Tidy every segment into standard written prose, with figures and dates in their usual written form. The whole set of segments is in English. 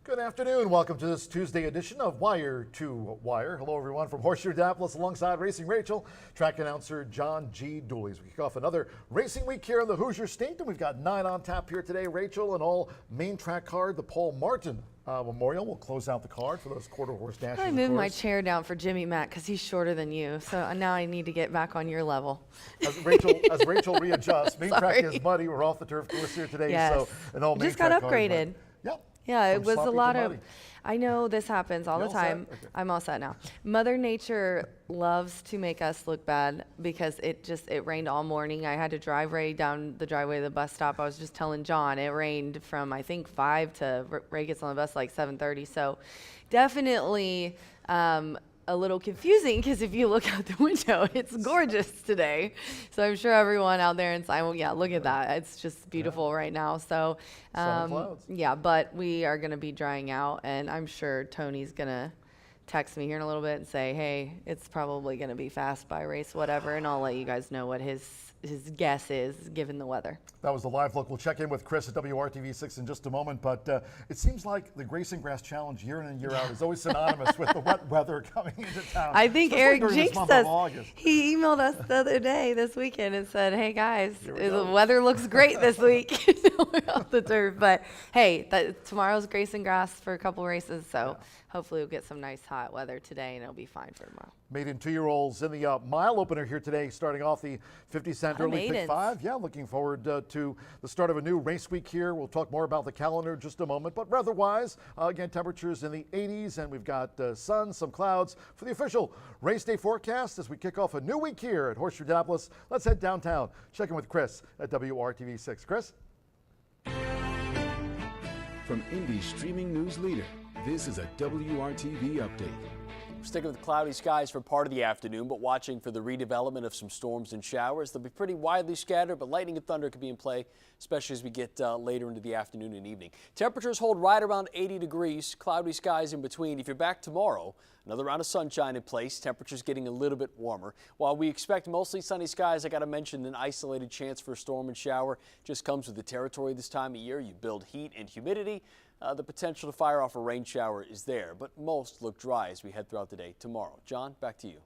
Good afternoon. Welcome to this Tuesday edition of Wire to Wire. Hello, everyone, from Horseshoe Indianapolis alongside Racing Rachel, track announcer John G. Dooley. We kick off another racing week here in the Hoosier State, and we've got 9 on tap here today. Rachel, and all main track card, the Paul Martin Memorial will close out the card for those quarter horse dashes. I moved my chair down for Jimmy Mack because he's shorter than you, so now I need to get back on your level. As Rachel readjusts, main track is muddy. We're off the turf course here today, yes. So and all main just got track upgraded. Yep. Yeah, it was a lot of. Muddy. I know this happens all the time. Okay. I'm all set now. Mother Nature loves to make us look bad because it rained all morning. I had to drive Ray down the driveway to the bus stop. I was just telling John it rained from I think 5 to Ray gets on the bus like 7:30. So definitely a little confusing because if you look out the window, it's gorgeous today. So I'm sure everyone out there inside, well, yeah, look at that. It's just beautiful right now. So yeah, but we are going to be drying out, and I'm sure Tony's going to text me here in a little bit and say, hey, it's probably going to be fast by race, whatever, and I'll let you guys know what his guess is given the weather. That was the live look. We'll check in with Chris at WRTV6 in just a moment, but it seems like the Gracing Grass Challenge year in and year out is always synonymous with the wet weather coming into town. I think Eric jinxed us. He emailed us the other day this weekend and said, hey guys, the weather looks great this week. We're off the turf, but hey, tomorrow's Gracing Grass for a couple races, so hopefully we'll get some nice hot weather today and it'll be fine for tomorrow. Maiden 2-year-olds in the mile opener here today, starting off the 50-cent early pick 5. Yeah, looking forward to the start of a new race week here. We'll talk more about the calendar in just a moment, but weather-wise, again, temperatures in the 80s, and we've got sun, some clouds for the official race day forecast as we kick off a new week here at Horseshoe Indianapolis. Let's head downtown, check in with Chris at WRTV6. Chris? From Indy's streaming news leader, this is a WRTV update. Sticking with cloudy skies for part of the afternoon, but watching for the redevelopment of some storms and showers. They'll be pretty widely scattered, but lightning and thunder could be in play, especially as we get later into the afternoon and evening. Temperatures hold right around 80 degrees, cloudy skies in between. If you're back tomorrow, another round of sunshine in place, temperatures getting a little bit warmer. While we expect mostly sunny skies, I got to mention an isolated chance for a storm and shower just comes with the territory this time of year. You build heat and humidity. The potential to fire off a rain shower is there, but most look dry as we head throughout the day tomorrow. John, back to you.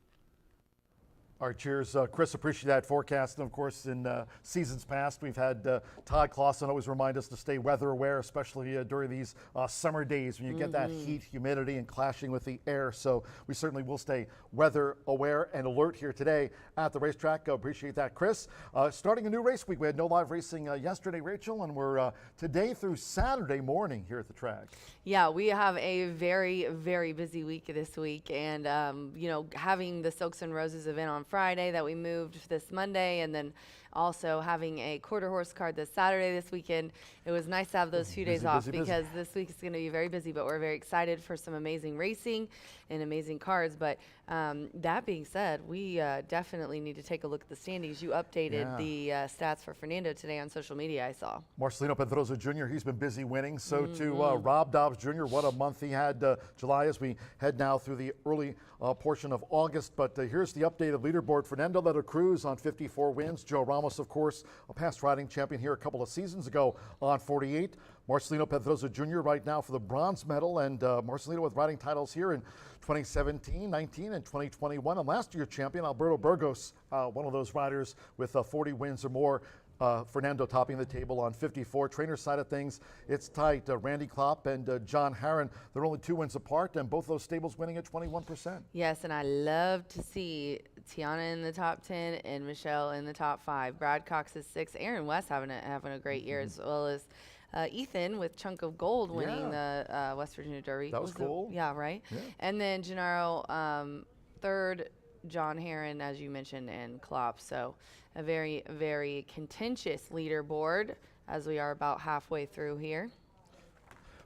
All right, cheers. Chris, appreciate that forecast. And of course, in seasons past, we've had Todd Clausen always remind us to stay weather aware, especially during these summer days when you get that heat, humidity, and clashing with the air. So we certainly will stay weather aware and alert here today at the racetrack. Appreciate that, Chris. Starting a new race week. We had no live racing yesterday, Rachel, and we're today through Saturday morning here at the track. Yeah, we have a very, very busy week this week. And, you know, having the Silks and Roses event on Friday that we moved this Monday, and then also having a quarter horse card this Saturday this weekend. It was nice to have those few days off because this week is going to be very busy, but we're very excited for some amazing racing and amazing cards. But that being said, we definitely need to take a look at the standings. You updated the stats for Fernando today on social media, I saw. Marcelino Pedroza Jr., he's been busy winning. So too Rob Dobbs Jr., what a month he had July as we head now through the early portion of August. But here's the updated leaderboard. Fernando de la Cruz on 54 wins. Joe Ramos, of course, a past riding champion here a couple of seasons ago on 48. Marcelino Pedroza Jr. right now for the bronze medal, and Marcelino with riding titles here in 2017, 19, and 2021. And last year's champion, Alberto Burgos, one of those riders with 40 wins or more. Fernando topping the table on 54. Trainer side of things, it's tight. Randy Klopp and John Harron, they're only 2 wins apart, and both those stables winning at 21%. Yes, and I love to see Tiana in the top 10 and Michelle in the top 5. Brad Cox is 6. Aaron West having a great year, as well as Ethan with Chunk of Gold winning the West Virginia Derby. That was cool. Right? Yeah. And then Gennaro 3rd, John Herron, as you mentioned, and Klopp. So a very, very contentious leaderboard as we are about halfway through here.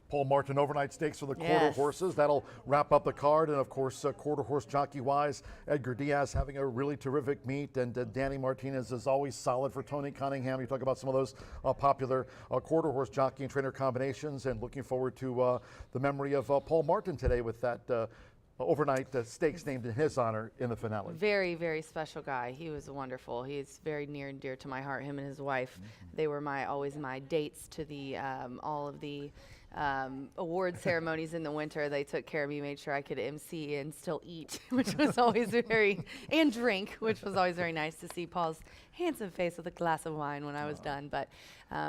Paul Martin overnight stakes for the quarter horses. That'll wrap up the card. And of course, quarter horse jockey wise, Edgar Diaz having a really terrific meet. And Danny Martinez is always solid for Tony Cunningham. You talk about some of those popular quarter horse jockey and trainer combinations. And looking forward to the memory of Paul Martin today with that overnight stakes named in his honor in the finale. Very, very special guy. He was wonderful. He's very near and dear to my heart. Him and his wife, they were always my dates to the all of the award ceremonies in the winter, they took care of me, made sure I could MC and still eat, which was always and drink, which was always very nice to see Paul's handsome face with a glass of wine when I was done. But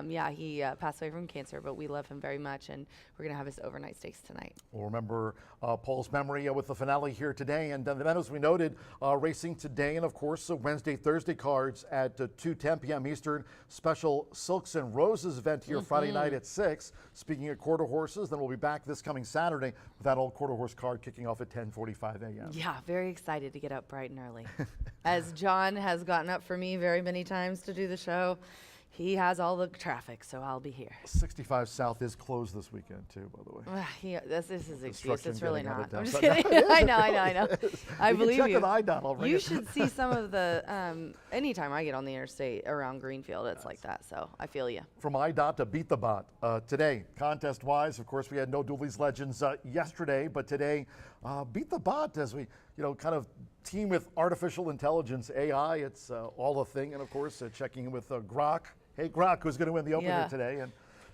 yeah, he passed away from cancer, but we love him very much, and we're going to have his overnight stakes tonight. We'll remember Paul's memory with the finale here today. And then, as we noted, racing today, and of course, Wednesday, Thursday cards at 2:10 p.m. Eastern. Special Silks and Roses event here Friday night at 6. Speaking of quarter horses, then we'll be back this coming Saturday with that old quarter horse card kicking off at 10:45 a.m. Yeah, very excited to get up bright and early. As John has gotten up for me very many times to do the show, he has all the traffic, so I'll be here. 65 South is closed this weekend too, by the way. This is his excuse. Construction It's really getting out of not. I'm just downtown. kidding. I know. I You can believe check you. with IDOT, I'll bring You it. should see some of the, anytime I get on the interstate around Greenfield, it's like that, so I feel you. From IDOT to Beat the Bot. Today, contest-wise, of course, we had no Dooley's Legends yesterday, but today, Beat the Bot as we, kind of team with artificial intelligence, AI. It's all a thing, and of course, checking in with Grok. Hey, Grok, who's going to win the opener today? And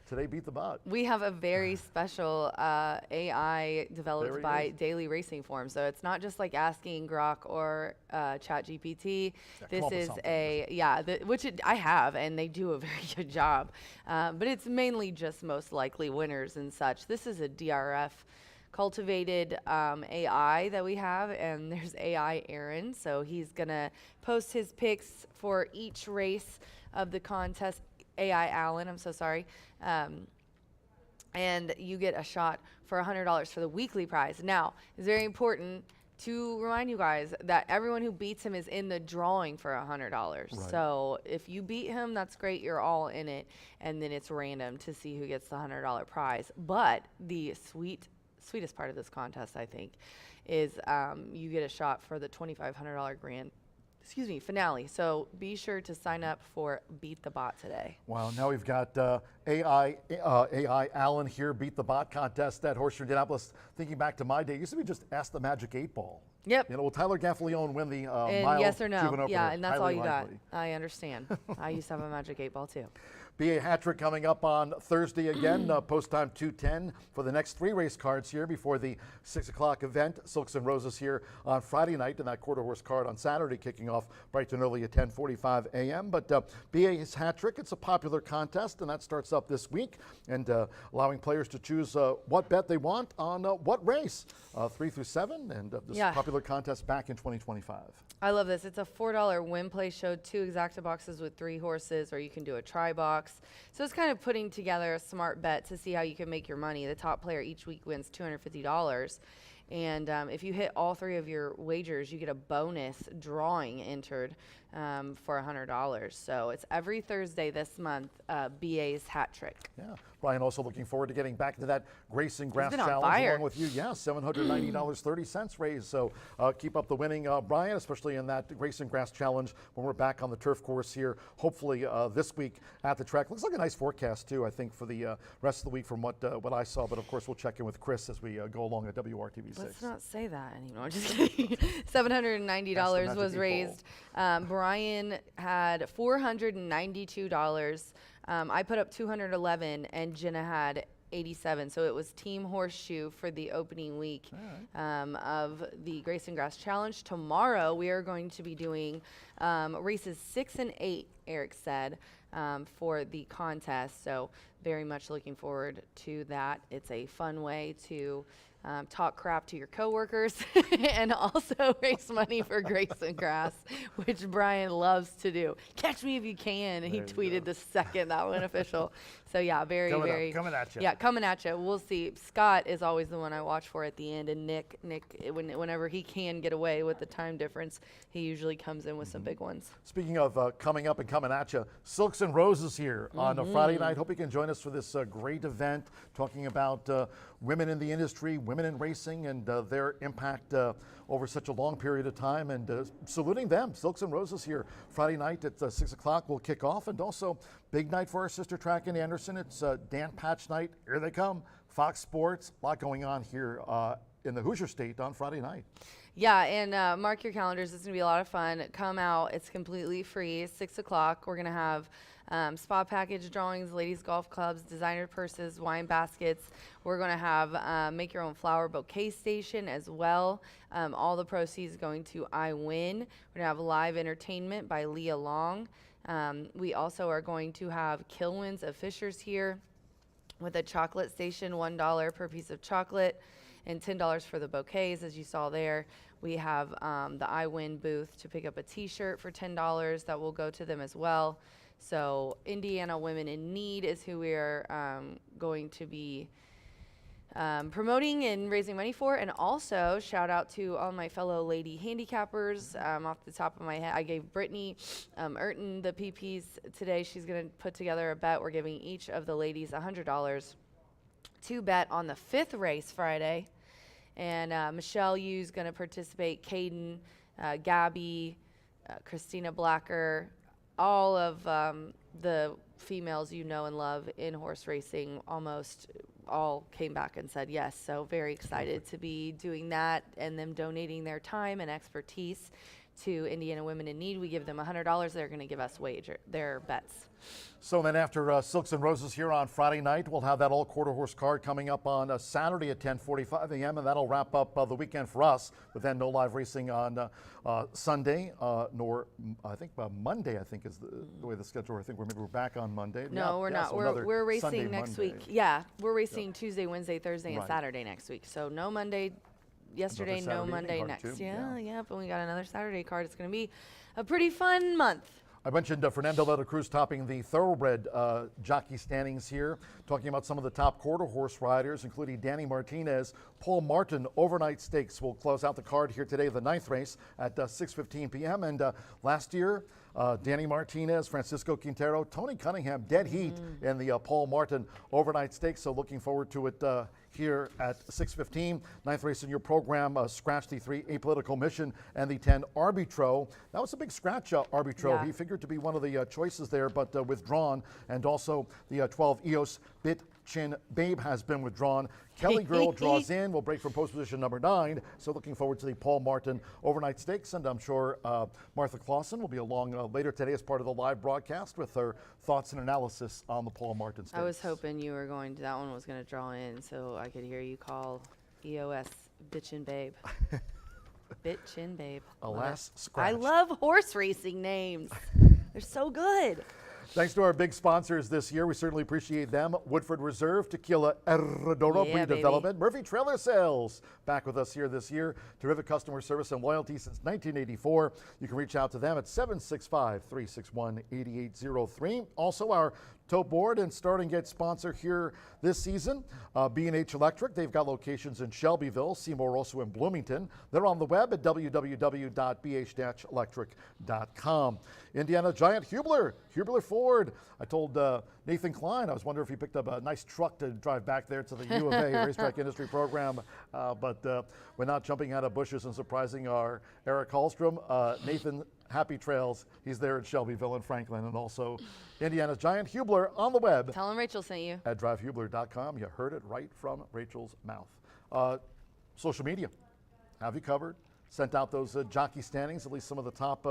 today, Beat the Bot. We have a very special AI developed by Daily Racing Form. So it's not just like asking Grok or ChatGPT. This is I have, and they do a very good job. But it's mainly just most likely winners and such. This is a DRF cultivated AI that we have, and there's AI Aaron. So he's going to post his picks for each race of the contest. AI Allen, I'm so sorry. And you get a shot for $100 for the weekly prize. Now, it's very important to remind you guys that everyone who beats him is in the drawing for $100. Right. So if you beat him, that's great. You're all in it. And then it's random to see who gets the $100 prize. But the sweetest part of this contest, I think, is you get a shot for the $2,500 finale. So be sure to sign up for Beat the Bot today. Wow, now we've got AI Allen here, Beat the Bot contest at Horseshoe Indianapolis. Thinking back to my day, it used to be just ask the Magic 8 Ball. Yep. Will Tyler Gaffalione win the mile yes or no? juvenile? Yeah, and that's all you likely. got. I understand. I used to have a Magic 8 Ball too. BA hat trick coming up on Thursday again, post time 2:10 for the next 3 race cards here before the 6 o'clock event. Silks and Roses here on Friday night, and that quarter horse card on Saturday kicking off bright and early at 10:45 a.m. But BA's hat trick, it's a popular contest, and that starts up this week, and allowing players to choose what bet they want on what race, 3 through 7, and this popular contest back in 2025. I love this. It's a $4 win play show, 2 exacta boxes with 3 horses, or you can do a try box. So it's kind of putting together a smart bet to see how you can make your money. The top player each week wins $250. And if you hit all 3 of your wagers, you get a bonus drawing entered for $100. So it's every Thursday this month, BA's hat trick. Yeah. Brian also looking forward to getting back to that Grayson Grass He's been on Challenge fire. along with you. Yeah, $790.30 raised. So keep up the winning, Brian, especially in that Grayson Grass Challenge when we're back on the turf course here, hopefully this week at the track. Looks like a nice forecast, too, I think, for the rest of the week from what I saw. But, of course, we'll check in with Chris as we go along at WRTV6. Let's not say that anymore. Just kidding. $790 was raised. Brian had $492. I put up $211, and Jenna had 87. So it was Team Horseshoe for the opening week of the Grayson Grass Challenge. Tomorrow we are going to be doing races 6 and 8, Eric said, for the contest. So very much looking forward to that. It's a fun way to talk crap to your coworkers and also raise money for Grayson Grass, which Brian loves to do. Catch me if you can. And he tweeted the second that went official. So yeah, very coming at you. Yeah, coming at you. We'll see. Scott is always the one I watch for at the end, and Nick, whenever he can get away with the time difference, he usually comes in with some big ones. Speaking of coming up and coming at you, Silks and Roses here on a Friday night. Hope you can join us for this great event, talking about women in the industry, women in racing, and their impact over such a long period of time, and saluting them. Silks and Roses here Friday night at 6 o'clock. We'll kick off, and also big night for our sister track in Anderson. It's Dan Patch night. Here they come. Fox Sports. A lot going on here in the Hoosier State on Friday night. Yeah, and mark your calendars. It's going to be a lot of fun. Come out. It's completely free. 6 o'clock. We're going to have Spa package drawings, ladies golf clubs, designer purses, wine baskets. We're going to have make your own flower bouquet station as well. All the proceeds going to I Win. We're going to have live entertainment by Leah Long. We also are going to have Kilwins of Fishers here with a chocolate station, $1 per piece of chocolate and $10 for the bouquets, as you saw there. We have the I Win booth to pick up a t-shirt for $10 that will go to them as well. So Indiana Women in Need is who we are going to be promoting and raising money for. And also shout out to all my fellow lady handicappers. Off the top of my head, I gave Brittany Urton the PPs today. She's going to put together a bet. We're giving each of the ladies $100 to bet on the 5th race Friday. And Michelle Yu's going to participate, Caden, Gabby, Christina Blacker, all of the females you know and love in horse racing almost all came back and said yes. So very excited to be doing that and them donating their time and expertise to Indiana Women in Need. We give them $100. They're going to give us their bets. So then after Silks and Roses here on Friday night, we'll have that all quarter horse card coming up on Saturday at 10:45 a.m. and that'll wrap up the weekend for us. But then no live racing on Sunday, nor I think Monday. I think is the way the schedule. I think we're back on Monday. No, we're not. So We're racing Sunday, next Monday. week. Yeah, we're racing Tuesday, Wednesday, Thursday, and Right. Saturday next week. So no Monday. Yesterday, Another no Saturday Monday evening card next. too. Yeah, but we got another Saturday card. It's going to be a pretty fun month. I mentioned Fernando de la Cruz topping the thoroughbred jockey standings here, talking about some of the top quarter horse riders, including Danny Martinez. Paul Martin overnight stakes will close out the card here today, the 9th race at 6:15 p.m. And last year, Danny Martinez, Francisco Quintero, Tony Cunningham, dead heat in the Paul Martin overnight stakes. So looking forward to it here at 6:15. 9th race in your program, scratch the 3 Apolitical Mission and the 10 Arbitro. That was a big scratch, Arbitro. Yeah. He figured to be one of the choices there, but withdrawn. And also the 12 EOS Bit Chin Babe has been withdrawn. Kelly Girl draws in. We'll break from post position number 9. So looking forward to the Paul Martin overnight stakes. And I'm sure Martha Clausen will be along later today as part of the live broadcast with her thoughts and analysis on the Paul Martin stakes. I was hoping you were that one was going to draw in so I could hear you call EOS Bitchin' Babe. Bitchin' Babe. Alas, I scratch. love horse racing names. They're so good. Thanks to our big sponsors this year. We certainly appreciate them. Woodford Reserve, Tequila Herradura, Yeah, Breed Development, Murphy Trailer Sales, back with us here this year. Terrific customer service and loyalty since 1984. You can reach out to them at 765-361-8803. Also, our tote board and starting gate sponsor here this season, B&H Electric. They've got locations in Shelbyville, Seymour, also in Bloomington. They're on the web at www.bh-electric.com. Indiana Giant Hubler Ford. I told Nathan Klein, I was wondering if he picked up a nice truck to drive back there to the U of A Racetrack Industry Program, but we're not jumping out of bushes and surprising our Eric Hallstrom. Nathan, happy trails. He's there at Shelbyville and Franklin, and also Indiana's Giant Hubler on the web. Tell them Rachel sent you. At drivehubler.com. You heard it right from Rachel's mouth. Social media, have you covered? Sent out those jockey standings, at least some of the top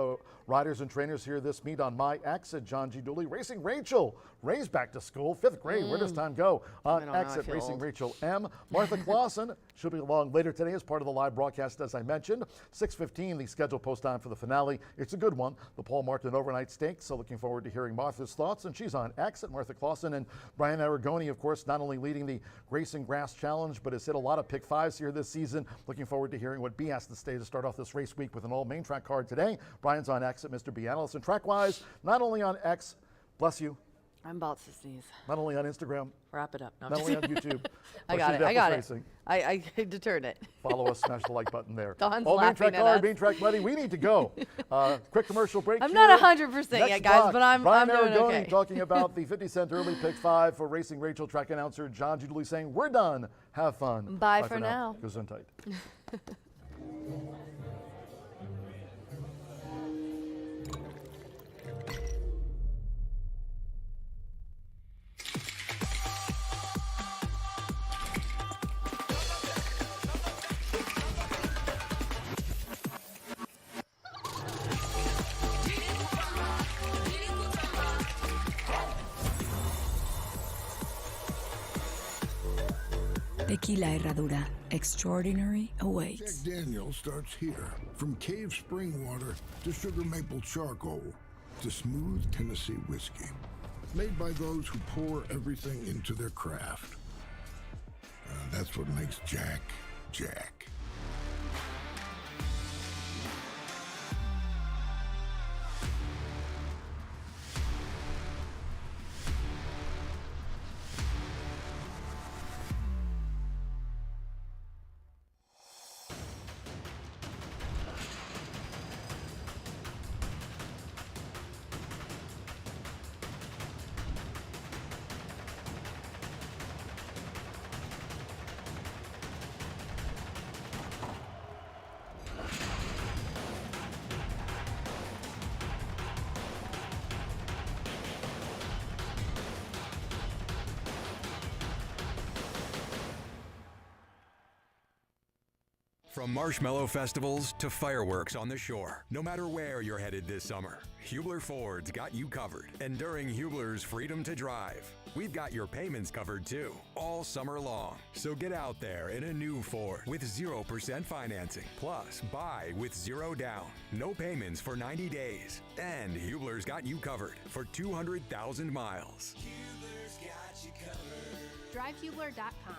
riders and trainers here this meet on my X at John G. Dooley. Racing Rachel, Ray's back to school, 5th grade. Where does time go? On X at Racing old. Rachel M. Martha Clausen should be along later today as part of the live broadcast, as I mentioned. 6:15, the scheduled post time for the finale. It's a good one, the Paul Martin overnight stakes. So looking forward to hearing Martha's thoughts. And she's on X at Martha Clausen. And Brian Aragoni, of course, not only leading the Grayson Grass Challenge, but has hit a lot of pick fives here this season. Looking forward to hearing what B has to say to start off this race week with an all main track card today. Brian's on X at Mr. B Analyst. And track-wise, not only on X, bless you, I'm about to sneeze. not only on Instagram, Wrap it up. No, I'm not just only on YouTube. I got it. Racing I got it. Racing. I deterred it. Follow us, smash the like button there. Dawn's All main laughing track at card, us. main track buddy. We need to go. Quick commercial break. I'm here. not 100% Next yet, guys, block, but I'm Brian doing Aragoni okay. talking about the 50-cent early pick 5 for Racing Rachel. Track announcer John G. Dooley saying, "We're done. Have fun." Bye for now. Gesundheit. Tequila Herradura. Extraordinary Jack awaits. Daniels starts here. From cave spring water to sugar maple charcoal to smooth Tennessee whiskey. Made by those who pour everything into their craft. That's what makes Jack, Jack. From marshmallow festivals to fireworks on the shore, no matter where you're headed this summer, Hubler Ford's got you covered. And during Hubler's Freedom to Drive, we've got your payments covered too, all summer long. So get out there in a new Ford with 0% financing. Plus, buy with 0 down, no payments for 90 days. And Hubler's got you covered for 200,000 miles. Hubler's got you covered. DriveHubler.com.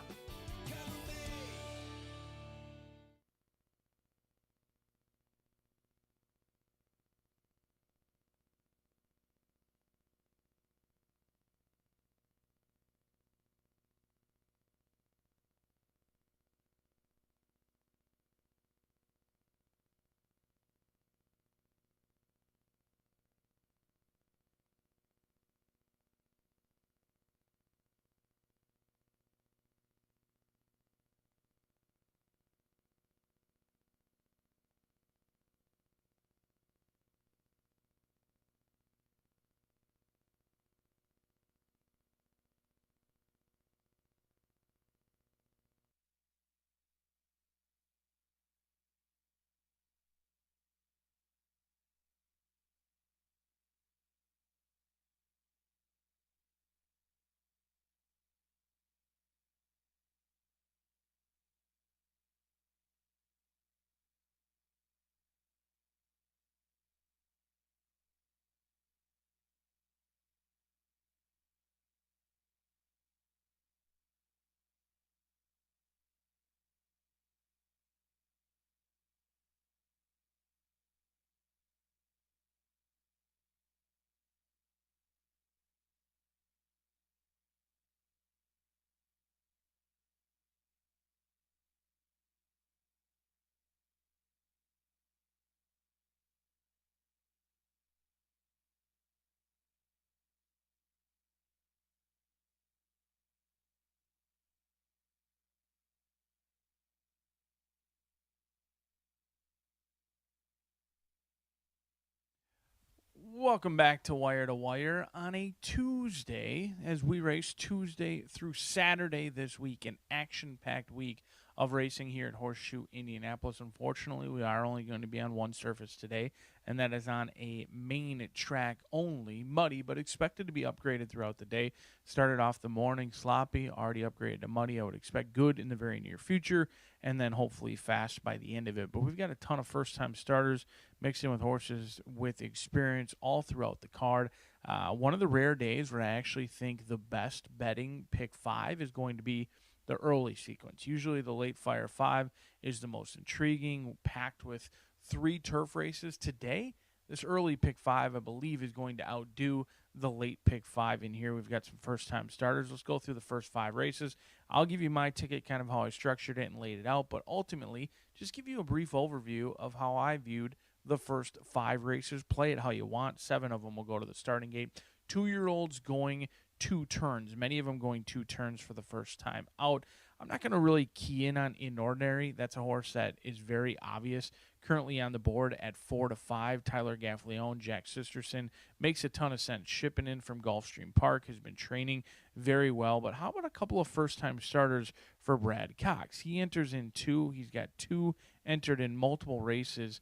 Welcome back to Wire to Wire on a Tuesday as we race Tuesday through Saturday this week, an action-packed week of racing here at Horseshoe Indianapolis. Unfortunately, we are only going to be on one surface today, and that is on a main track only, muddy, but expected to be upgraded throughout the day. Started off the morning sloppy, already upgraded to muddy. I would expect good in the very near future, and then hopefully fast by the end of it. But we've got a ton of first-time starters mixed in with horses with experience all throughout the card. One of the rare days where I actually think the best betting pick 5 is going to be the early sequence. Usually the late Fire 5 is the most intriguing, packed with 3 turf races. Today, this early pick 5, I believe, is going to outdo the late pick 5 in here. We've got some first-time starters. Let's go through the first 5 races. I'll give you my ticket, kind of how I structured it and laid it out, but ultimately just give you a brief overview of how I viewed the first 5 races. Play it how you want. 7 of them will go to the starting gate. 2-year-olds going 2 turns, many of them going 2 turns for the first time out. I'm not going to really key in on Inordinary. That's a horse that is very obvious. Currently on the board at 4-5, Tyler Gaffleone, Jack Sisterson. Makes a ton of sense. Shipping in from Gulfstream Park, has been training very well. But how about a couple of first-time starters for Brad Cox? He enters in 2. He's got 2 entered in multiple races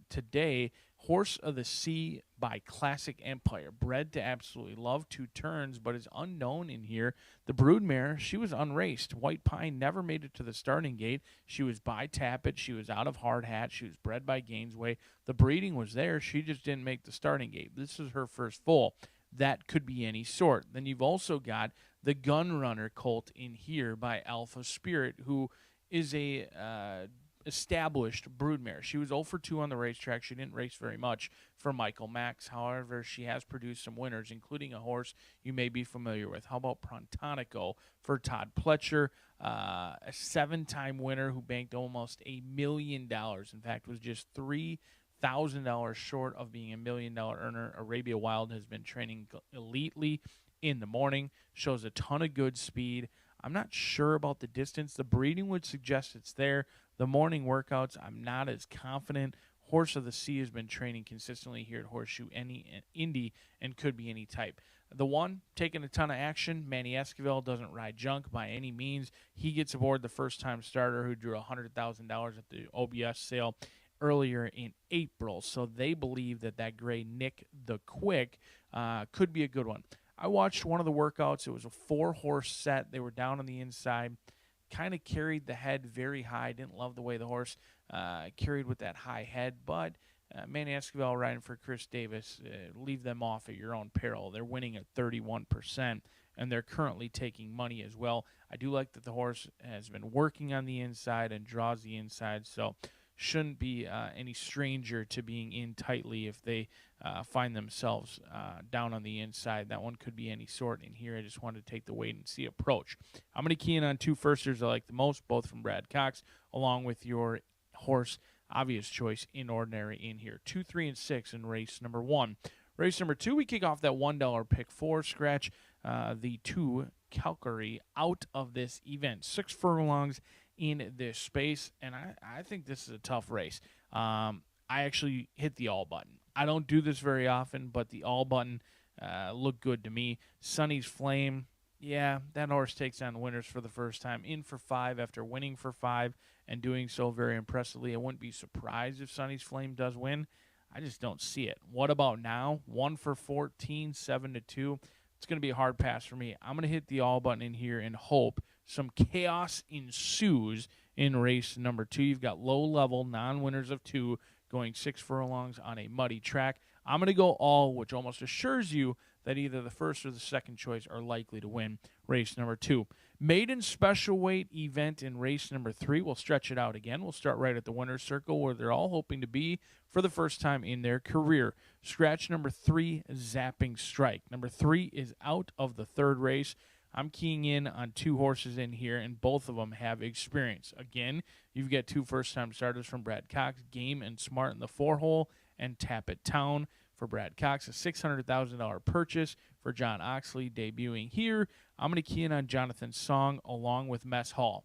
today. Horse of the Sea by Classic Empire, bred to absolutely love 2 turns, but is unknown in here. The broodmare, she was unraced. White Pine never made it to the starting gate. She was by Tappet. She was out of Hard Hat. She was bred by Gainesway. The breeding was there. She just didn't make the starting gate. This is her first foal. That could be any sort. Then you've also got the Gun Runner colt in here by Alpha Spirit, who is a established broodmare. She was 0 for 2 on the racetrack. She didn't race very much for Michael Max. However, she has produced some winners, including a horse you may be familiar with. How about Prontonico for Todd Pletcher, a 7-time winner who banked almost $1 million. In fact, was just $3,000 short of being $1 million earner. Arabia Wild has been training elitely in the morning, shows a ton of good speed. I'm not sure about the distance. The breeding would suggest it's there. The morning workouts, I'm not as confident. Horse of the Sea has been training consistently here at Horseshoe Indy and could be any type. The one taking a ton of action, Manny Esquivel, doesn't ride junk by any means. He gets aboard the first-time starter who drew $100,000 at the OBS sale earlier in April. So they believe that gray Nick the Quick could be a good one. I watched one of the workouts. It was a 4-horse set. They were down on the inside. Kind of carried the head very high. Didn't love the way the horse carried with that high head. But Manny Esquivel riding for Chris Davis, leave them off at your own peril. They're winning at 31%, and they're currently taking money as well. I do like that the horse has been working on the inside and draws the inside, so shouldn't be any stranger to being in tightly if they find themselves down on the inside. That one could be any sort in here. I just wanted to take the wait and see approach. I'm going to key in on 2 firsters I like the most, both from Brad Cox, along with your horse, obvious choice, In Ordinary in here. 2, 3, and 6 in race number 1. Race number 2, we kick off that $1 pick 4. Scratch the 2 Calgary out of this event. 6 furlongs in this space, and I think this is a tough race. I actually hit the all button. I don't do this very often, but the all button looked good to me. Sonny's Flame, yeah, that horse takes on winners for the first time. In for 5 after winning for 5 and doing so very impressively. I wouldn't be surprised if Sonny's Flame does win. I just don't see it. What about now? 1 for 14, 7-2. It's going to be a hard pass for me. I'm going to hit the all button in here and hope some chaos ensues in race number 2. You've got low-level non-winners of 2 going 6 furlongs on a muddy track. I'm going to go all, which almost assures you that either the first or the second choice are likely to win race number 2. Maiden special weight event in race number 3. We'll stretch it out again. We'll start right at the winner's circle where they're all hoping to be for the first time in their career. Scratch number 3, Zapping Strike. Number 3 is out of the 3rd race. I'm keying in on 2 horses in here, and both of them have experience. Again, you've got 2 first-time starters from Brad Cox, Game and Smart in the 4-hole, and Tappet Town for Brad Cox, a $600,000 purchase for John Oxley debuting here. I'm going to key in on Jonathan Song along with Mess Hall.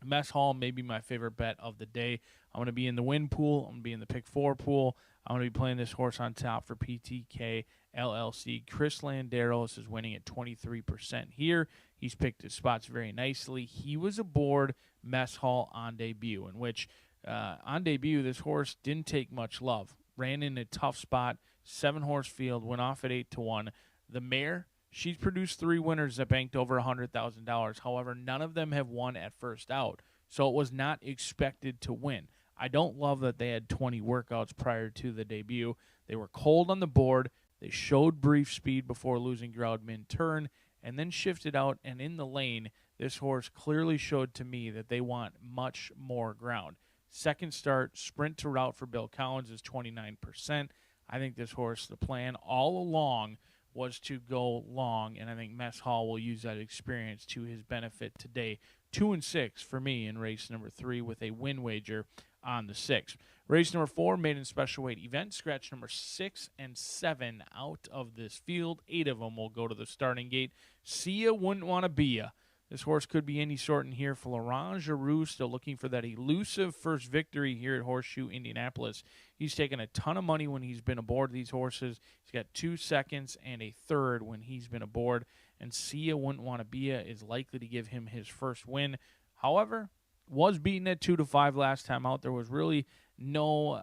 Mess Hall may be my favorite bet of the day. I'm going to be in the win pool. I'm going to be in the pick 4 pool. I'm going to be playing this horse on top for PTK LLC. Chris Landeros is winning at 23% here. He's picked his spots very nicely. He was aboard Mess Hall on debut, in which on debut this horse didn't take much love. Ran in a tough spot, 7-horse field, went off at 8-1. The mare, she's produced 3 winners that banked over $100,000. However, none of them have won at first out, so it was not expected to win. I don't love that they had 20 workouts prior to the debut. They were cold on the board. They showed brief speed before losing ground mid-turn and then shifted out. And in the lane, this horse clearly showed to me that they want much more ground. Second start, sprint to route for Bill Collins is 29%. I think this horse, the plan all along was to go long, and I think Mess Hall will use that experience to his benefit today. 2 and 6 for me in race number 3 with a win wager on the 6th. Race number 4, maiden special weight event. Scratch number 6 and 7 out of this field. 8 of them will go to the starting gate. See ya, wouldn't want to be ya. This horse could be any sort in here. Florent Giroux still looking for that elusive first victory here at Horseshoe Indianapolis. He's taken a ton of money when he's been aboard these horses. He's got 2 seconds and a third when he's been aboard. And Sia Wouldn't Want to Be Ya is likely to give him his first win. However, was beaten at 2-5 last time out. There was really no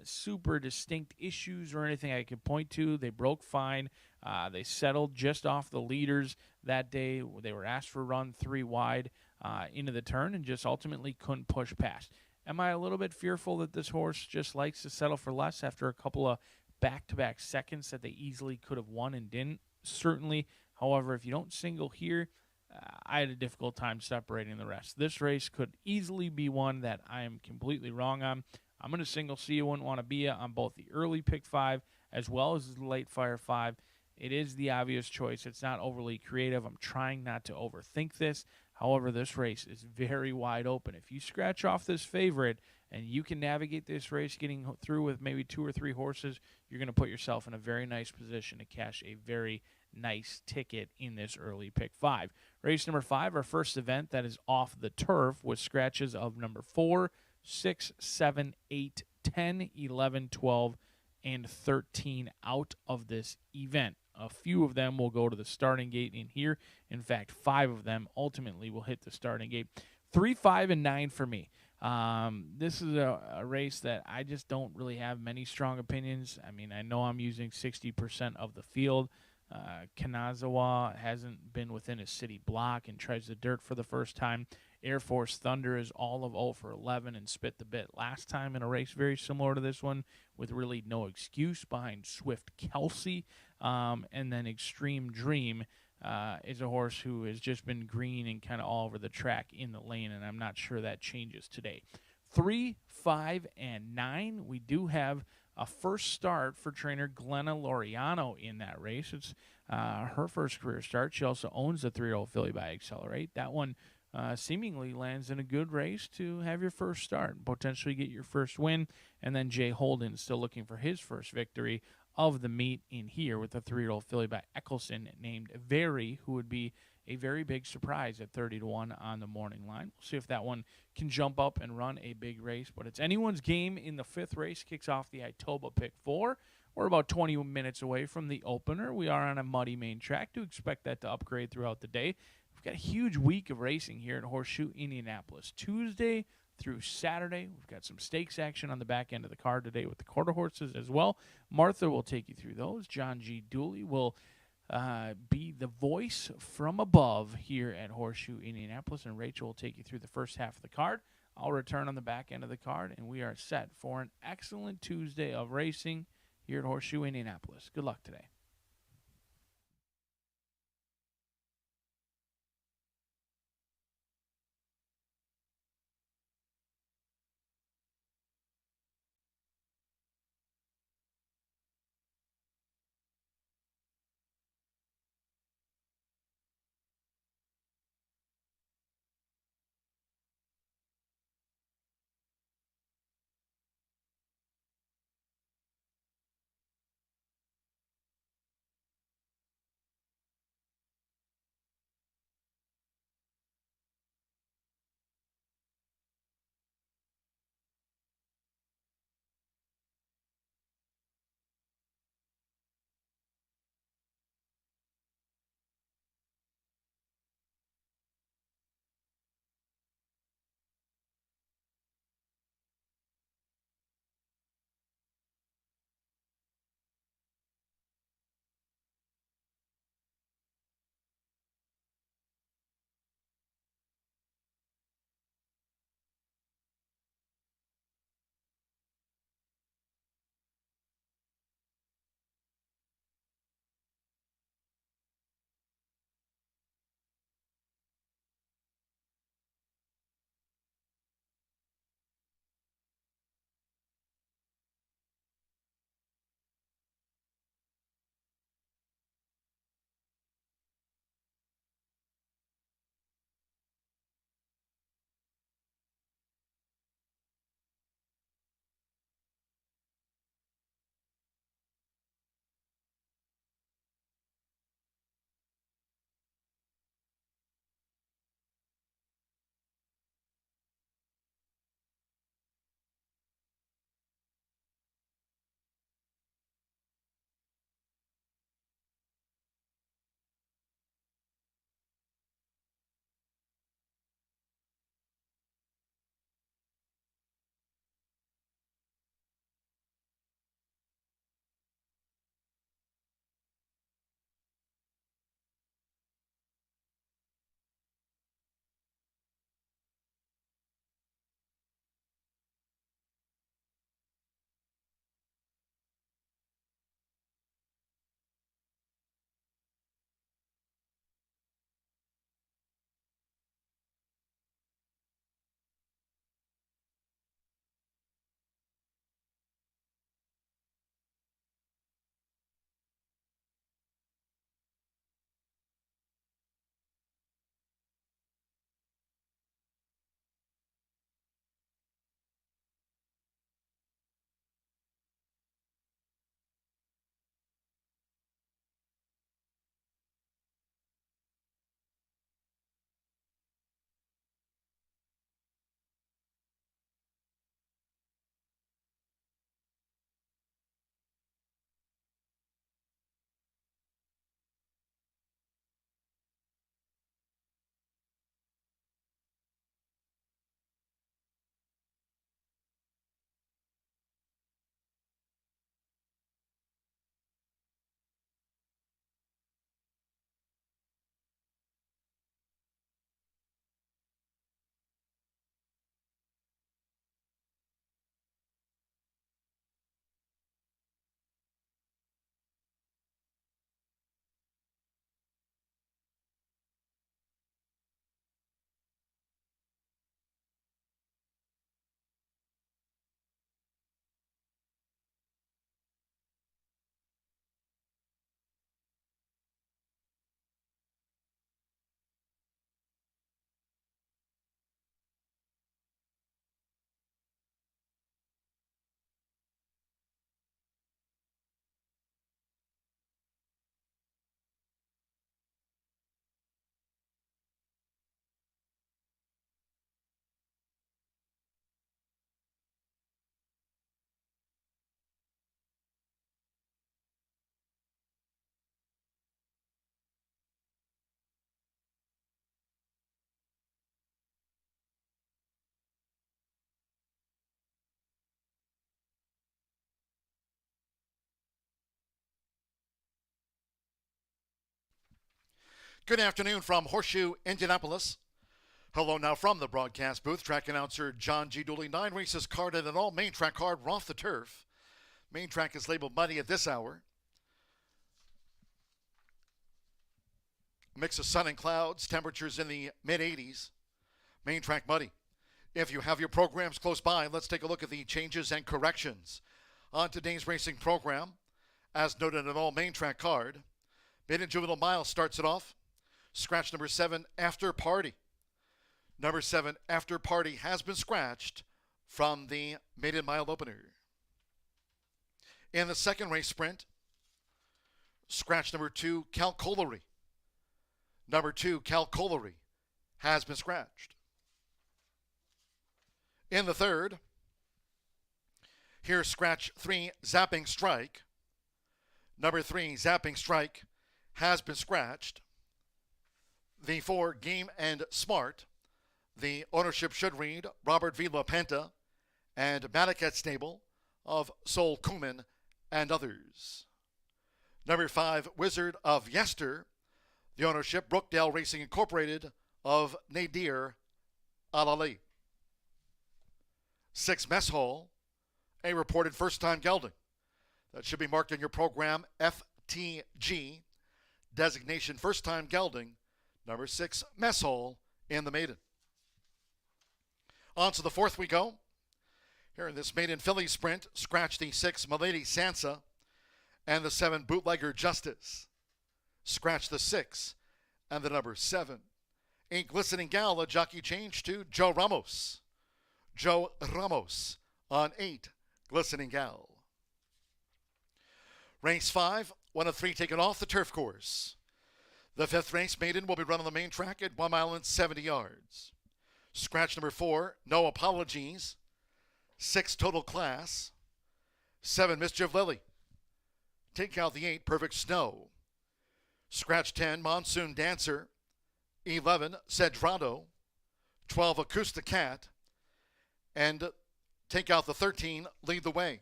super distinct issues or anything I could point to. They broke fine. They settled just off the leaders that day. They were asked for run 3 wide into the turn and just ultimately couldn't push past. Am I a little bit fearful that this horse just likes to settle for less after a couple of back-to-back seconds that they easily could have won and didn't? Certainly. However, if you don't single here, I had a difficult time separating the rest. This race could easily be one that I am completely wrong on. I'm going to single C You Wouldn't Want to Be on both the early pick 5 as well as the late fire 5. It is the obvious choice. It's not overly creative. I'm trying not to overthink this. However, this race is very wide open. If you scratch off this favorite and you can navigate this race getting through with maybe 2 or 3 horses, you're going to put yourself in a very nice position to cash a very nice ticket in this early pick 5. Race number 5, our first event that is off the turf with scratches of number 4, 6, 7, 8, 10, 11, 12, and 13 out of this event. A few of them will go to the starting gate in here. In fact, 5 of them ultimately will hit the starting gate. 3, 5, and 9 for me. This is a race that I just don't really have many strong opinions. I mean, I know I'm using 60% of the field. Kanazawa hasn't been within a city block and tries the dirt for the first time. Air Force Thunder is all of 0 for 11 and spit the bit last time in a race very similar to this one with really no excuse behind Swift Kelsey. And then Extreme Dream is a horse who has just been green and kind of all over the track in the lane, and I'm not sure that changes today. 3, 5, and 9, we do have a first start for trainer Glenna Loriano in that race. It's her first career start. She also owns the 3-year-old filly by Accelerate. That one seemingly lands in a good race to have your first start and potentially get your first win. And then Jay Holden still looking for his first victory of the meet in here with the 3-year-old filly by Eccleston named Very, who would be a very big surprise at 30-1 on the morning line. We'll see if that one can jump up and run a big race, but it's anyone's game in the 5th race. Kicks off the Itoba pick 4. We're about 20 minutes away from the opener. We are on a muddy main track. Do expect that to upgrade throughout the day. We've got a huge week of racing here at Horseshoe Indianapolis. Tuesday through Saturday. We've got some stakes action on the back end of the card today with the quarter horses as well. Martha will take you through those. John G. Dooley will be the voice from above here at Horseshoe Indianapolis, and Rachel will take you through the first half of the card. I'll return on the back end of the card, and we are set for an excellent Tuesday of racing here at Horseshoe Indianapolis. Good luck today. Good afternoon from Horseshoe Indianapolis. Hello now from the broadcast booth. Track announcer John G. Dooley. 9 races carded and all main track card. We're off the turf. Main track is labeled muddy at this hour. Mix of sun and clouds. Temperatures in the mid-80s. Main track muddy. If you have your programs close by, let's take a look at the changes and corrections on today's racing program. As noted in all main track card, Mid and Juvenile Mile starts it off. Scratch number 7, After Party. Number 7, After Party, has been scratched from the maiden mile opener. In the second race sprint, scratch number 2, Calcolary. Number 2, Calcolary, has been scratched. In the third, here's scratch 3, Zapping Strike. Number 3, Zapping Strike, has been scratched. The 4, Game and Smart. The ownership should read Robert V. LaPenta and Manicat Stable of Sol Kuman and others. Number 5, Wizard of Yester. The ownership Brookdale Racing Incorporated of Nadir Alali. 6, Mess Hall, a reported first-time gelding. That should be marked in your program FTG, designation first-time gelding. Number 6, Mess Hall in the maiden. On to the fourth we go. Here in this maiden filly sprint, scratch the 6, Milady Sansa, and the 7, Bootlegger Justice. Scratch the 6 and the number 7. A Glistening Gal, a jockey change to Joe Ramos. Joe Ramos on 8, Glistening Gal. Race 5, 1 of 3 taken off the turf course. The 5th race, maiden, will be run on the main track at 1 mile and 70 yards. Scratch number 4, No Apologies. 6, Total Class. 7, Mischief Lily. Take out the 8, Perfect Snow. Scratch 10, Monsoon Dancer. 11, Cedrado. 12, Acoustic Cat. And take out the 13, Lead the Way.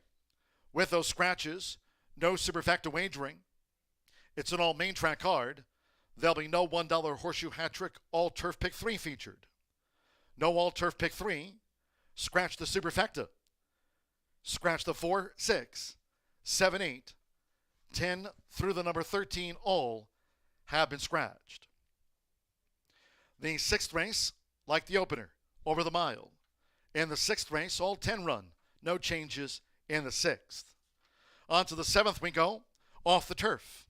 With those scratches, no superfecta wagering. It's an all main track card. There'll be no $1 horseshoe hat trick all turf pick 3 featured. No all turf pick 3. Scratch the superfecta. Scratch the 4, 6, 7, 8, 10 through the number 13. All have been scratched. The 6th race, like the opener, over the mile. In the 6th race, all 10 run. No changes in the 6th. On to the 7th we go, off the turf.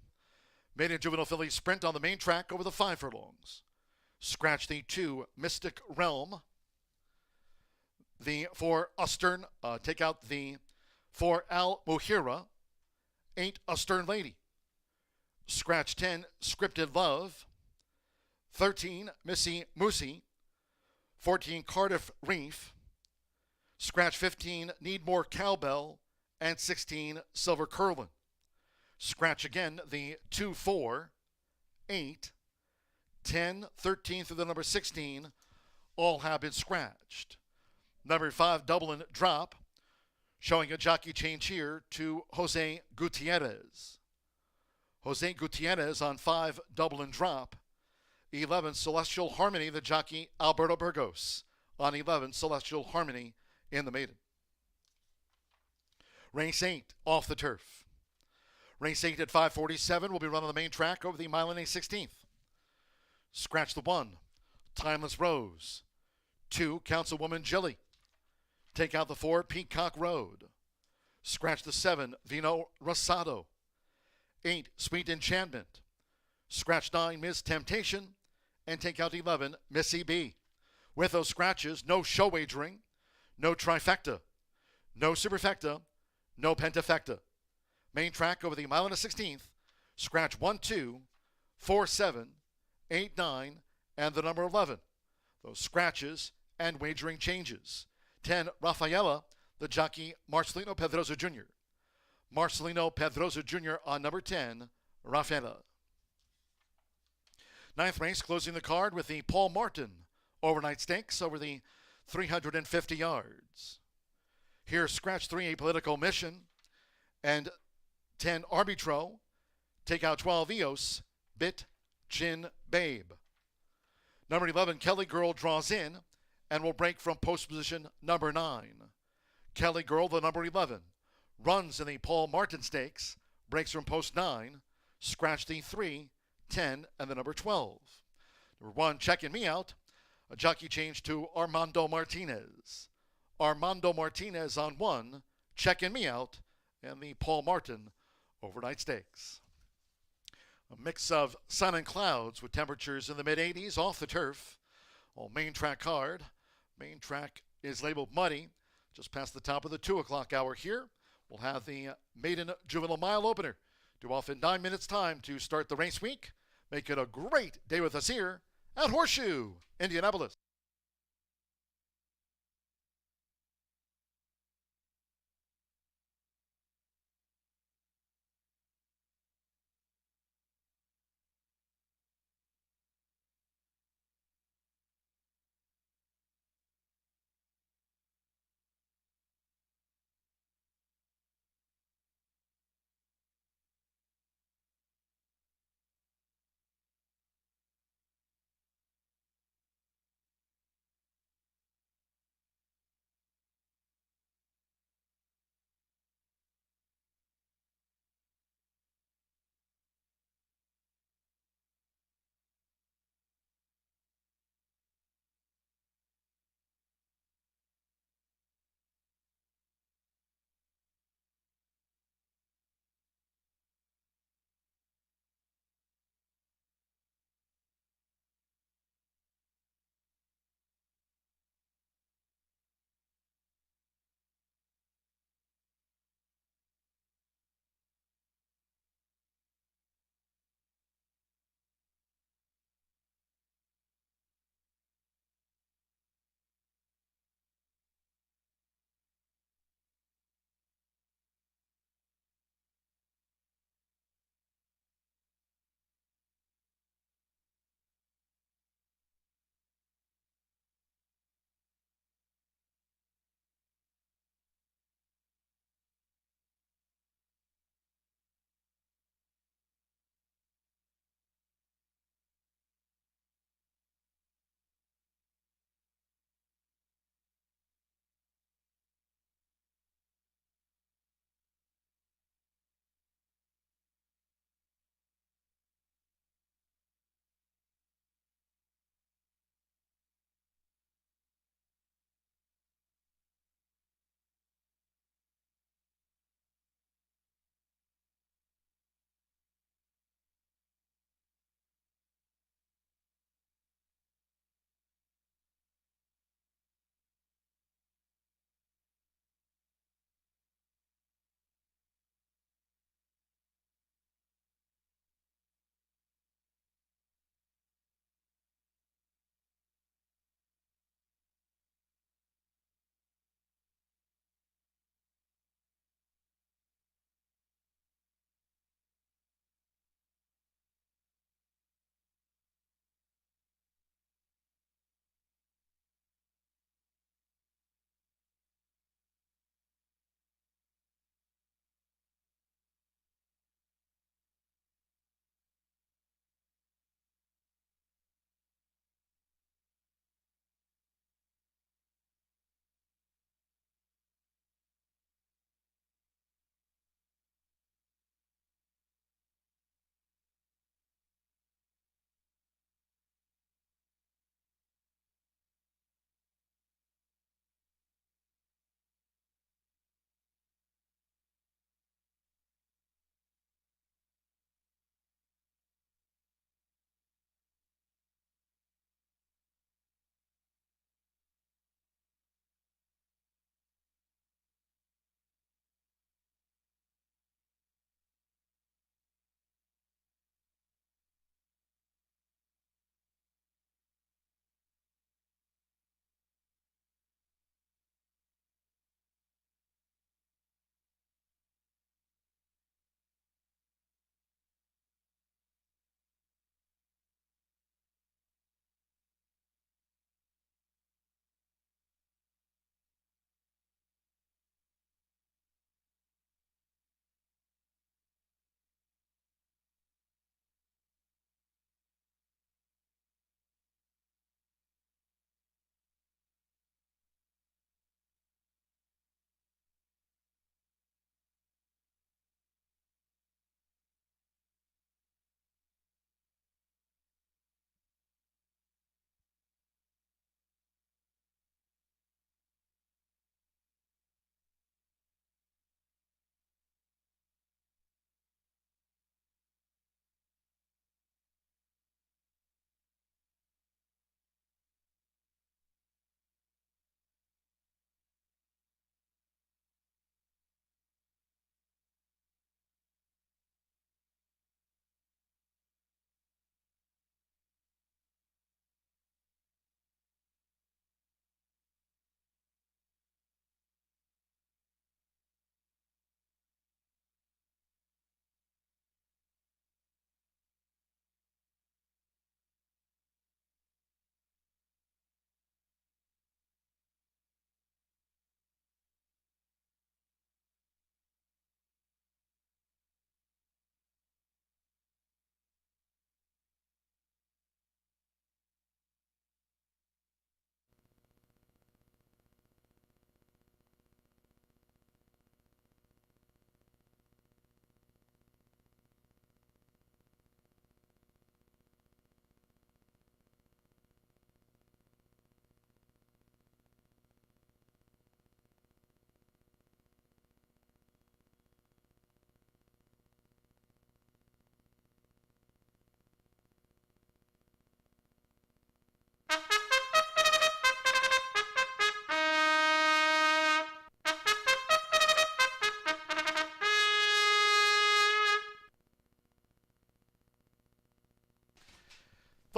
Maiden Juvenile Filly sprint on the main track over the 5 furlongs. Scratch the 2, Mystic Realm. The 4, Astern, take out the 4, Al Muhira. 8, Astern Lady. Scratch 10, Scripted Love. 13, Missy Moosey. 14, Cardiff Reef. Scratch 15, Need More Cowbell. And 16, Silver Curlin. Scratch again the 2, 4, 8, 10, 13 through the number 16. All have been scratched. Number 5, Dublin Drop. Showing a jockey change here to Jose Gutierrez. Jose Gutierrez on 5, Dublin Drop. 11, Celestial Harmony, the jockey Alberto Burgos. On 11, Celestial Harmony in the maiden. Race 8, off the turf. Race 8 at 5:47 will be run on the main track over the mile and a 16th. Scratch the 1, Timeless Rose. 2, Councilwoman Jilly. Take out the 4, Peacock Road. Scratch the 7, Vino Rosado. 8, Sweet Enchantment. Scratch 9, Miss Temptation. And take out 11, Missy B. With those scratches, no show wagering, no trifecta, no superfecta, no pentafecta. Main track over the mile and a 16th. Scratch 1, 2, 4, 7, 8, 9, and the number 11. Those scratches and wagering changes. 10, Rafaela, the jockey Marcelino Pedrosa Jr. Marcelino Pedrosa Jr. on number 10, Rafaela. 9th race, closing the card with the Paul Martin overnight stakes over the 350 yards. Here, scratch 3, A Political Mission, and 10, Arbitro. Take out 12, Eos, Bit Chin Babe. Number 11, Kelly Girl draws in and will break from post position number 9. Kelly Girl, the number 11, runs in the Paul Martin Stakes, breaks from post 9, scratch the 3, 10, and the number 12. Number 1, Checking Me Out, a jockey change to Armando Martinez. Armando Martinez on 1, Checking Me Out, and the Paul Martin Overnight Stakes. A mix of sun and clouds with temperatures in the mid-80s off the turf. All main track hard. Main track is labeled muddy. Just past the top of the 2 o'clock hour here, we'll have the maiden juvenile mile opener due off in 9 minutes time to start the race week. Make it a great day with us here at Horseshoe, Indianapolis.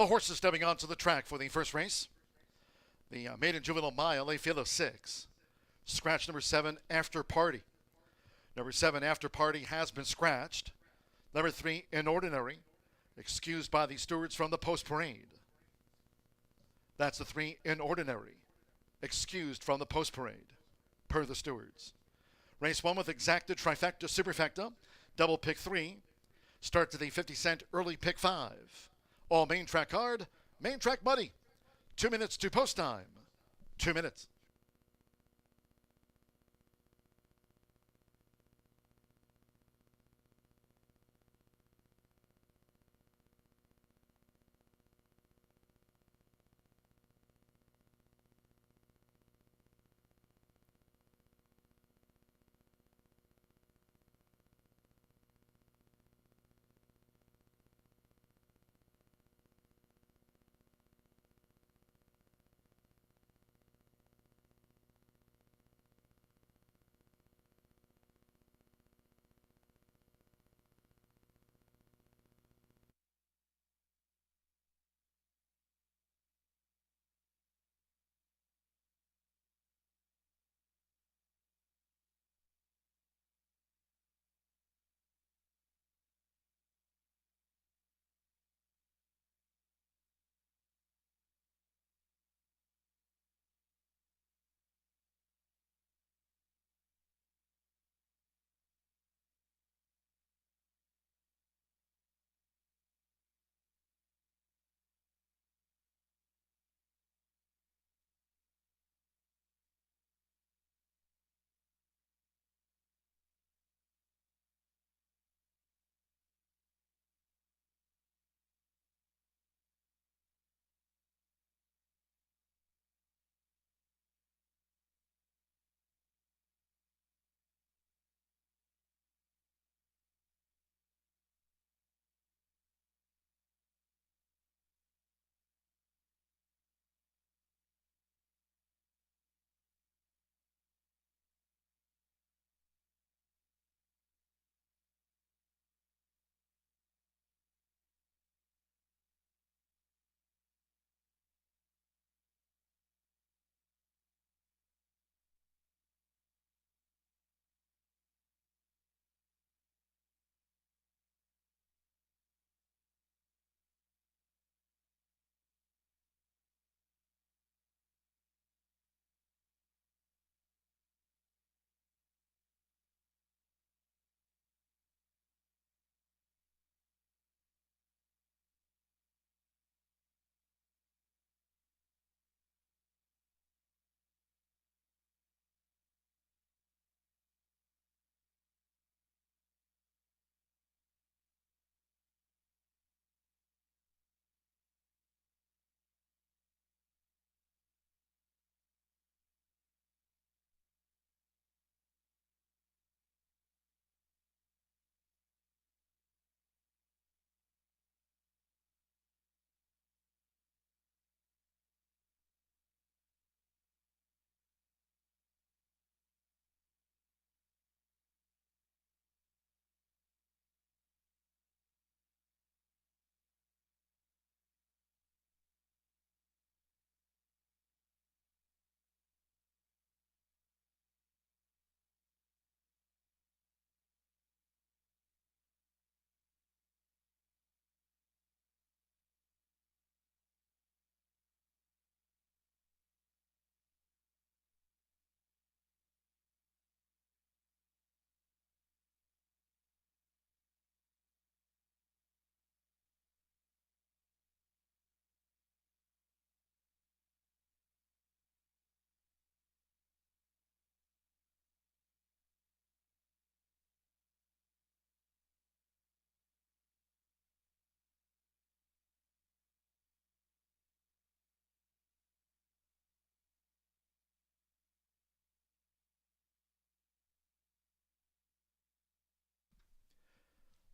The horses stepping onto the track for the first race. The maiden juvenile mile, a field of 6. Scratch number 7, After Party. Number 7, After Party, has been scratched. Number 3, In Ordinary, excused by the stewards from the post parade. That's the 3, In Ordinary, excused from the post parade, per the stewards. Race 1 with exacta, trifecta, superfecta, double pick 3. Start to the 50-cent early pick 5. All main track hard, main track muddy. 2 minutes to post time. 2 minutes.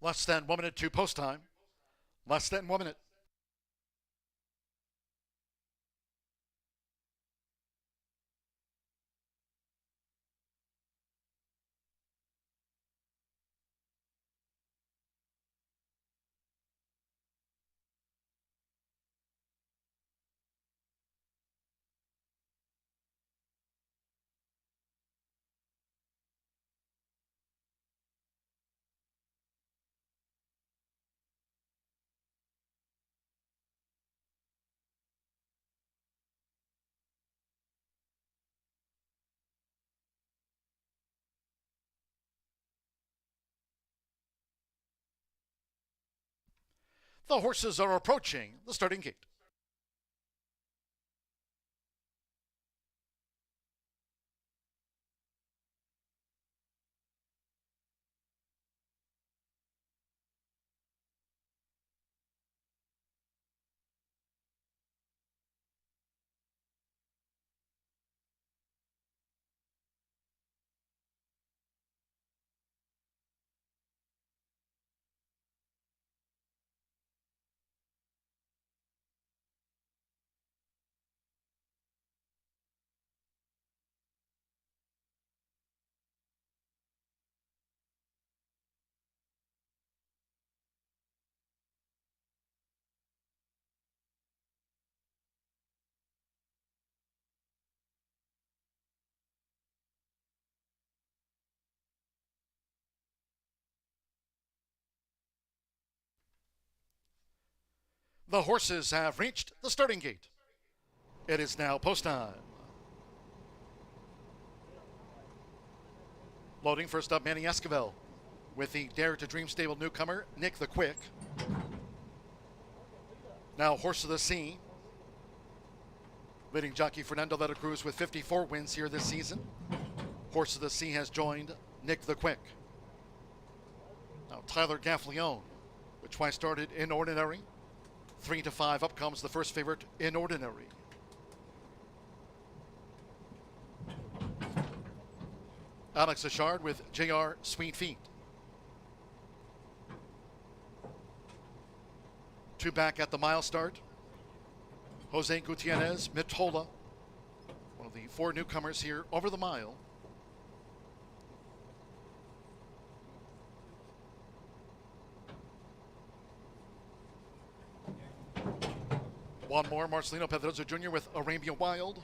Less than 1 minute to post time. Less than 1 minute. The horses are approaching the starting gate. The horses have reached the starting gate. It is now post time. Loading first up, Manny Esquivel with the Dare to Dream stable newcomer, Nick the Quick. Now Horse of the Sea. Leading jockey Fernando de la Cruz with 54 wins here this season. Horse of the Sea has joined Nick the Quick. Now Tyler Gaffleone, which twice started in Ordinary. 3 to 5 up comes the first favorite in Ordinary. Alex Achard with JR Sweet Feet. 2 back at the mile start. Jose Gutierrez, Mitola, one of the 4 newcomers here over the mile. One more, Marcelino Pedroza Jr. with Arabia Wild.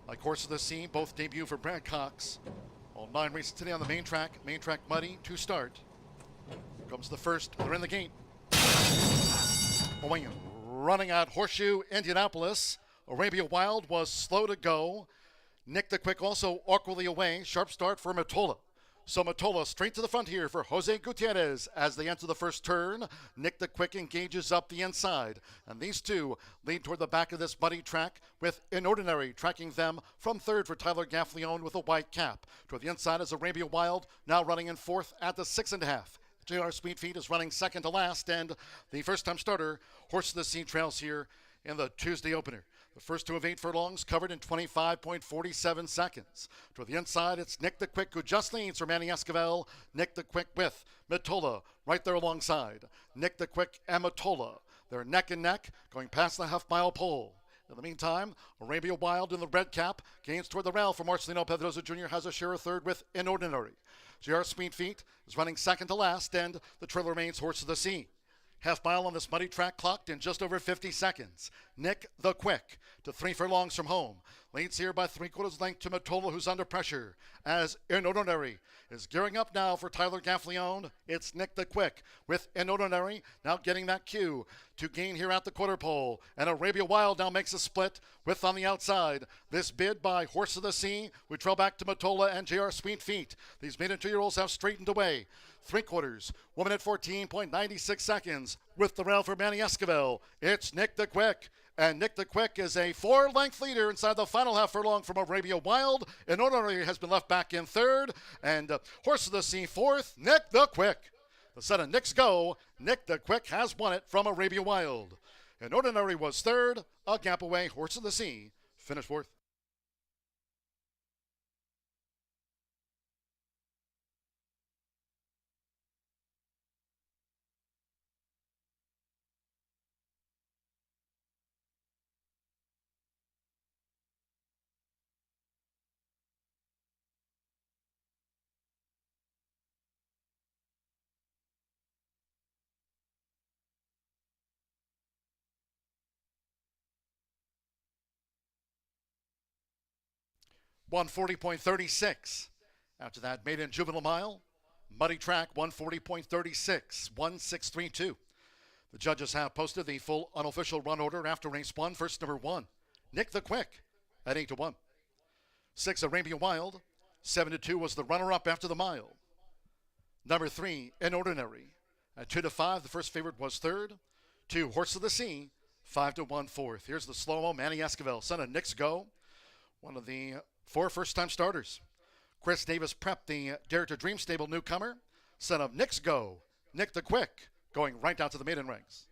Like Horse of the Sea, both debut for Brad Cox. All 9 races today on the main track muddy to start. Here comes the first, they're in the gate. Running out Horseshoe Indianapolis. Arabia Wild was slow to go. Nick the Quick also awkwardly away. Sharp start for Matola. So Matola straight to the front here for Jose Gutierrez as they enter the first turn. Nick the Quick engages up the inside. And these two lead toward the back of this muddy track with Inordinary tracking them from third for Tyler Gaffleone with a white cap. Toward the inside is Arabia Wild, now running in fourth at the 6.5. JR Sweet Feet is running second to last, and the first-time starter, Horse of the Sea, trails here in the Tuesday opener. The first 2 of 8 furlongs covered in 25.47 seconds. Toward the inside, it's Nick the Quick who just leads for Manny Esquivel. Nick the Quick with Matola right there alongside. Nick the Quick and Matola. They're neck and neck going past the half-mile pole. In the meantime, Arabia Wild in the red cap gains toward the rail for Marcelino Pedroza Jr. has a share of third with Inordinary. JR Sweet Feet is running second to last, and the trailer remains Horse of the Sea. Half mile on this muddy track clocked in just over 50 seconds. Nick the Quick to 3 furlongs from home. Leads here by 3/4 length to Matola, who's under pressure. As Inordinary is gearing up now for Tyler Gaffleone. It's Nick the Quick with Inordinary now getting that cue to gain here at the quarter pole. And Arabia Wild now makes a split with on the outside. This bid by Horse of the Sea. We trail back to Matola and JR Sweet Feet. These maiden 2-year-olds have straightened away. 3/4, 1 minute 14.96 seconds with the rail for Manny Esquivel. It's Nick the Quick. And Nick the Quick is a 4-length leader inside the final half furlong from Arabia Wild. Inordinary has been left back in third. And Horse of the Sea fourth, Nick the Quick. The set of Nicks go. Nick the Quick has won it from Arabia Wild. Inordinary was third, a gap away. Horse of the Sea finished fourth. $140.36. After that, maiden juvenile mile, muddy track, 140.36, 1632. The judges have posted the full unofficial run order after race 1. First, number 1, Nick the Quick at 8-1. 6, Arabia Wild. 7-2 was the runner-up after the mile. Number 3, Inordinary. At 2-5, the first favorite was third. 2, Horse of the Sea, 5-1 fourth. Here's the slow-mo, Manny Esquivel, son of Nick's Go, one of the 4 first-time starters. Chris Davis Prep, the Dare to Dream stable newcomer, son of Nick's Go, Nick the Quick, going right down to the maiden ranks.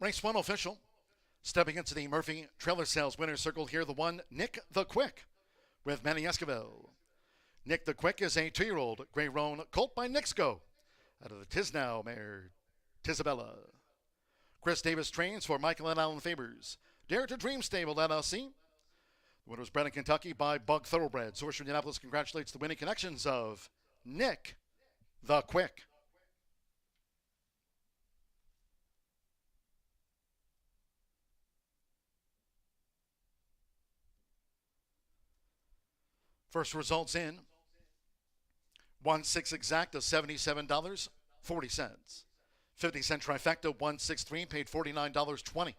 Race 1 official. Stepping into the Murphy Trailer Sales winner's circle here, the one, Nick the Quick, with Manny Esquivel. Nick the Quick is a 2-year-old Grey Roan colt by Nick's Go, out of the Tisnow mare, Tisabella. Chris Davis trains for Michael and Alan Fabers. Dare to Dream Stable, LLC. The winner was bred in Kentucky by Bug Thoroughbreds. Horseshoe Indianapolis congratulates the winning connections of Nick the Quick. First results in. 1-6 exacta, $77.40. 50-cent trifecta, 163, paid $49.20.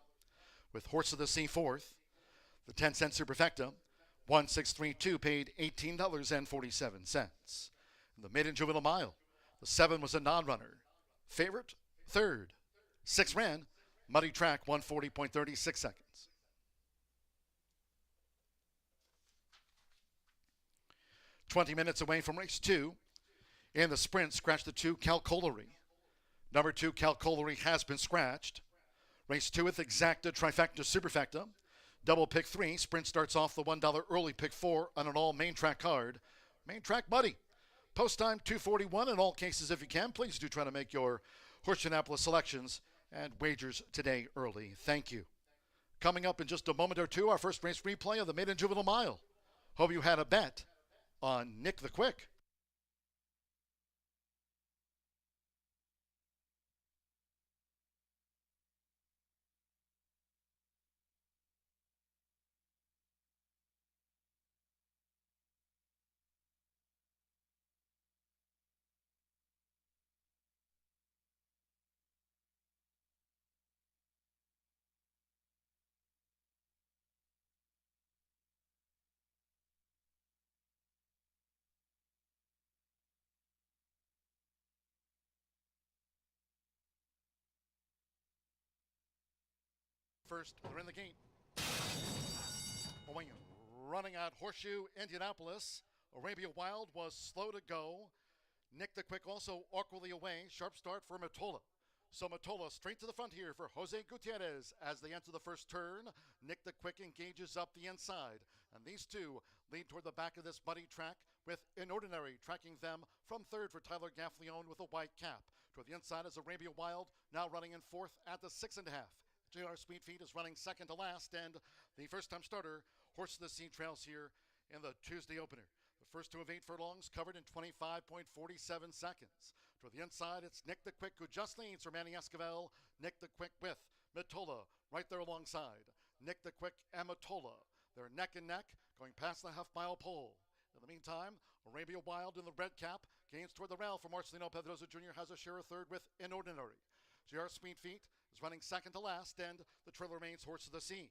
With Horse of the Sea fourth. The 10-cent superfecta, 1632, paid $18.47. The maiden juvenile mile, the 7 was a non-runner. Favorite, third. 6 ran, muddy track, 140.36 seconds. "20 minutes away from race 2. In the sprint, scratch the 2, Calcolery. Number 2, Calcolery has been scratched. Race 2 with exacta, trifecta, superfecta. Double pick 3. Sprint starts off the $1 early pick 4 on an all main track card. Main track muddy. Post time 2:41 in all cases if you can. Please do try to make your Horseshoe Indianapolis selections and wagers today early. Thank you. Coming up in just a moment or two, our first race replay of the maiden juvenile mile. Hope you had a bet on Nick the Quick. First, they're in the gate. Running out Horseshoe Indianapolis. Arabia Wild was slow to go. Nick the Quick also awkwardly away. Sharp start for Matola. So Matola straight to the front here for Jose Gutierrez as they enter the first turn. Nick the Quick engages up the inside. And these two lead toward the back of this muddy track with Inordinary tracking them from third for Tyler Gaffleone with a white cap. Toward the inside is Arabia Wild, now running in fourth at the 6.5. JR Speedfeed is running second to last, and the first-time starter, Horse of the Sea, trails here in the Tuesday opener. The first 2 of 8 furlongs covered in 25.47 seconds. Toward the inside, it's Nick the Quick, who just leads for Manny Esquivel. Nick the Quick with Matola right there alongside. Nick the Quick and Matola. They're neck and neck, going past the half-mile pole. In the meantime, Arabia Wild in the red cap gains toward the rail for Marcelino Pedroza Jr. has a share of third with Inordinary. JR Speedfeet is running second to last, and the trail remains Horse of the Sea.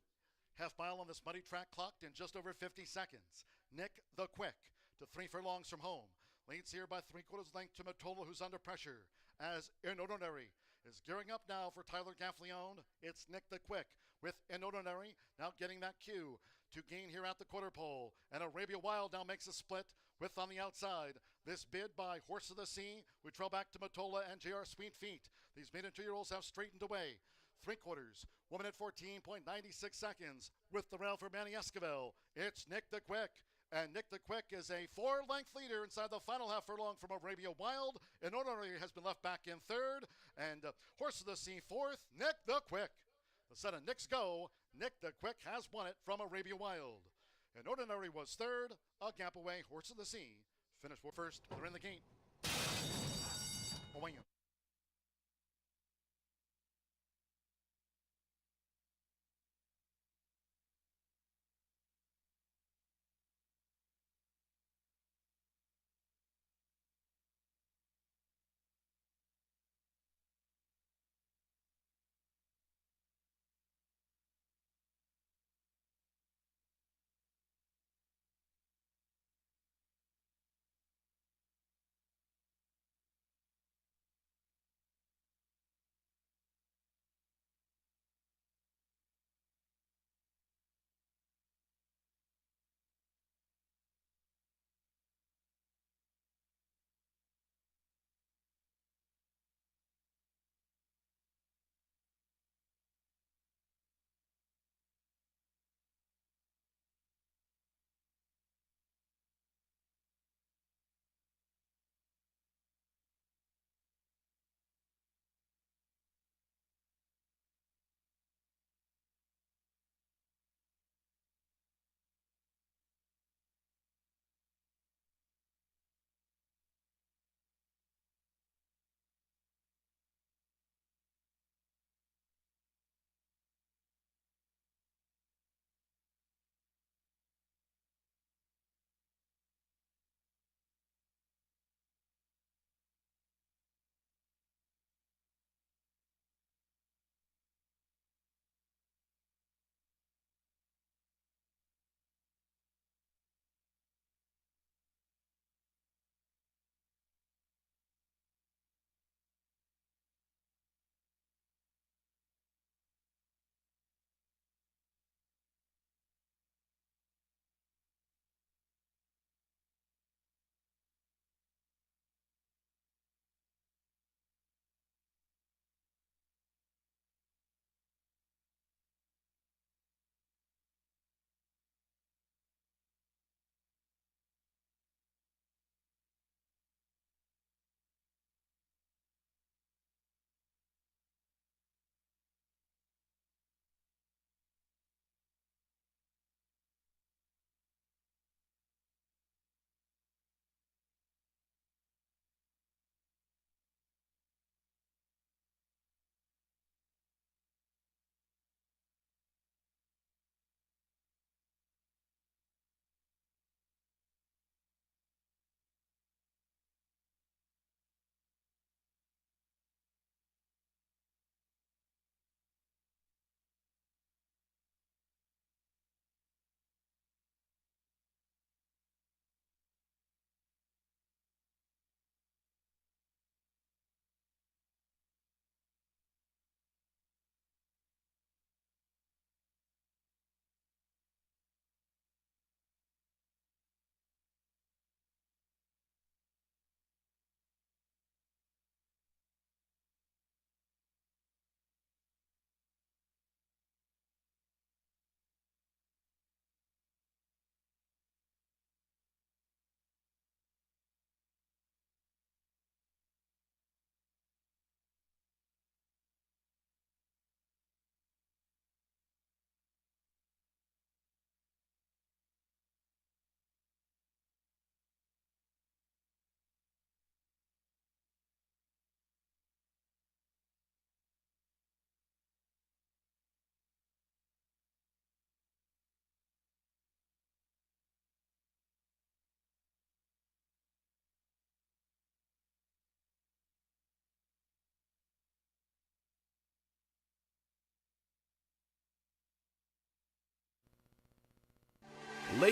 Half mile on this muddy track clocked in just over 50 seconds. Nick the Quick to 3 furlongs from home. Leads here by 3/4 length to Matola, who's under pressure, as Inordinary is gearing up now for Tyler Gaffleone. It's Nick the Quick with Inordinary now getting that cue to gain here at the quarter pole. And Arabia Wild now makes a split with on the outside. This bid by Horse of the Sea. We trail back to Matola and JR Sweet Feet. These maiden 2-year-olds have straightened away. 3/4, 1 minute 14.96 seconds with the rail for Manny Esquivel. It's Nick the Quick. And Nick the Quick is a 4-length leader inside the final half furlong from Arabia Wild. And Ordinary has been left back in third. And Horse of the Sea fourth. Nick the Quick. The set of Nick's go. Nick the Quick has won it from Arabia Wild. And Ordinary was third. A gap away. Horse of the Sea finished first. They're in the gate. Away.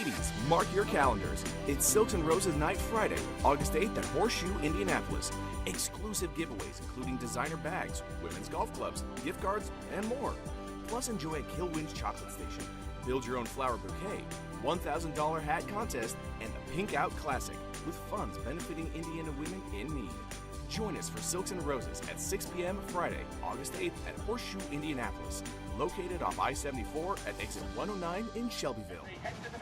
Ladies, mark your calendars. It's Silks and Roses Night Friday, August 8th at Horseshoe Indianapolis. Exclusive giveaways including designer bags, women's golf clubs, gift cards, and more. Plus enjoy a Killwinds chocolate station, build your own flower bouquet, $1,000 hat contest, and the Pink Out Classic, with funds benefiting Indiana women in need. Join us for Silks and Roses at 6 p.m. Friday, August 8th at Horseshoe Indianapolis, located off I-74 at exit 109 in Shelbyville.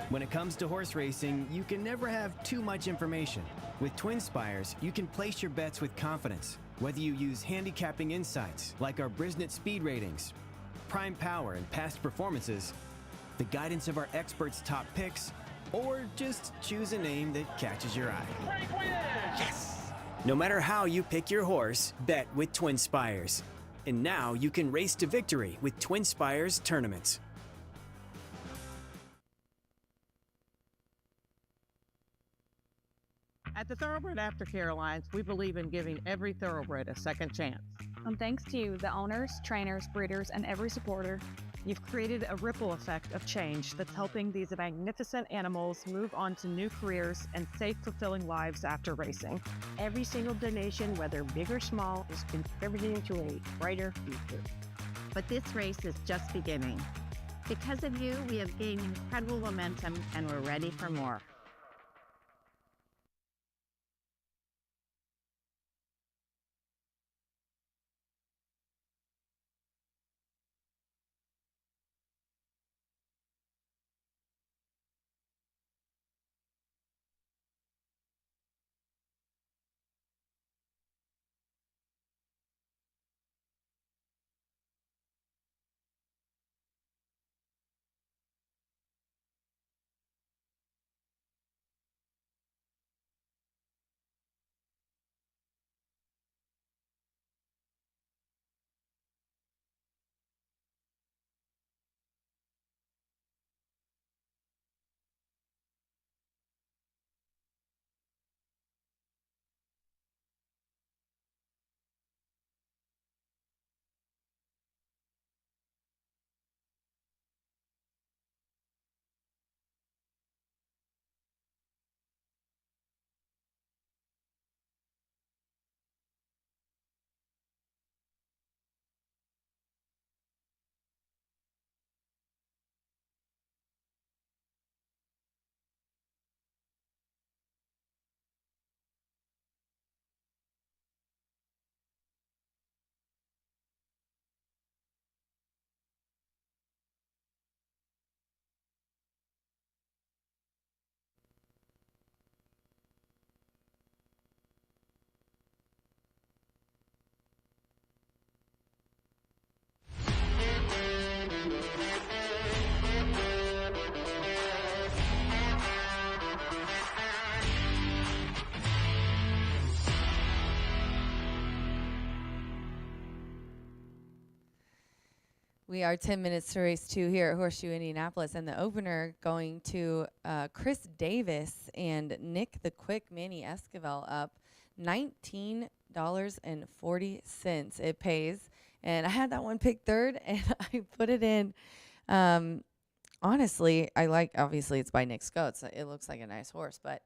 When it comes to horse racing, you can never have too much information. With Twin Spires, you can place your bets with confidence. Whether you use handicapping insights like our Brisnet speed ratings, prime power and past performances, the guidance of our experts' top picks, or just choose a name that catches your eye. Yes! No matter how you pick your horse, bet with Twin Spires. And now you can race to victory with Twin Spires tournaments. At the Thoroughbred Aftercare Alliance, we believe in giving every thoroughbred a second chance. And thanks to you, the owners, trainers, breeders, and every supporter, you've created a ripple effect of change that's helping these magnificent animals move on to new careers and safe, fulfilling lives after racing. Every single donation, whether big or small, is contributing to a brighter future. But this race is just beginning. Because of you, we have gained incredible momentum and we're ready for more. We are 10 minutes to race 2 here at Horseshoe Indianapolis, and the opener going to Chris Davis and Nick the Quick Manny Esquivel up $19.40. It pays, and I had that one picked third, and I put it in. Honestly, obviously it's by Nick Scots. It looks like a nice horse, but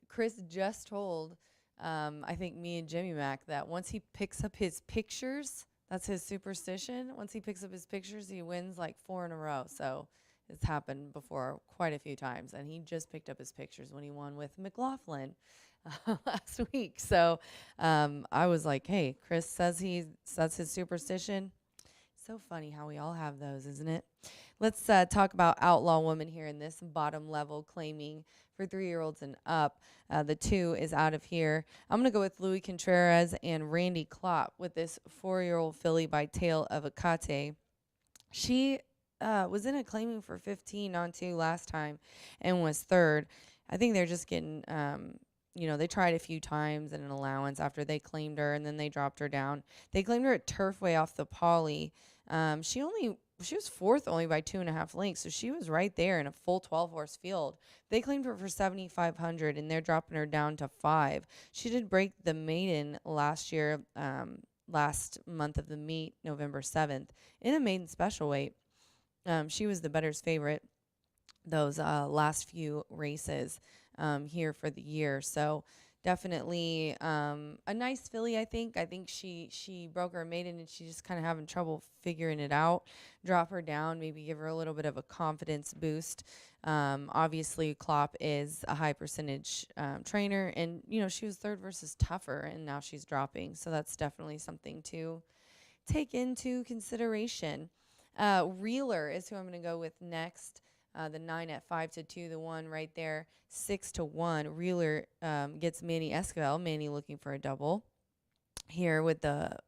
Chris just told, I think me and Jimmy Mack, that once he picks up his pictures, that's his superstition. Once he picks up his pictures, he wins like 4 in a row. So it's happened before quite a few times. And he just picked up his pictures when he won with McLaughlin last week. So I was like, hey, Chris says that's his superstition. So funny how we all have those, isn't it? Let's talk about Outlaw Woman here in this bottom level, claiming for 3-year-olds and up. The 2 is out of here. I'm going to go with Louis Contreras and Randy Klopp with this 4-year-old filly by Tale of Akate. She was in a claiming for 15 on 2 last time and was 3rd. I think they're just getting, they tried a few times in an allowance after they claimed her, and then they dropped her down. They claimed her at Turfway off the Poly. She was 4th only by 2.5 lengths, so she was right there in a full 12-horse field. They claimed her for $7,500, and they're dropping her down to 5. She did break the maiden last year, last month of the meet, November 7th, in a maiden special weight. She was the bettor's favorite. those last few races here for the year. So definitely a nice filly, I think. I think she broke her maiden and she's just kind of having trouble figuring it out. Drop her down, maybe give her a little bit of a confidence boost. Obviously, Klopp is a high percentage trainer, and she was third versus Tougher, and now she's dropping. So that's definitely something to take into consideration. Reeler is who I'm going to go with next. The 9 at 5-2, the 1 right there 6-1. Reeler gets Manny Esquivel. Manny looking for a double here with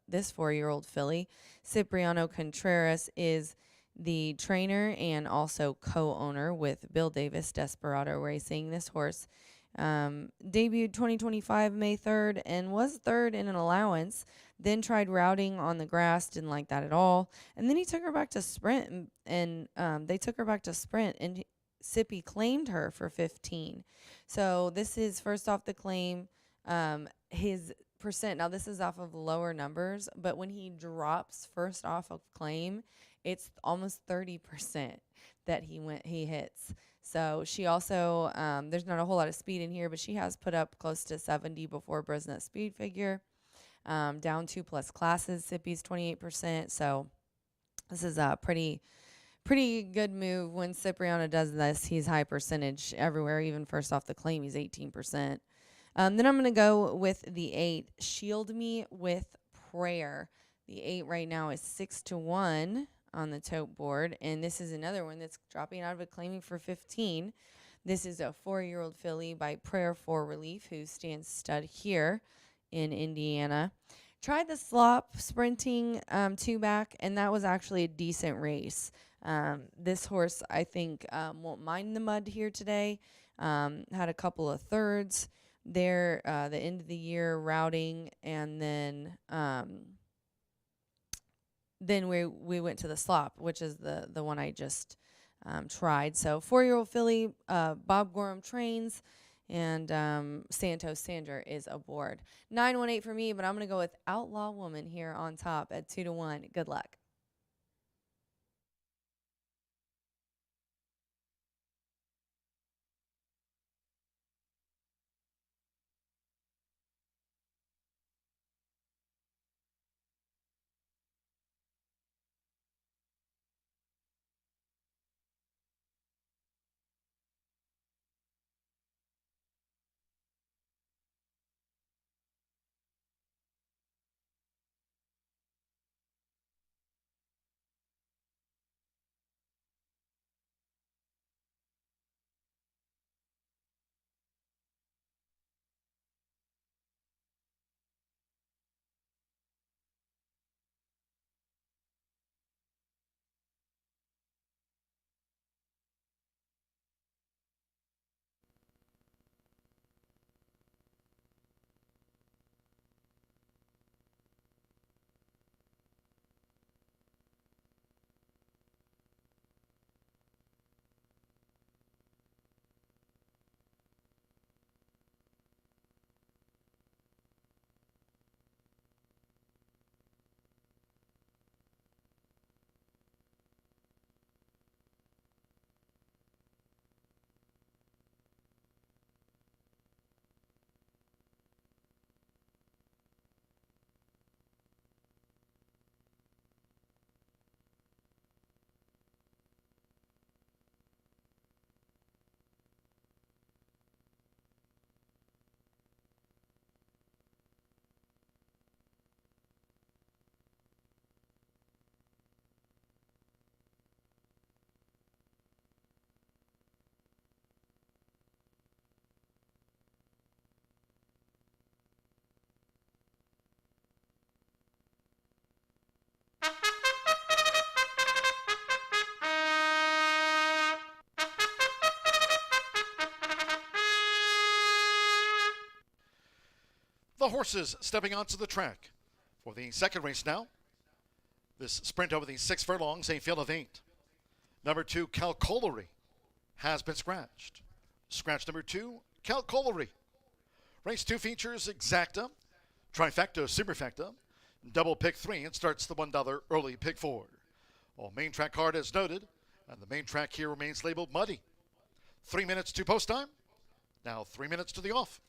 this 4-year-old filly. Cipriano Contreras is the trainer and also co-owner with Bill Davis Desperado Racing. This horse debuted 2025 May 3rd and was third in an allowance, then tried routing on the grass, didn't like that at all, and then he took her back to sprint, and they took her back to sprint, and Sippy claimed her for 15. So this is first off the claim, his percent. Now this is off of lower numbers, but when he drops first off of claim, it's almost 30% that he hits. So she also, there's not a whole lot of speed in here, but she has put up close to 70 before Brisnet speed figure. Down 2+ classes, Sippy's 28%. So this is a pretty good move. When Cipriano does this, he's high percentage everywhere, even first off the claim, he's 18%. Then I'm going to go with the 8, Shield Me with Prayer. The 8 right now is 6-1 on the tote board, and this is another one that's dropping out of it, claiming for 15. This is a 4-year-old filly by Prayer for Relief, who stands stud here in Indiana. Tried the slop sprinting 2 back, and that was actually a decent race. This horse, I think, won't mind the mud here today. Had a couple of thirds there, the end of the year routing, and then we went to the slop, which is the one I just tried. So 4-year-old filly, Bob Gorham trains, and Santos Sandra is aboard. 918 for me, but I'm going to go with Outlaw Woman here on top at 2-1. Good luck. The horses stepping onto the track for the second race now. This sprint over the 6 furlongs, a field of 8. Number 2, Calcolary, has been scratched. Scratch number 2, Calcolary. Race 2 features Exacta, Trifecta, Superfecta, Double Pick 3, and starts the $1 early Pick 4. All main track card as noted, and the main track here remains labeled muddy. 3 minutes to post time. Now 3 minutes to the off.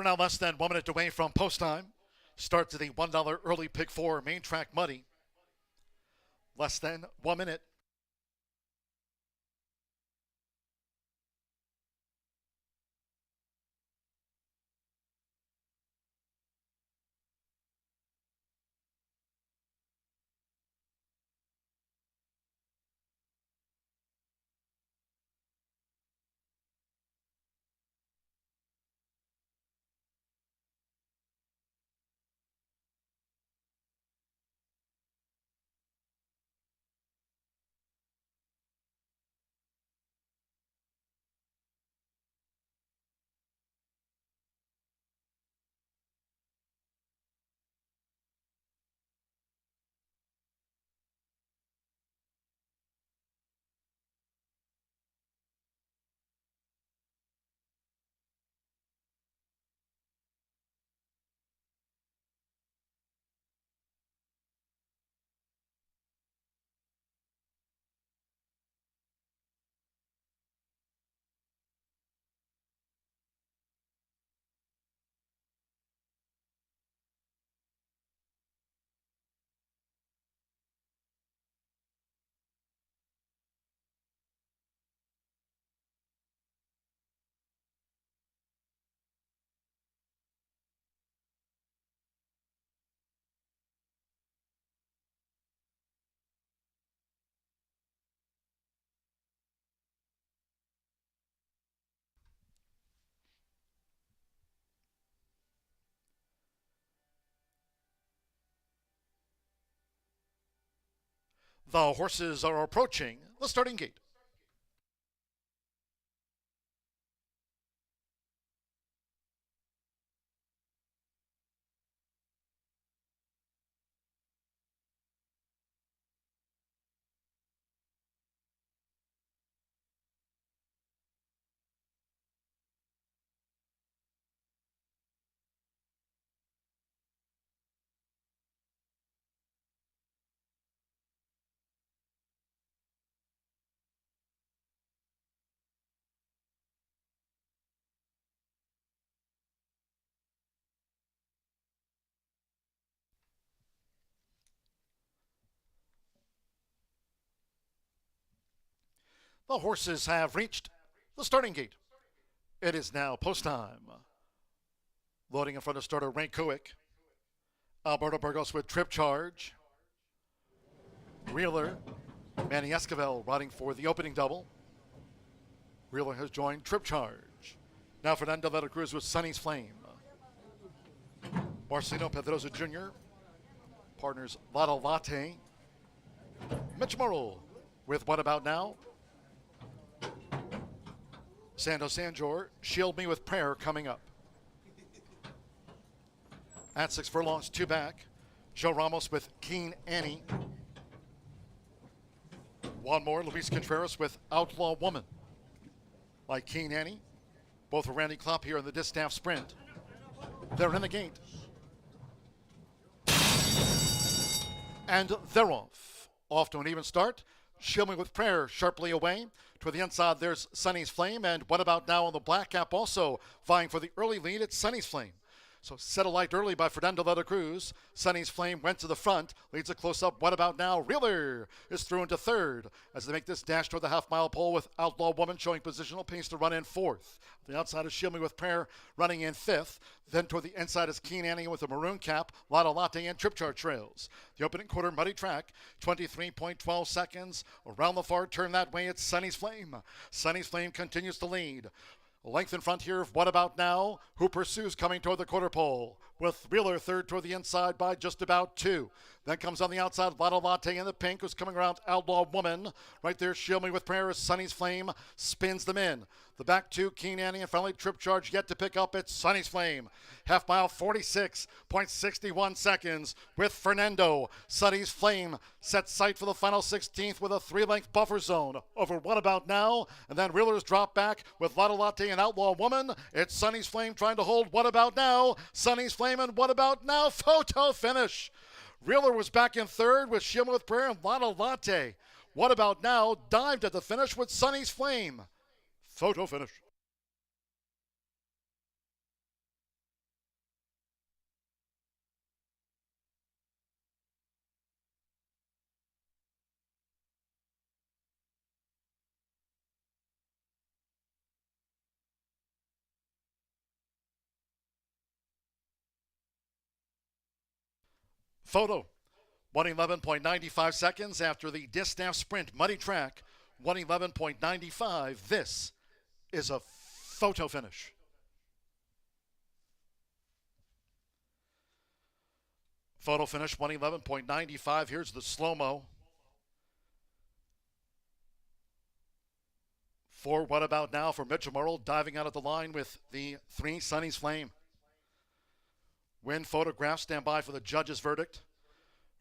We're now less than 1 minute away from post time. Start to the $1 early pick 4 main track muddy. Less than 1 minute. The horses are approaching the starting gate. The horses have reached the starting gate. It is now post time. Loading in front of starter Ray Kuick. Alberto Burgos with Trip Charge. Wheeler, Manny Esquivel riding for the opening double. Wheeler has joined Trip Charge. Now Fernando de la Cruz with Sunny's Flame. Marcelino Pedrosa Jr. Partners Lotto Latte. Mitch Murrell with What About Now? Sando Sanjor, Shield Me With Prayer coming up. At 6 furlongs, 2 back. Joe Ramos with Keen Annie. One more, Luis Contreras with Outlaw Woman. Like Keen Annie, both for Randy Klopp here in the Distaff Sprint. They're in the gate. And they're off. Off to an even start. Shield Me With Prayer sharply away. To the inside, there's Sunny's Flame. And What About Now on the black cap also vying for the early lead. It's Sunny's Flame. So set alight early by Fernando de la Cruz. Sunny's Flame went to the front. Leads a close-up. What About Now? Wheeler is through into third as they make this dash toward the half-mile pole with Outlaw Woman showing positional pace to run in fourth. The outside is Shield Me With Prayer running in fifth. Then toward the inside is Keen Annie with a maroon cap, Lotto Latte, and Trip Chart trails. The opening quarter muddy track, 23.12 seconds. Around the far turn that way, it's Sunny's Flame. Sunny's Flame continues to lead. A length in front here of What About Now, who pursues coming toward the quarter pole, with Wheeler third toward the inside by just about 2. Then comes on the outside Lotto Latte in the pink, who's coming around Outlaw Woman. Right there, Shield Me With Prayer as Sunny's Flame spins them in. The back 2, Keen Annie and finally Trip Charge yet to pick up. It's Sunny's Flame. Half mile, 46.61 seconds with Fernando. Sunny's Flame sets sight for the final 16th with a 3-length buffer zone over What About Now. And then Wheeler's drop back with Lotto Latte and Outlaw Woman. It's Sunny's Flame trying to hold What About Now. Sunny's Flame and What About Now. Photo finish. Wheeler was back in third with Shield Me With Prayer and Lotto Latte. What About Now dived at the finish with Sunny's Flame. Photo finish. Photo, 1:11.95 seconds after the Distaff Sprint muddy track, 1:11.95. This is a photo finish. Photo finish, 1:11.95. Here's the slow-mo. For What About Now for Mitchell Murrell, diving out of the line with the 3 Sunny's Flame. Win photographs stand by for the judge's verdict.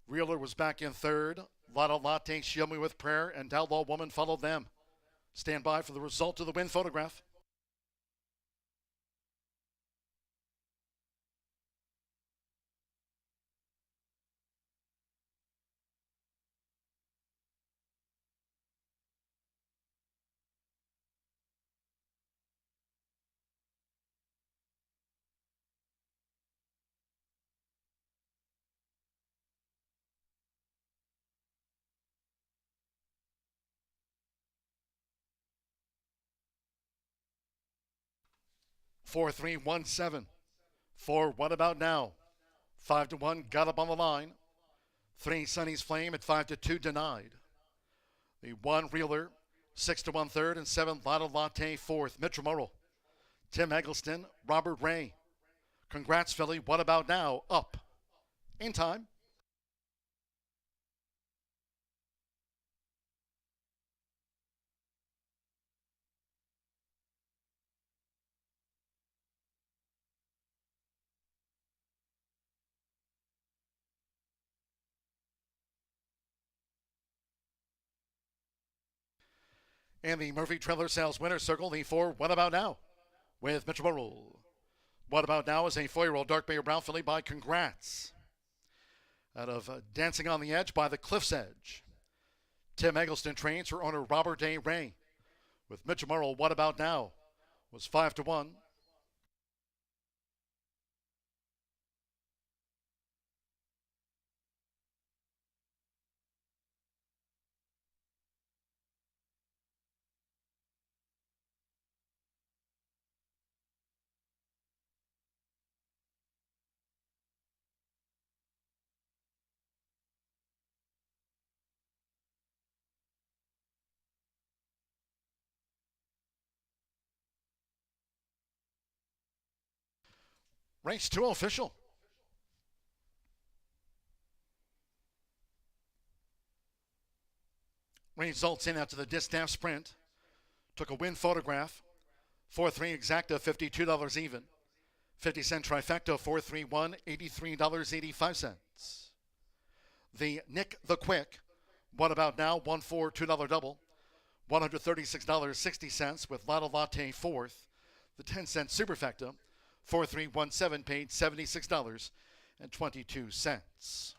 Wheeler was back in third. Lotto Latte, Shield Me With Prayer, and Outlaw Woman followed them. Stand by for the result of the win photograph. Four, 3, 1, 7. For What About Now? 5-1 got up on the line. 3 Sunny's Flame at 5-2 denied. The 1 Wheeler, 6-1 third, and 7 Lotto Latte fourth. Mitchell Murrell, Tim Eggleston, Robert Ray. Congrats, Philly. What About Now? Up in time. In the Murphy Trailer Sales Winner's Circle, the 4 What About Now with Mitchell Burrell. What About Now is a 4-year-old dark bay brown filly by Congrats. Out of Dancing on the Edge by the Cliff's Edge. Tim Eggleston trains her owner Robert A. Ray. With Mitchell Burrell, What About Now was 5-1. Race 2 official. Results in after the distaff sprint. Took a win photograph. 4-3 exacta, $52 even. 50-cent trifecta, 4-3-1, $83.85. The Nick the Quick, What About Now, 1-4, $2 double. $136.60 with Lotto Latte fourth. The 10-cent superfecta, 4317, paid $76.22.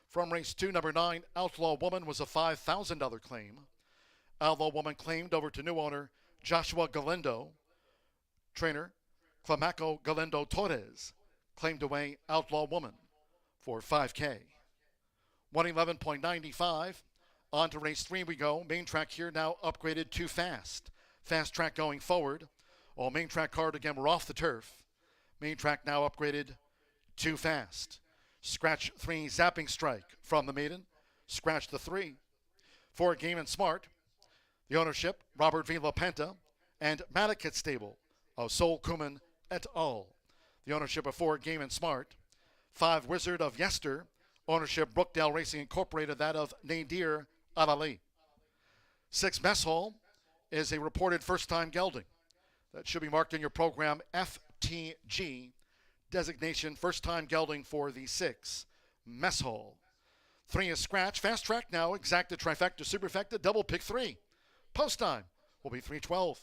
From race 2, number 9, Outlaw Woman was a $5,000 claim. Outlaw Woman claimed over to new owner Joshua Galindo. Trainer Clamaco Galindo Torres claimed away Outlaw Woman for $5K. 111.95. On to race 3 we go. Main track here now upgraded to fast. Fast track going forward. All main track card again, we're off the turf. Main track now upgraded to fast. Scratch 3 zapping strike from the maiden. Scratch the 3. 4 Game and Smart. The ownership, Robert V. LaPenta and Madaket Stable of Sol Kuman et al. The ownership of 4 Game and Smart. 5 Wizard of Yester. Ownership Brookdale Racing Incorporated, that of Nadir Alali. 6 Mess Hall is a reported first-time gelding. That should be marked in your program FTG. Designation first-time gelding for the 6 Mess Hall. 3 is Scratch. Fast track now. Exacta, trifecta, superfecta, double pick 3. Post time will be 3:12.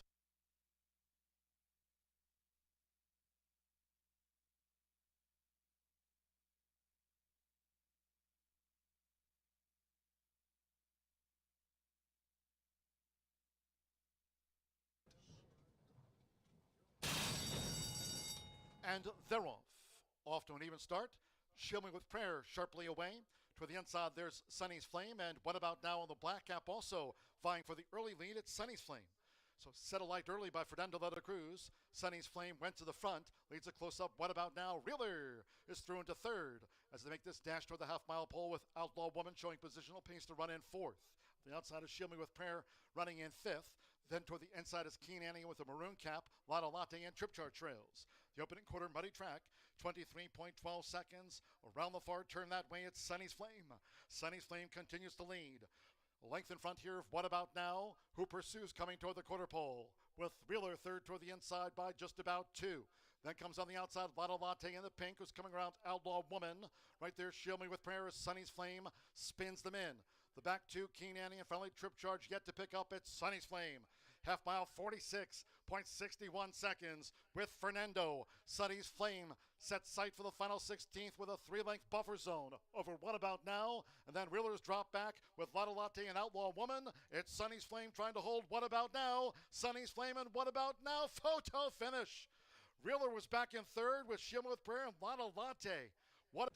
And they're off. Off to an even start. Shield Me With Prayer sharply away. To the inside, there's Sunny's Flame. And What About Now on the black cap also vying for the early lead. It's Sunny's Flame. So set a light early by Fernando de la Cruz. Sunny's Flame went to the front. Leads a close-up. What About Now? Reeler is through into third as they make this dash toward the half-mile pole with Outlaw Woman showing positional pace to run in fourth. The outside is Shield Me With Prayer running in fifth. Then toward the inside is Keen Annie with a maroon cap, Lotto Latte, and Trip Chart Trails. The opening quarter, muddy track, 23.12 seconds. Around the far turn that way, it's Sunny's Flame. Sunny's Flame continues to lead. A length in front here of What About Now, who pursues coming toward the quarter pole, with Wheeler third toward the inside by just about 2. Then comes on the outside, Lotto Latte in the pink, who's coming around Outlaw Woman. Right there, Shield Me With Prayer as Sunny's Flame spins them in. The back 2, Keen Annie and Friendly Trip Charge yet to pick up. It's Sunny's Flame. Half mile, 46.61 seconds with Fernando. Sunny's Flame sets sight for the final 16th with a 3-length buffer zone over What About Now. And then Reelers drop back with Lotto Latte and Outlaw Woman. It's Sunny's Flame trying to hold What About Now. Sunny's Flame and What About Now. Photo finish. Reeler was back in third with Shield Me With Prayer and Lotto Latte. What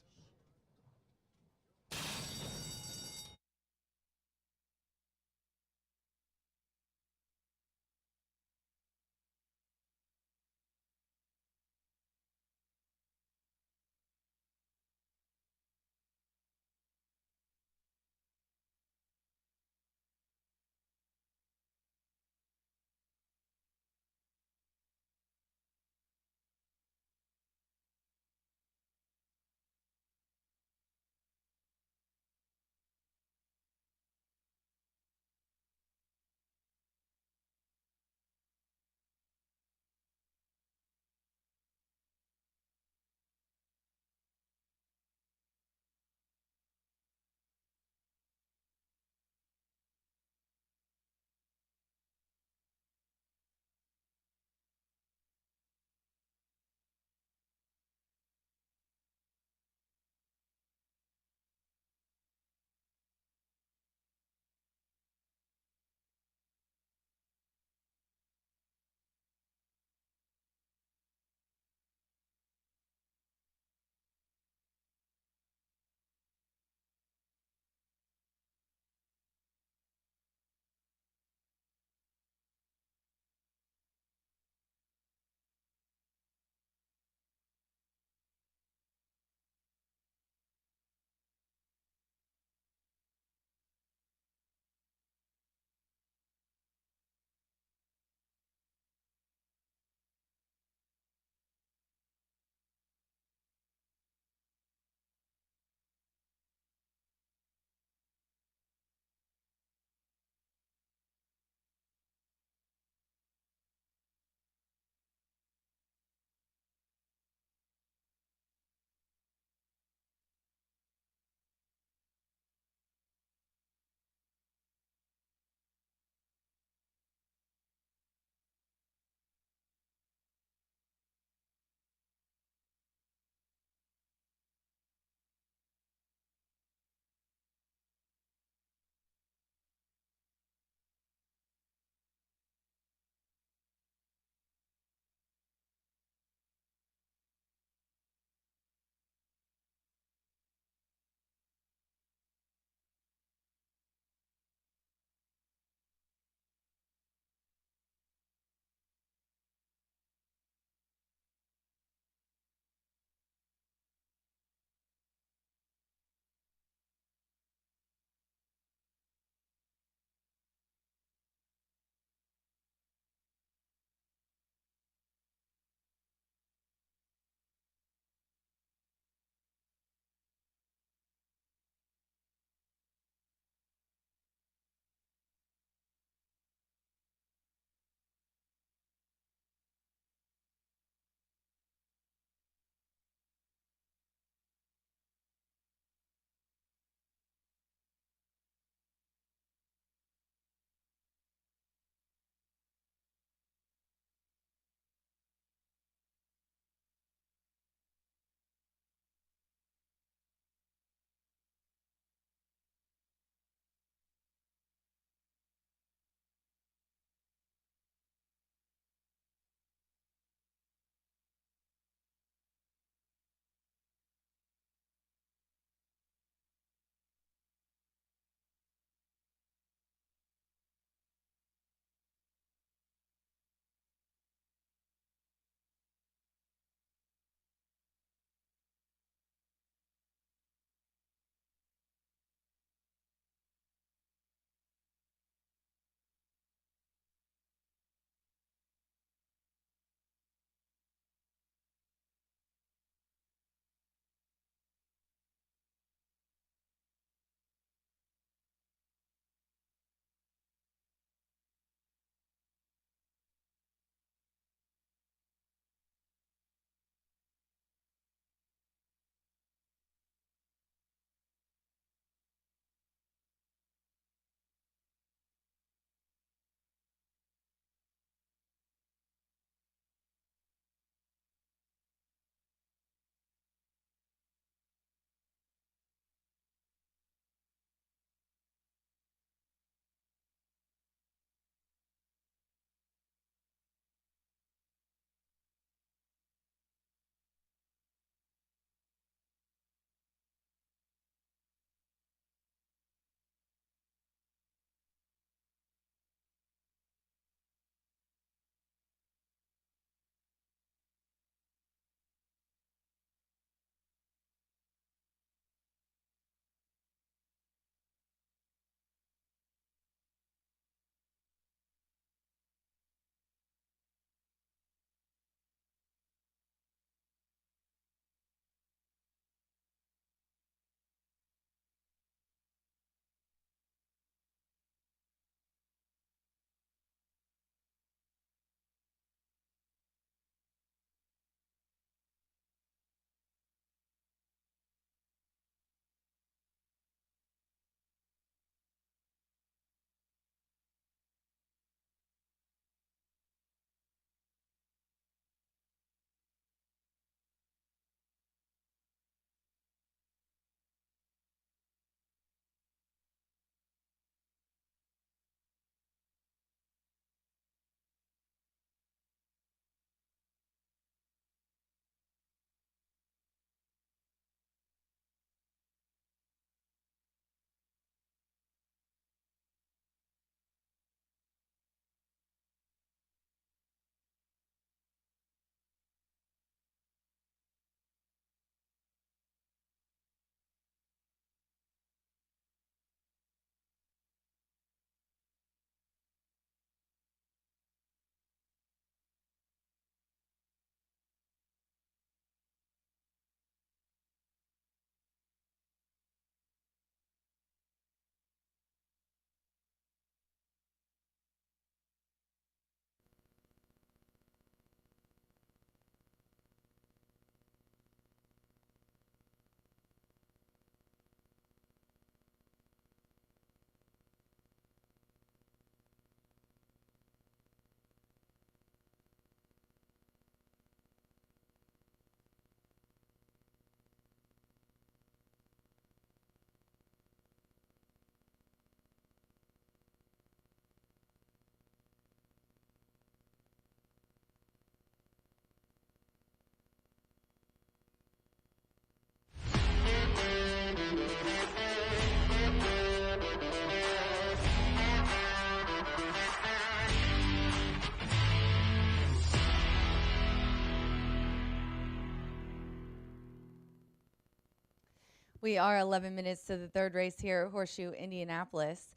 We are 11 minutes to the third race here at Horseshoe Indianapolis.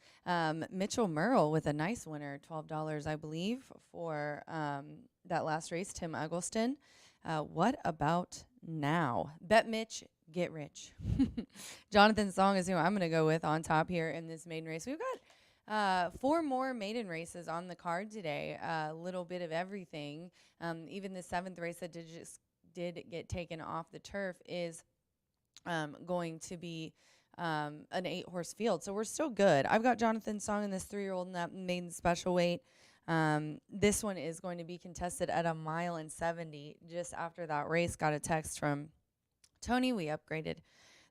Mitchell Merle with a nice winner, $12, I believe, for that last race. Tim Eggleston. What about now? Bet Mitch, get rich. Jonathan Song is who I'm going to go with on top here in this maiden race. We've got 4 more maiden races on the card today. A little bit of everything. Even the 7th race that did get taken off the turf is going to be an 8-horse field. So we're still good. I've got Jonathan Song in this 3-year-old in that maiden special weight. This one is going to be contested at 1.70 miles. Just after that race, got a text from Tony. We upgraded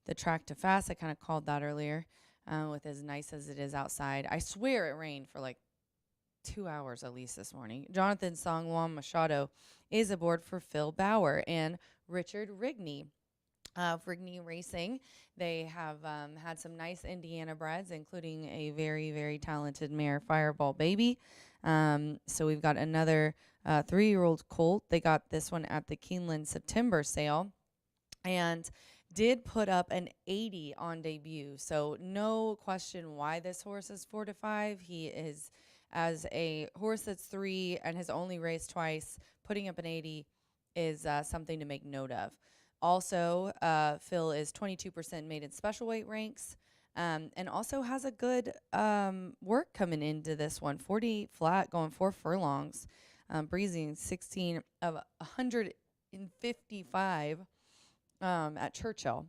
the track to fast. I kind of called that earlier with as nice as it is outside. I swear it rained for like 2 hours at least this morning. Jonathan Song, Juan Machado is aboard for Phil Bauer and Richard Rigney. Of Rigney Racing. They have had some nice Indiana breds, including a very, very talented mare, Fireball Baby. So we've got another 3-year-old colt. They got this one at the Keeneland September sale and did put up an 80 on debut. So no question why this horse is 4 to 5. He is, as a horse that's 3 and has only raced twice, putting up an 80 is something to make note of. Also, Phil is 22% maiden special weight ranks, and also has a good work coming into this one. 48 flat, going 4 furlongs, breezing 16 of 155 at Churchill.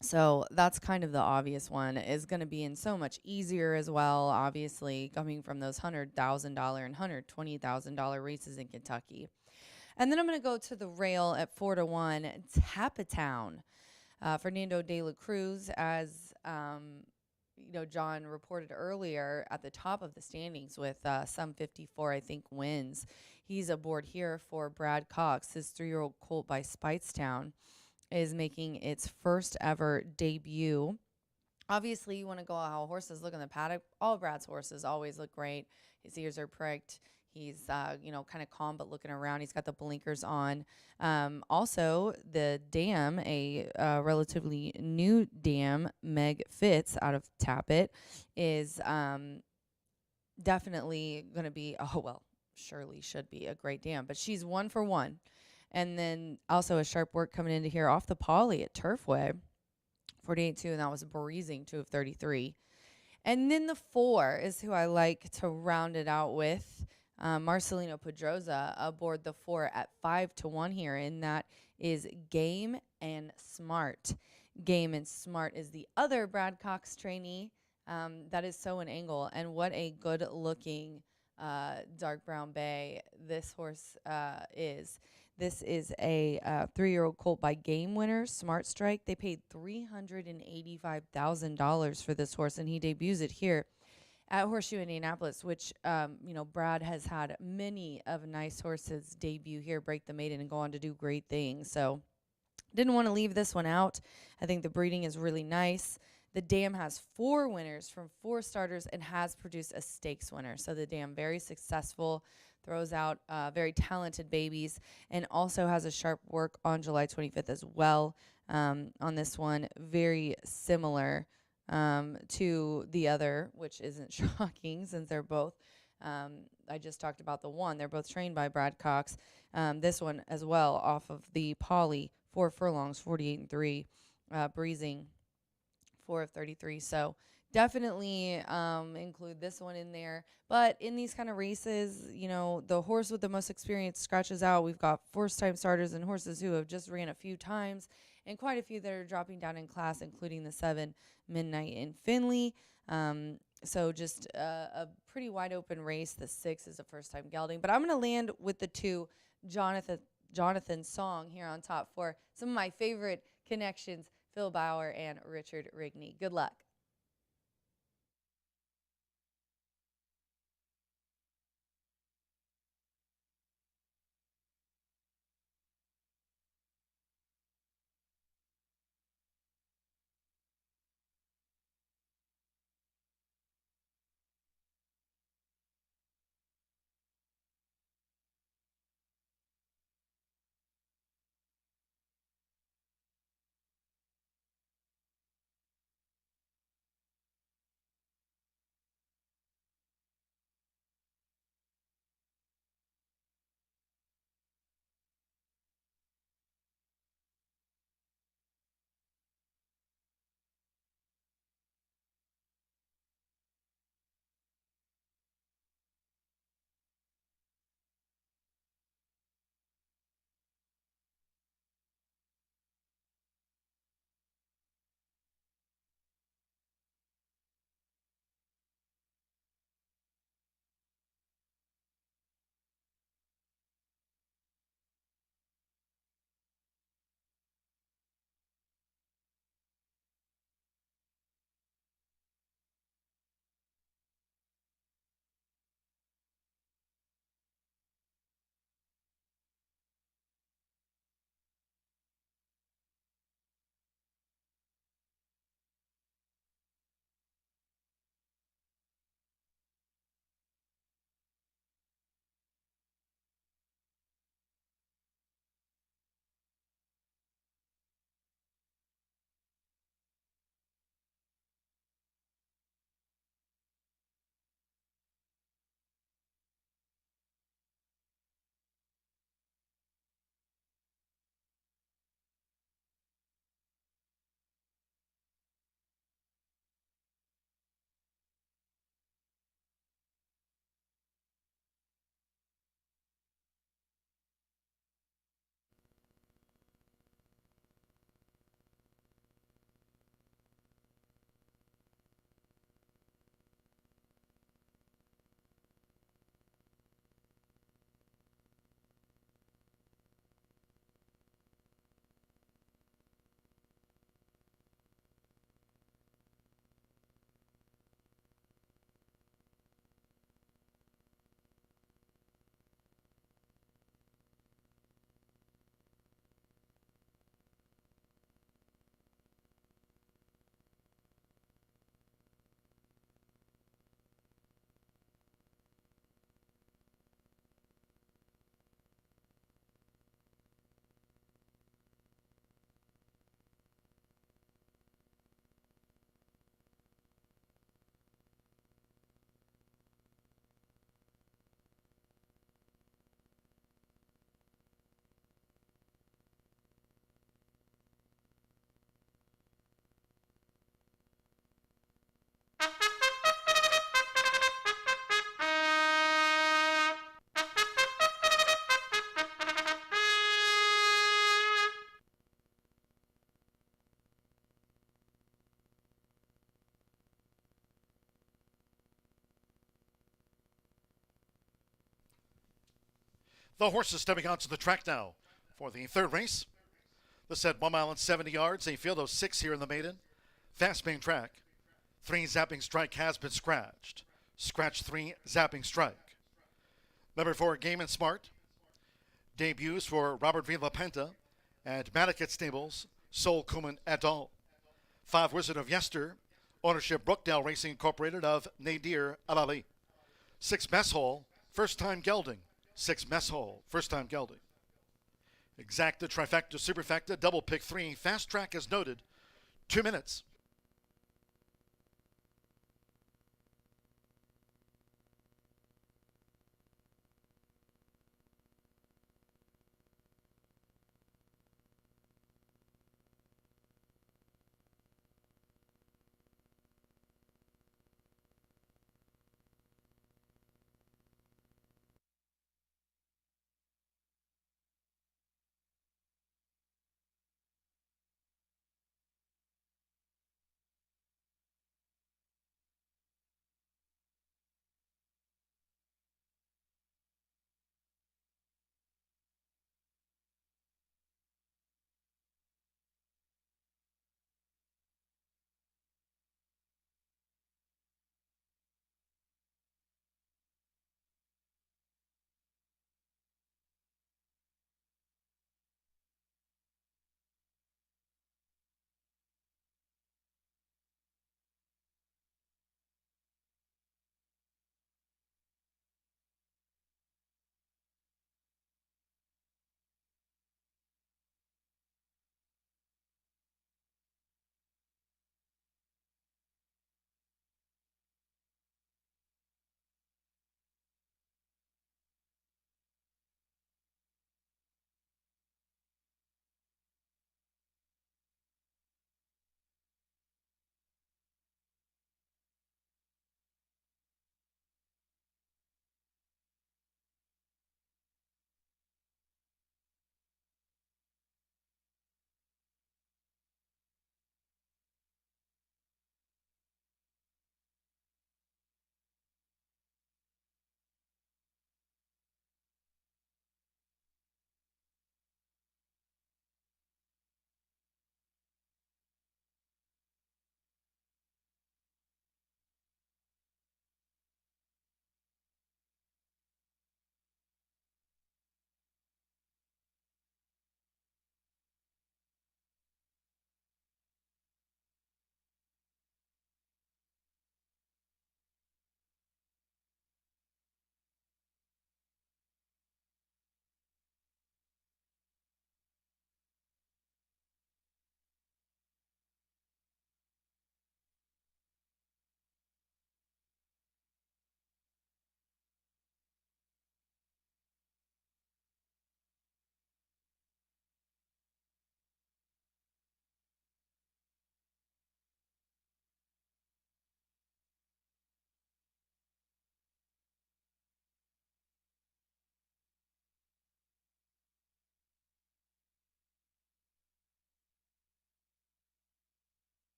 So that's kind of the obvious one. Is going to be in so much easier as well, obviously, coming from those $100,000 and $120,000 races in Kentucky. And then I'm going to go to the rail at 4 to 1. Tapatown. Fernando de la Cruz, as John reported earlier, at the top of the standings with some 54, I think, wins. He's aboard here for Brad Cox. His 3-year-old colt by Speightstown is making its first ever debut. Obviously, you want to go how horses look in the paddock. All of Brad's horses always look great. His ears are pricked. He's, kind of calm but looking around. He's got the blinkers on. Also, the dam, a relatively new dam, Meg Fitz out of Tappet, is definitely going to be, surely should be a great dam. But she's 1 for 1. And then also a sharp work coming into here off the poly at Turfway, 48-2, and that was breezing 2 of 33. And then the 4 is who I like to round it out with. Marcelino Pedroza aboard the 4 at 5 to 1 here, and that is Game and Smart. Game and Smart is the other Brad Cox trainee. That is so an angle, and what a good looking dark brown bay this horse is. This is a 3-year-old colt by Game Winner, Smart Strike. They paid $385,000 for this horse, and he debuts it here at Horseshoe Indianapolis, which, Brad has had many of nice horses debut here, break the maiden, and go on to do great things. So didn't want to leave this one out. I think the breeding is really nice. The dam has 4 winners from 4 starters and has produced a stakes winner. So the dam, very successful, throws out very talented babies, and also has a sharp work on July 25th as well on this one. Very similar to the other, which isn't shocking since they're both, I just talked about the one, they're both trained by Brad Cox. This one as well off of the poly, 4 furlongs, 48-3, breezing 4 of 33. So definitely include this one in there. But in these kind of races, the horse with the most experience scratches out. We've got first-time starters and horses who have just ran a few times, and quite a few that are dropping down in class, including the 7 Midnight in Finley. So just a pretty wide open race. The 6 is a first-time gelding. But I'm going to land with the 2, Jonathan Song here on top for some of my favorite connections, Phil Bauer and Richard Rigney. Good luck. The horses stepping onto the track now for the third race. This at 1 mile and 70 yards, a field of 6 here in the maiden. Fast main track. 3 zapping strike has been scratched. Scratch 3 zapping strike. Number 4, Game and Smart. Debuts for Robert V. LaPenta and Manicat Stables, Sol Kuman et al. 5, Wizard of Yester. Ownership Brookdale Racing Incorporated of Nadir Alali. 6, Mess Hall, first time gelding. 6, Mess Hall, first time gelding. Exacta, Trifecta, Superfecta, Double Pick 3, Fast Track as noted, 2 minutes.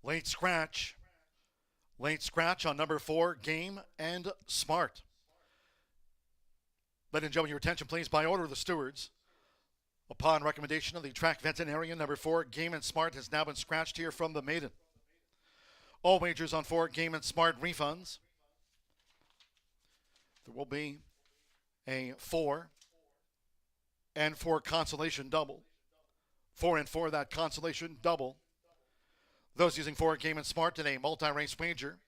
Late scratch. Late scratch on number 4, Game and Smart. Ladies and gentlemen, your attention please, by order of the stewards. Upon recommendation of the track veterinarian, number 4, Game and Smart has now been scratched here from the maiden. All wagers on 4 Game and Smart refunds. There will be a 4 and 4 consolation double. 4 and 4, that consolation double. Those using 4 Game and Smart in a multi-race wager.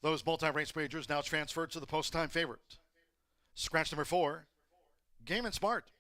Those multi-race wagers now transferred to the post-time favorite. Scratch number 4, Game and Smart.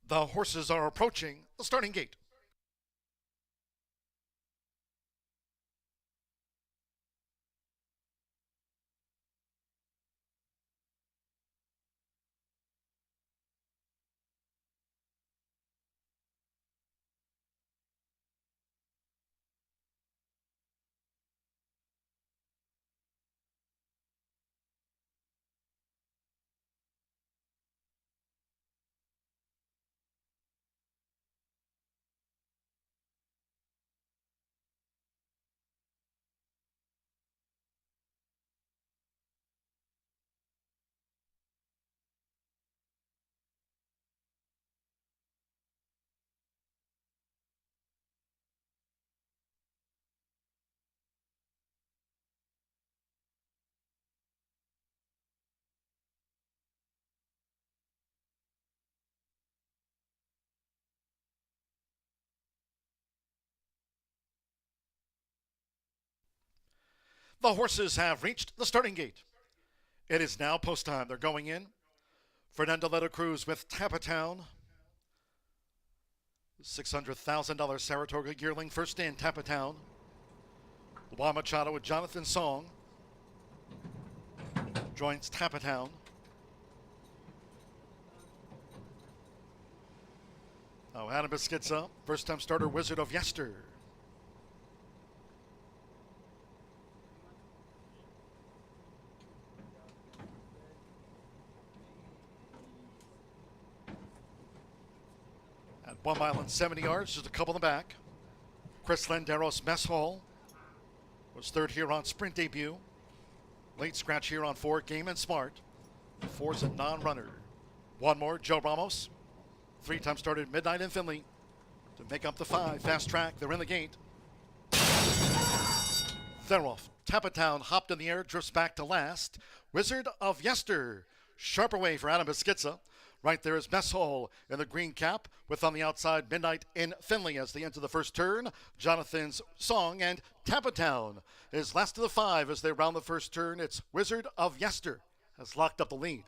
The horses are approaching the starting gate. The horses have reached the starting gate. It is now post time. They're going in. Fernando Leto Cruz with Tapatown. $600,000 Saratoga yearling first in Tapatown. Juan Machado with Jonathan Song joins Tapatown. Oh, Adam Beschizza, first time starter, Wizard of Yester. At 1 mile and 70 yards, just a couple in the back. Chris Landeros Mess Hall was third here on sprint debut. Late scratch here on 4 Game and Smart. 4's a non-runner. One more, Joe Ramos. 3-time started Midnight in Finley to make up the 5. Fast track, they're in the gate. They're off. Tapatown hopped in the air, drifts back to last. Wizard of Yester, sharp away for Adam Beschizza. Right there is Mess Hall in the green cap, with on the outside Midnight in Finley as they enter the first turn. Jonathan's Song and Tapatown is last of the 5 as they round the first turn. It's Wizard of Yester has locked up the lead.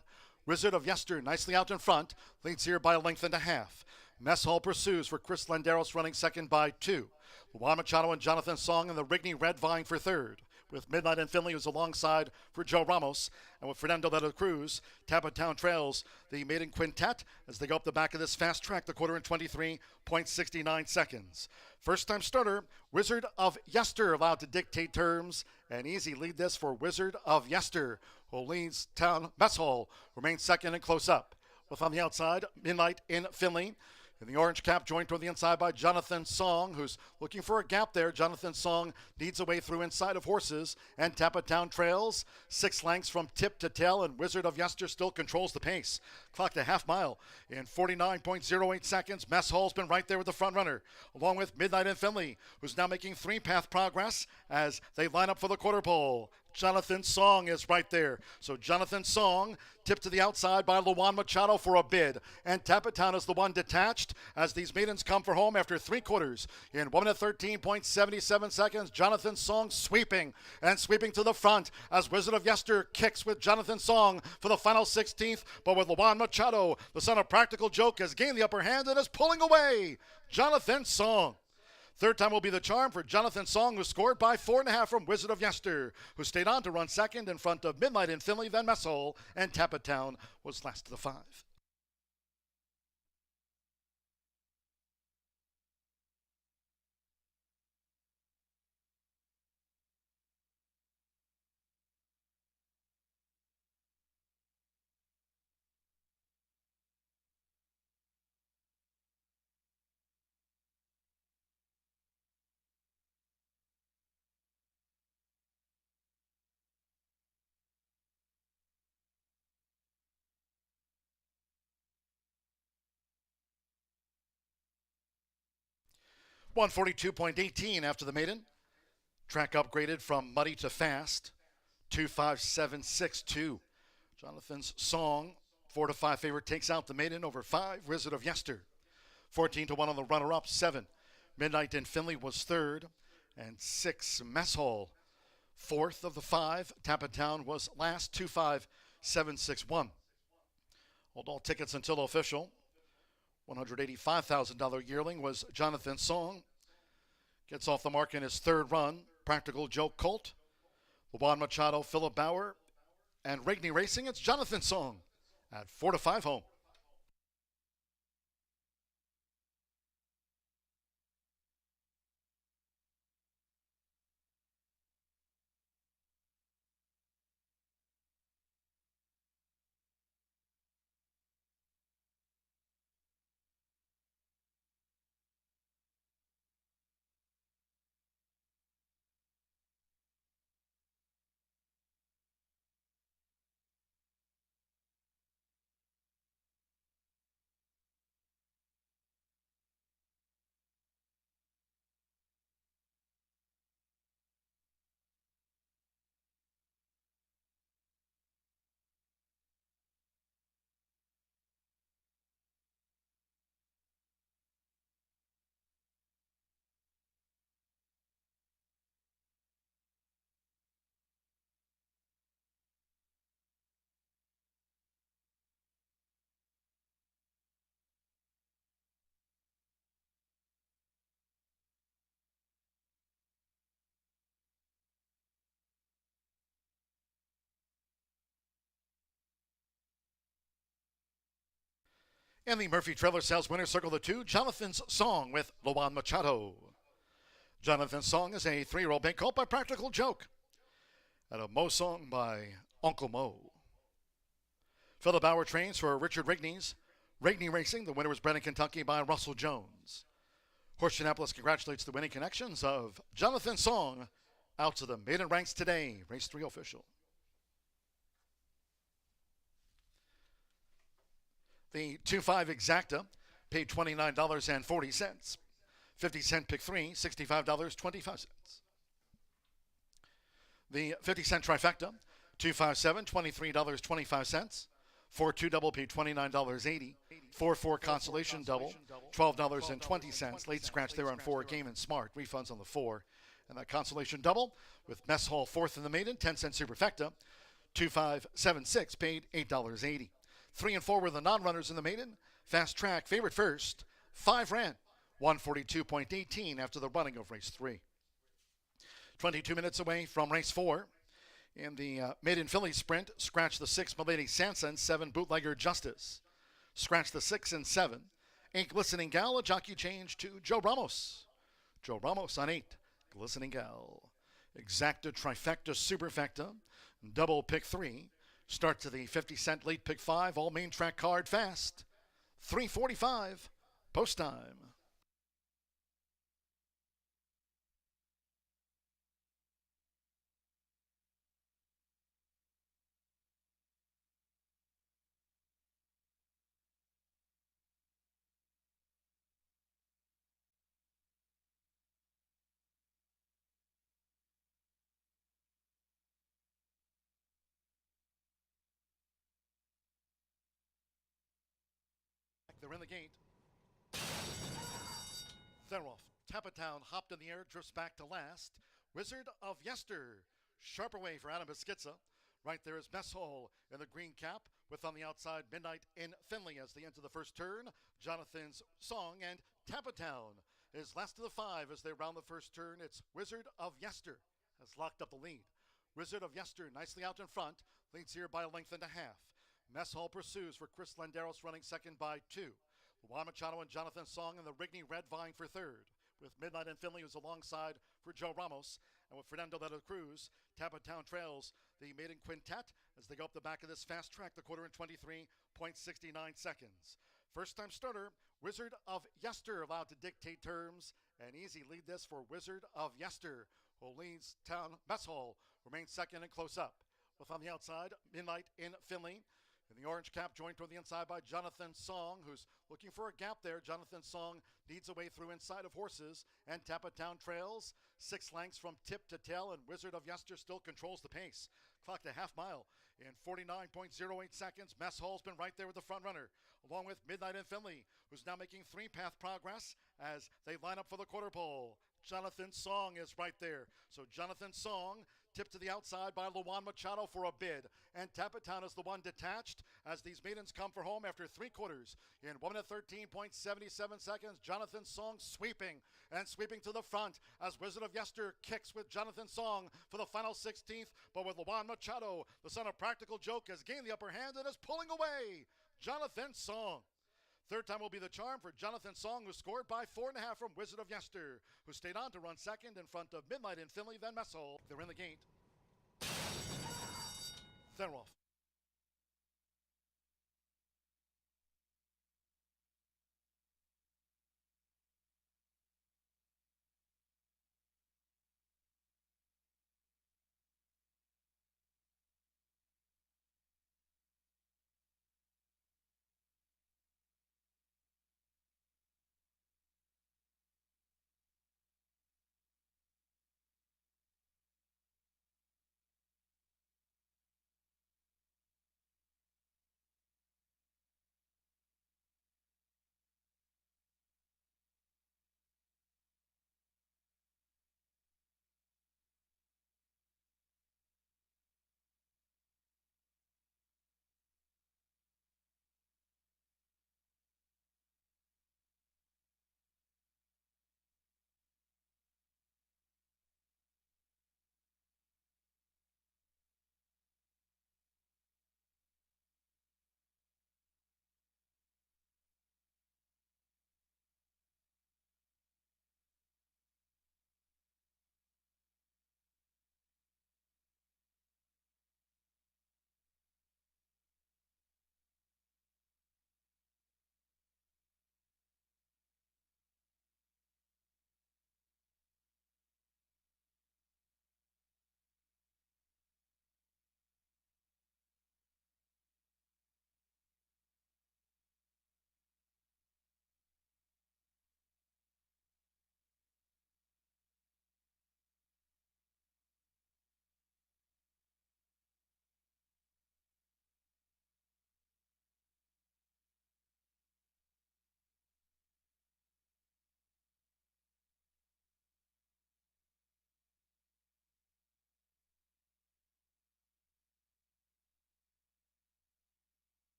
Wizard of Yester nicely out in front, leads here by a length and a half. Mess Hall pursues for Chris Landeros running second by 2. Juan Machado and Jonathan Song in the Rigney Red vying for third, with Midnight and Finley who's alongside for Joe Ramos, and with Fernando Leto Cruz. Tapatown trails the maiden quintet as they go up the back of this fast track, the quarter in 23.69 seconds. First time starter, Wizard of Yester allowed to dictate terms. An easy lead this for Wizard of Yester, who leads Town Mess Hall, remains second and close up. With on the outside, Midnight in Finley. In the orange cap, joined toward the inside by Jonathan Song, who's looking for a gap there. Jonathan Song needs a way through inside of horses, and Tapatown trails 6 lengths from tip to tail, and Wizard of Yester still controls the pace. Clocked a half mile in 49.08 seconds. Mess Hall's been right there with the front runner, along with Midnight and Finley, who's now making 3-path progress as they line up for the quarter pole. Jonathan Song is right there. So Jonathan Song tipped to the outside by Juan Machado for a bid. And Tapatown is the one detached as these maidens come for home after 3 quarters. In 1 minute 13.77 seconds, Jonathan Song sweeping to the front as Wizard of Yester kicks with Jonathan Song for the final 16th. But with Juan Machado, the son of Practical Joke, has gained the upper hand and is pulling away Jonathan Song. Third time will be the charm for Jonathan Song, who scored by 4.5 from Wizard of Yester, who stayed on to run second in front of Midnight in Finley, then Mess Hall, and Tapatown was last of the 5. 142.18 after the maiden. Track upgraded from muddy to fast. 25762. Jonathan's Song, 4-5 favorite, takes out the maiden over 5. Wizard of Yester, 14-1 on the runner-up. 7. Midnight in Finley was third, and 6. Mess Hall, fourth of the 5. Tappan Town was last. 25761. Hold all tickets until official. $185,000 yearling was Jonathan's Song. Gets off the mark in his third run. Practical Joke Colt, Juan Machado, Philip Bauer, and Rigney Racing. It's Jonathan's Song at 4-5 home. And the Murphy Trailer Sales winner, circle the 2, Jonathan's Song with Juan Machado. Jonathan's Song is a 3-year-old bank colt by Practical Joke. And a Mo Song by Uncle Mo. Philip Bauer trains for Richard Rigney's Rigney Racing. The winner was bred in Kentucky by Russell Jones. Horseshoe Indianapolis congratulates the winning connections of Jonathan's Song out to the maiden ranks today. Race 3 official. The 2-5 Exacta paid $29.40. 50-cent pick 3, $65.25. The 50-cent trifecta, 257, $23.25. 4-2 double paid $29.80. 4-4 consolation double, $12.20. Late scratch there on 4, Game and Smart. Refunds on the 4. And that consolation double with Mess Hall fourth in the maiden, 10-cent superfecta, 2576 paid $8.80. 3 and 4 were the non-runners in the maiden. Fast Track, favorite first, 5 ran, 142.18 after the running of race 3. 22 minutes away from race 4. In the maiden filly sprint, scratch the 6, Milady Sanson, 7, Bootlegger Justice. Scratch the 6 and 7. 8, Glistening Gal, a jockey change to Joe Ramos. Joe Ramos on 8, Glistening Gal. Exacta, trifecta, superfecta, double pick 3. Start to the 50-cent late pick 5, all main track card fast. 3:45, post time. They're in the gate. They're off. Tappan Town hopped in the air, drifts back to last. Wizard of Yester, sharp away for Adam Beskiza. Right there is Mess Hall in the green cap, with on the outside Midnight in Finley as they enter the first turn. Jonathan's Song and Tappan Town is last of the 5 as they round the first turn. It's Wizard of Yester has locked up the lead. Wizard of Yester nicely out in front, leads here by a length and a half. Mess Hall pursues for Chris Landeros, running second by 2. Juan Machado and Jonathan Song and the Rigney Red vying for third, with Midnight and Finley who's alongside for Joe Ramos, and with Fernando de la Cruz. Tappan Town trails the maiden quintet as they go up the back of this fast track, the quarter in 23.69 seconds. First time starter, Wizard of Yester allowed to dictate terms. An easy lead this for Wizard of Yester, who leads Town. Mess Hall remains second and close up. With on the outside, Midnight in Finley. In the orange cap, joined toward the inside by Jonathan Song, who's looking for a gap there. Jonathan Song needs a way through inside of Horses, and Tapatown trails 6 lengths from tip to tail, and Wizard of Yester still controls the pace. Clocked a half mile in 49.08 seconds. Mess Hall's been right there with the front runner, along with Midnight and Finley, who's now making 3-path progress as they line up for the quarter pole. Jonathan Song is right there. So Jonathan Song tipped to the outside by Luan Machado for a bid. And Tapatown is the one detached as these maidens come for home after 3 quarters. In 1 minute 13.77 seconds, Jonathan Song sweeping to the front as Wizard of Yester kicks with Jonathan Song for the final 16th. But with Luan Machado, the son of Practical Joke, has gained the upper hand and is pulling away Jonathan Song. Third time will be the charm for Jonathan Song, who scored by 4.5 from Wizard of Yester, who stayed on to run second in front of Midnight and Finley, then Messel. They're in the gate. Then Rolf.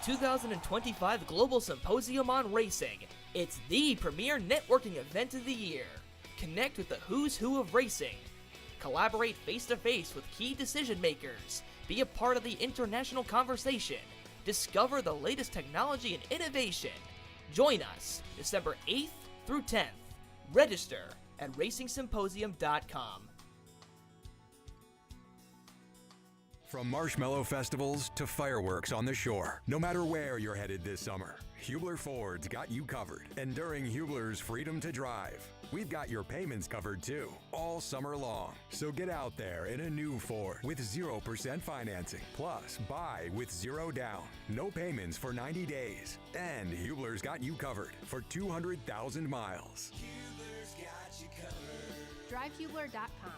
2025 Global Symposium on Racing. It's the premier networking event of the year. Connect with the who's who of racing. Collaborate face-to-face with key decision makers. Be a part of the international conversation. Discover the latest technology and innovation. Join us December 8th through 10th. Register at racingsymposium.com. From marshmallow festivals to fireworks on the shore, no matter where you're headed this summer, Hubler Ford's got you covered. And during Hubler's Freedom to Drive, we've got your payments covered too, all summer long. So get out there in a new Ford with 0% financing. Plus, buy with 0 down, no payments for 90 days. And Hubler's got you covered for 200,000 miles. Hubler's got you covered. DriveHubler.com.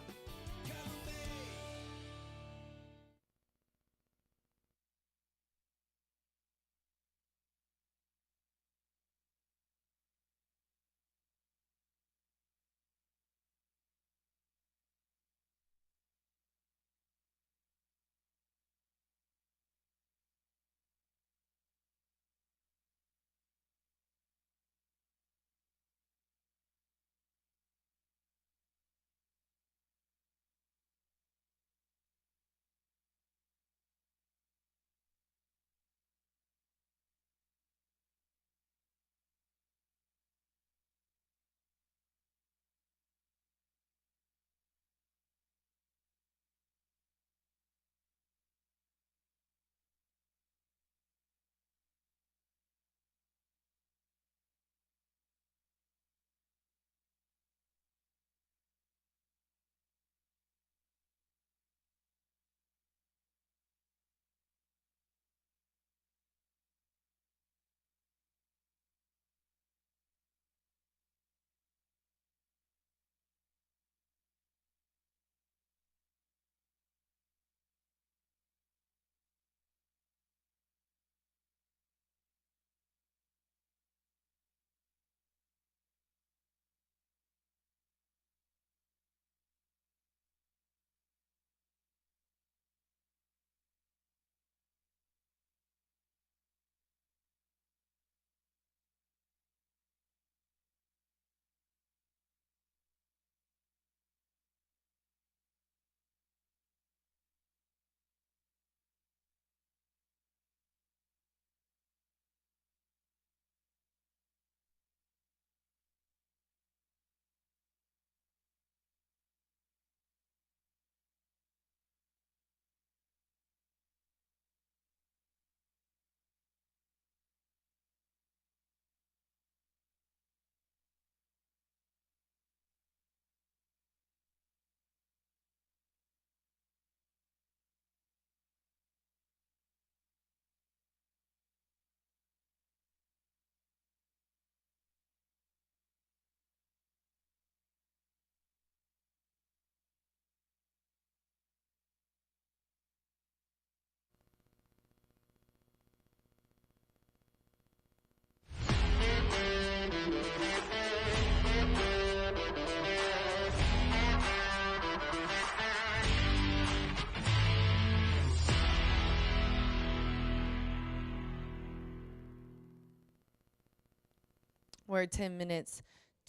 We're 10 minutes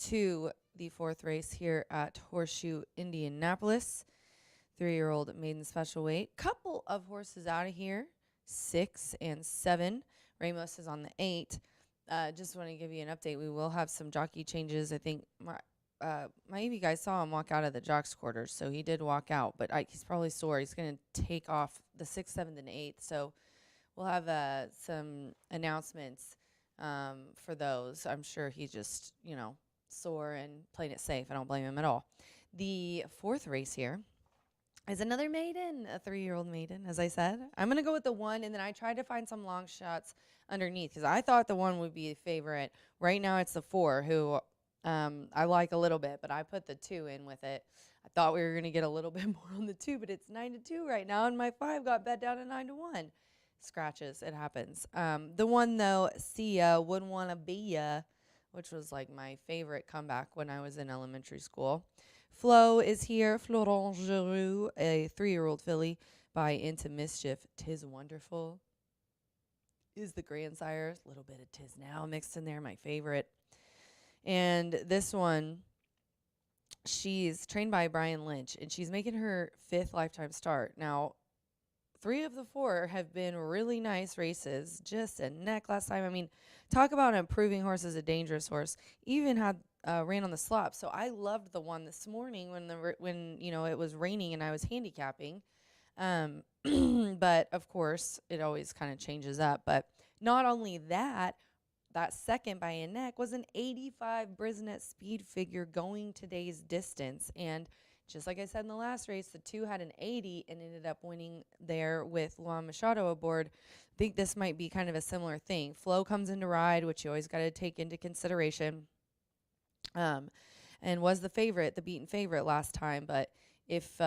to the fourth race here at Horseshoe Indianapolis. 3-year-old maiden special weight. Couple of horses out of here, 6 and 7. Ramos is on the 8. Just want to give you an update. We will have some jockey changes. I think maybe you guys saw him walk out of the jocks quarters, so he did walk out, but he's probably sore. He's going to take off the 6th, 7th, and 8th. So we'll have some announcements for those. I'm sure he's just, sore and playing it safe. I don't blame him at all. The fourth race here is another maiden, a 3-year-old maiden, as I said. I'm going to go with the 1, and then I tried to find some long shots underneath because I thought the 1 would be a favorite. Right now it's the 4, who I like a little bit, but I put the 2 in with it. I thought we were going to get a little bit more on the 2, but it's 9-2 right now, and my 5 got bet down to 9-1. Scratches, it happens. The 1, though, Sia, Would Wanna Be Ya, which was like my favorite comeback when I was in elementary school. Flo is here, Florent Giroux, a 3-year-old filly by Into Mischief. 'Tis Wonderful. is the grandsire. A little bit of Tis Now mixed in there, my favorite. And this one, she's trained by Brian Lynch, and she's making her 5th lifetime start. Now, 3 of the 4 have been really nice races. Just a neck last time. I mean, talk about improving horse as a dangerous horse. Even had ran on the slop. So I loved the one this morning when it was raining and I was handicapping. But of course, it always kind of changes up. But not only that second by a neck was an 85 Brisnet speed figure going today's distance. And just like I said in the last race, the 2 had an 80 and ended up winning there with Luan Machado aboard. I think this might be kind of a similar thing. Flow comes into ride, which you always got to take into consideration. And was the beaten favorite last time. But if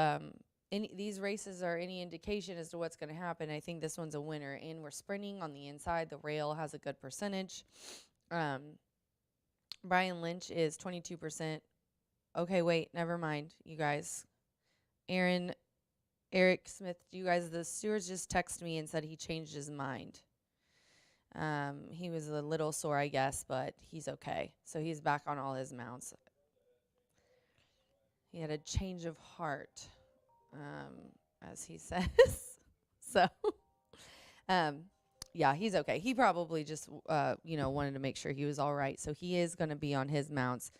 these races are any indication as to what's going to happen, I think this one's a winner. And we're sprinting on the inside. The rail has a good percentage. Brian Lynch is 22%. Okay, wait, never mind, you guys. Eric Smith, the stewards just texted me and said he changed his mind. He was a little sore, I guess, but he's okay. So he's back on all his mounts. He had a change of heart, as he says. So, yeah, he's okay. He probably just, wanted to make sure he was all right. So he is going to be on his mounts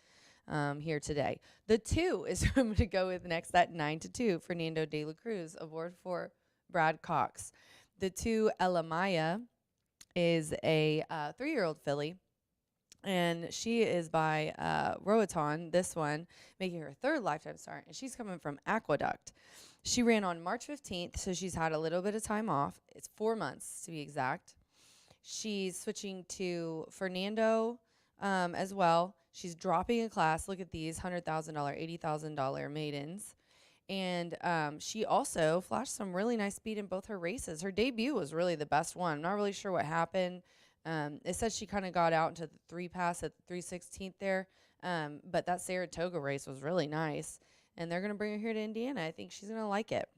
here today. The 2 is who I'm going to go with next at 9-2, Fernando de la Cruz, aboard for Brad Cox. The 2, Elamaya, is a 3-year-old filly, and she is by Roaton, this one, making her 3rd lifetime start, and she's coming from Aqueduct. She ran on March 15th, so she's had a little bit of time off. It's 4 months, to be exact. She's switching to Fernando as well. She's dropping a class. Look at these $100,000, $80,000 maidens. And she also flashed some really nice speed in both her races. Her debut was really the best one. I'm not really sure what happened. It says she kind of got out into the 3 pass at the 3/16th there. But that Saratoga race was really nice. And they're going to bring her here to Indiana. I think she's going to like it.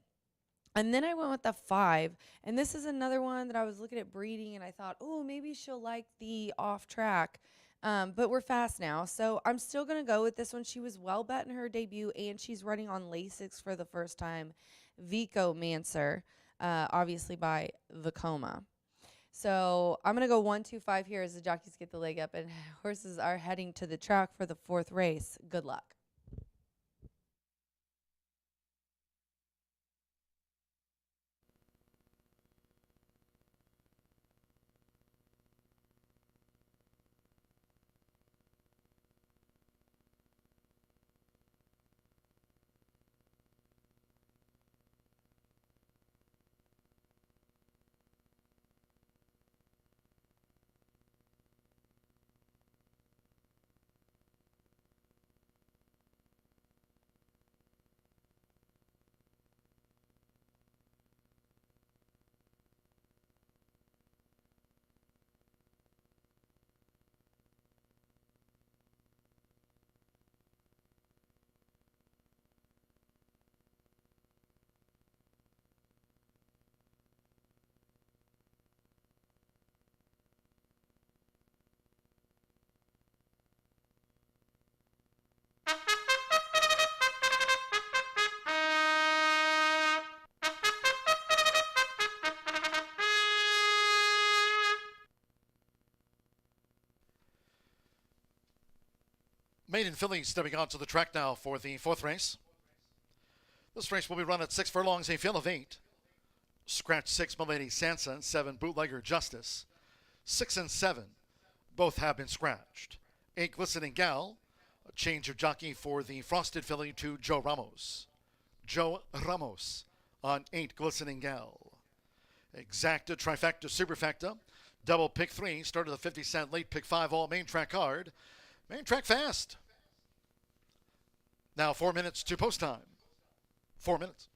And then I went with the 5. And this is another one that I was looking at breeding, and I thought, oh, maybe she'll like the off track. But we're fast now, so I'm still going to go with this one. She was well bet in her debut, and she's running on Lasix for the first time. Vico Manser, obviously by Vacoma. So I'm going to go 1, 2, 5 here as the jockeys get the leg up, and horses are heading to the track for the 4th race. Good luck. Maiden filly stepping onto the track now for the 4th race. This race will be run at 6 furlongs, a field of 8. Scratch 6, Milady Sansa, 7, Bootlegger Justice. 6 and 7, both have been scratched. 8, Glistening Gal, a change of jockey for the Frosted filly to Joe Ramos. Joe Ramos on 8, Glistening Gal. Exacta, Trifecta, Superfecta, double pick 3, started the 50-cent late pick 5, all main track hard. Main track fast. Now 4 minutes to post time. 4 minutes.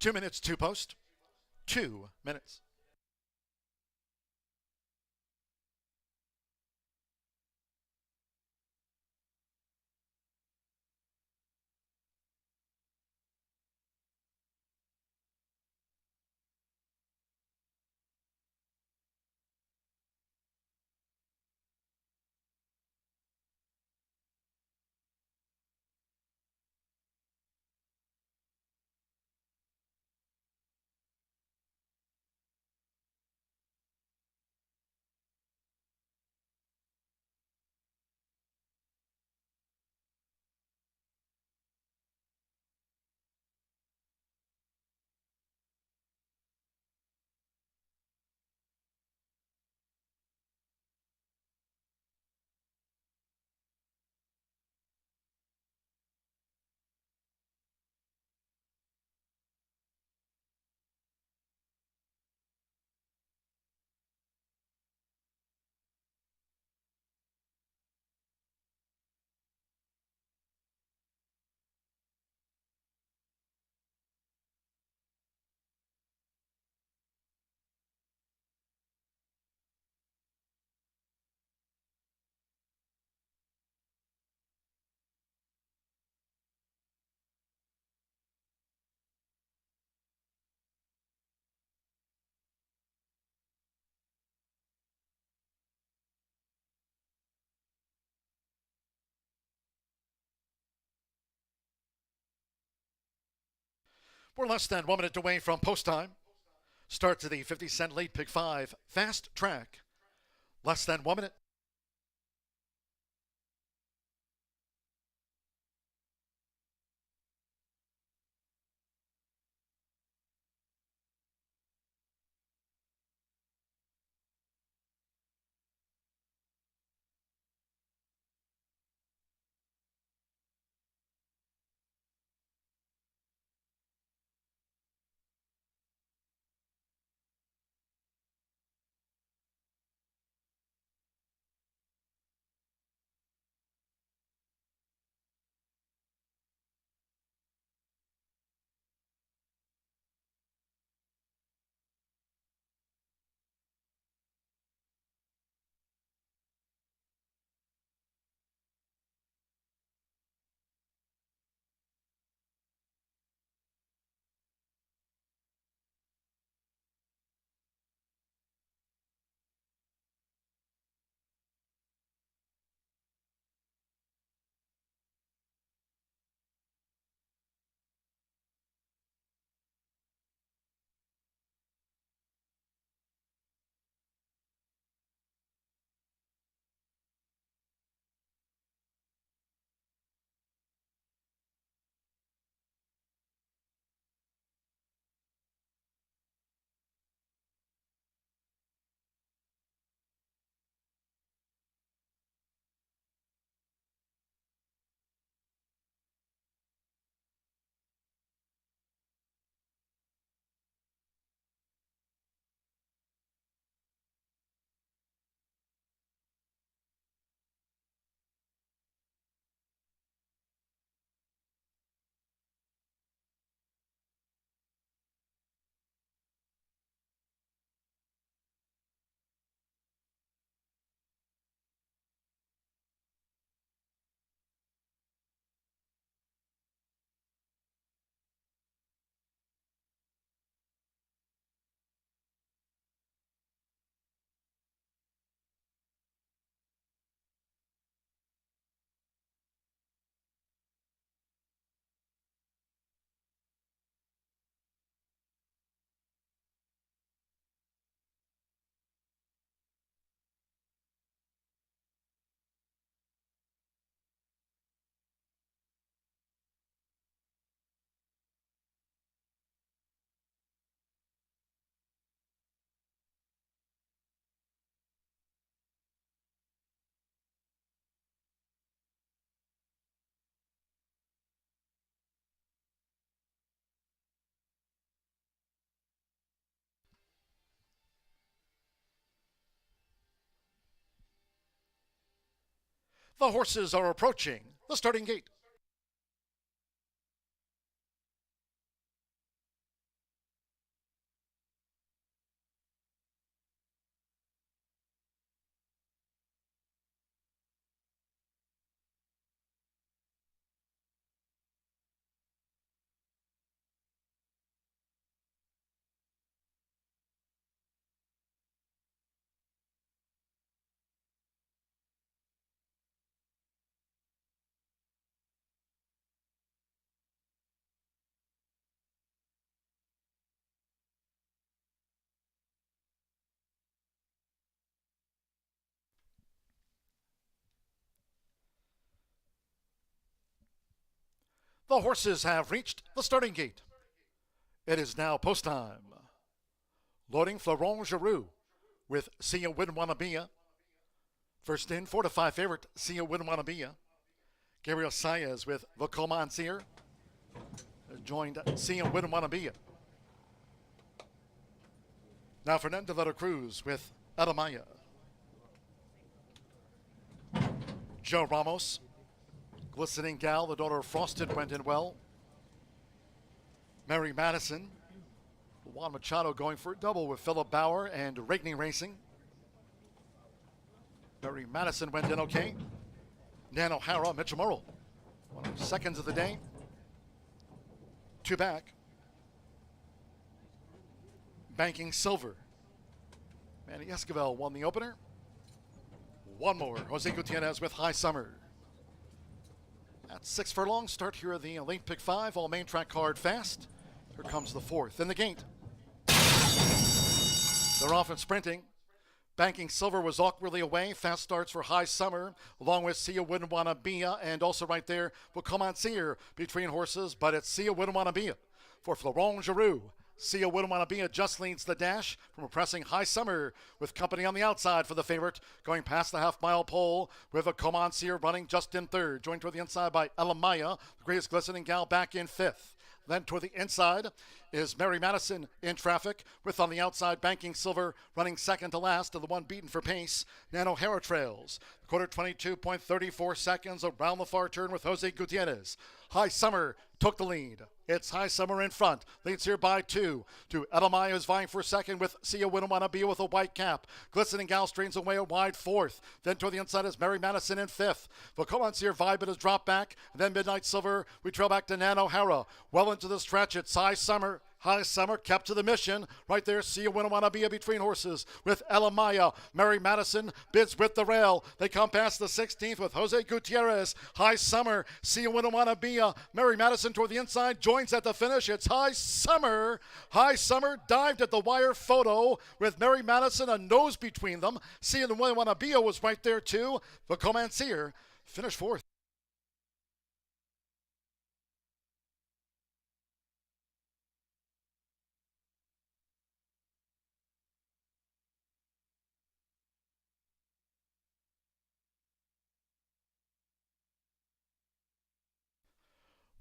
2 minutes to post. 2 minutes. We're less than 1 minute away from post time. Start to the 50-cent late pick 5 fast track. Less than 1 minute. The horses are approaching the starting gate. The horses have reached the starting gate. It is now post time. Loading Florent Giroux with Sia Winwanabia. First in, 4-5 favorite, Sia Winwanabia. Gabriel Saez with the Comansier. Joined Sia Winwanabia. Now Fernando de la Cruz with Adamaya. Joe Ramos. Glistening Gal, the daughter of Frosted, went in well. Mary Madison. Juan Machado going for a double with Philip Bauer and Rigney Racing. Mary Madison went in okay. Nan O'Hara, Mitchell Murrell. One of the seconds of the day. Two back. Banking Silver. Manny Esquivel won the opener. One more. Jose Gutierrez with High Summer. At 6 furlongs, start here at the late pick 5, all main track card fast. Here comes the fourth in the gate. They're off and sprinting. Banking Silver was awkwardly away. Fast starts for High Summer, along with Sia Winwanabia, and also right there will come on Sear between horses, but it's Sia Winwanabia for Florent Giroux. Sia Winwanabia just leads the dash from a pressing High Summer with company on the outside for the favorite, going past the half-mile pole with a Comansier running just in third, joined toward the inside by Elamaya, the greatest glistening gal, back in fifth. Then toward the inside is Mary Madison in traffic, with on the outside Banking Silver running second to last, and the one beaten for pace. Nan O'Hara trails. Quarter 22.34 seconds around the far turn with Jose Gutierrez. High Summer took the lead. It's High Summer in front. Leads here by 2 to Elamaya, who's vying for second with Sia Winwanabia with a white cap. Glistening Gal strains away a wide fourth. Then toward the inside is Mary Madison in fifth. Vacomansier Vibe has dropped back. And then Midnight Silver, we trail back to Nan O'Hara. Well into the stretch, it's High Summer. High Summer kept to the mission. Right there, Sia Winwanabia between horses with Elamaya. Mary Madison bids with the rail. They come past the 16th with Jose Gutierrez. High Summer, Sia Winwanabia. Mary Madison toward the inside, joins at the finish. It's High Summer. High Summer dived at the wire photo with Mary Madison, a nose between them. Sia Winwanabia was right there too. The Comansier finished fourth.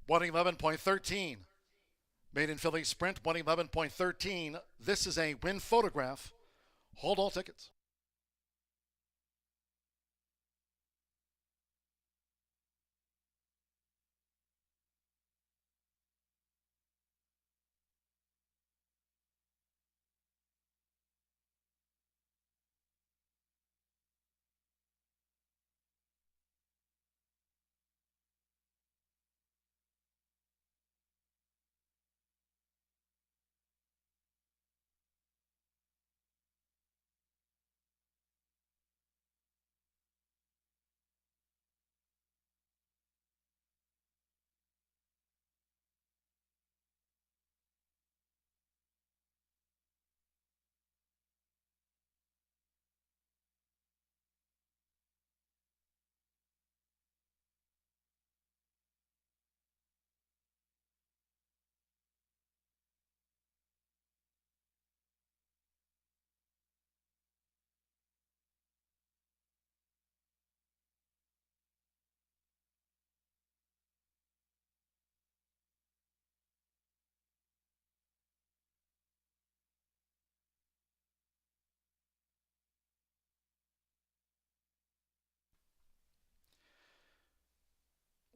$111.13. Made in Philly Sprint, $111.13. This is a win photograph. Hold all tickets.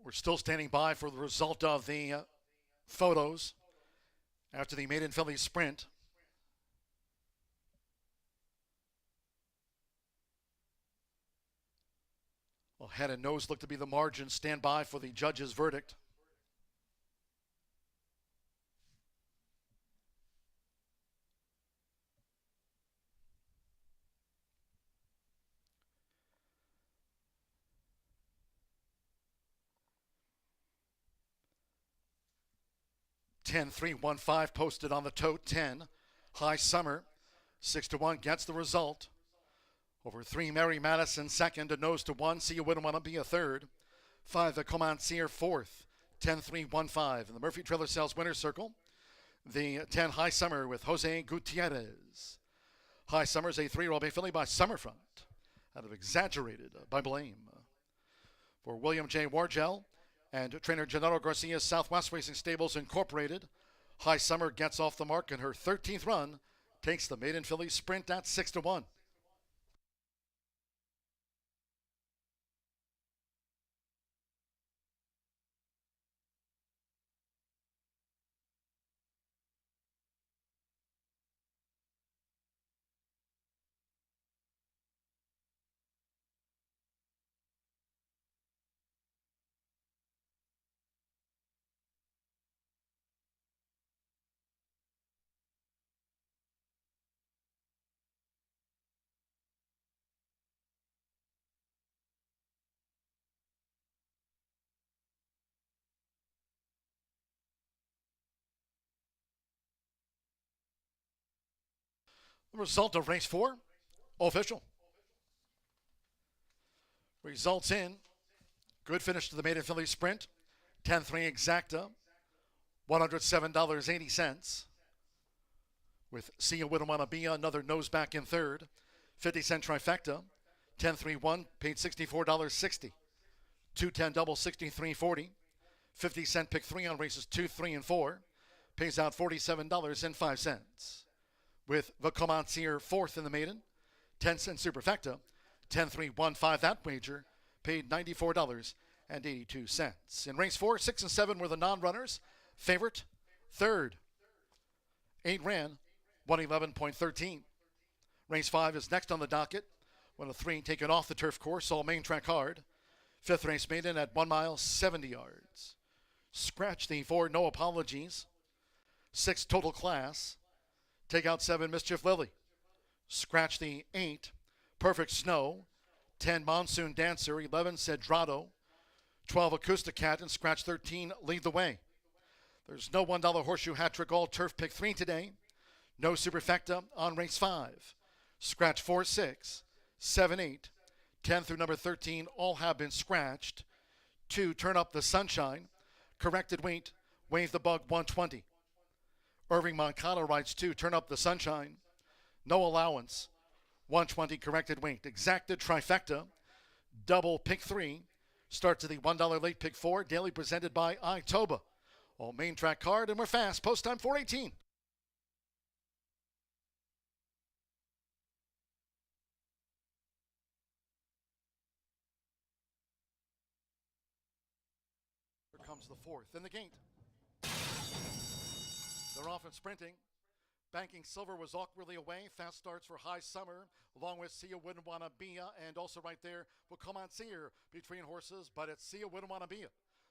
We're still standing by for the result of the photos after the Made in Philly Sprint. Well, head and nose look to be the margin. Stand by for the judge's verdict. $10-3-1-5 posted on the tote. 10. High Summer. 6-1 gets the result. Over 3, Mary Madison second. A nose to 1. Sia Winwanabia third. 5, the Comansier fourth. 10-3-1-5. In the Murphy Trailer Sales winner's circle, the 10 High Summer with Jose Gutierrez. High Summer is a 3-year-old bay filly by Summerfront, out of Exaggerated by Blame. For William J. Wargel and trainer Gennaro Garcia's Southwest Racing Stables Incorporated, High Summer gets off the mark in her 13th run, takes the maiden filly sprint at 6-1. The result of race 4, official. Results in, good finish to the maiden filly sprint, 10-3 exacta, $107.80. With Sia Widowanabia, another nose back in third, 50-cent trifecta, 10-3-1, paid $64.60. 210 double, $63.40. 50-cent pick 3 on races 2, 3, and 4, pays out $47.05. With the Comancier fourth in the maiden, 10-cent superfecta, 10-3-1-5 that wager, paid $94.82. In race 4, 6 and 7 were the non-runners. Favorite, third. 8 ran, 111.13. Race 5 is next on the docket. 1 of 3 taken off the turf course, all main track hard. 5th race maiden at 1 mile, 70 yards. Scratch the 4, no apologies. 6 total class. Take out 7, Mischief Lily. Scratch the 8, Perfect Snow. 10, Monsoon Dancer. 11, Cedrado. 12, Acoustic Cat. And scratch 13, Lead the Way. There's no $1 horseshoe hat trick all turf pick 3 today. No superfecta on race 5. Scratch 4, 6, 7, 8, 10 through number 13 all have been scratched. 2, Turn Up the Sunshine. Corrected weight, Wave the Bug 120. Irving Moncada rides 2, Turn Up the Sunshine. No allowance, 120 corrected weight. Exacted trifecta, double pick 3. Starts at the $1 late pick 4, daily presented by Itoba. All main track card, and we're fast. Post time 4:18. Here comes the 4th in the gate. They're off and sprinting. Banking Silver was awkwardly away. Fast starts for High Summer, along with Sia Widowanabia, and also right there will Comancier between horses, but it's Sia Widowanabia.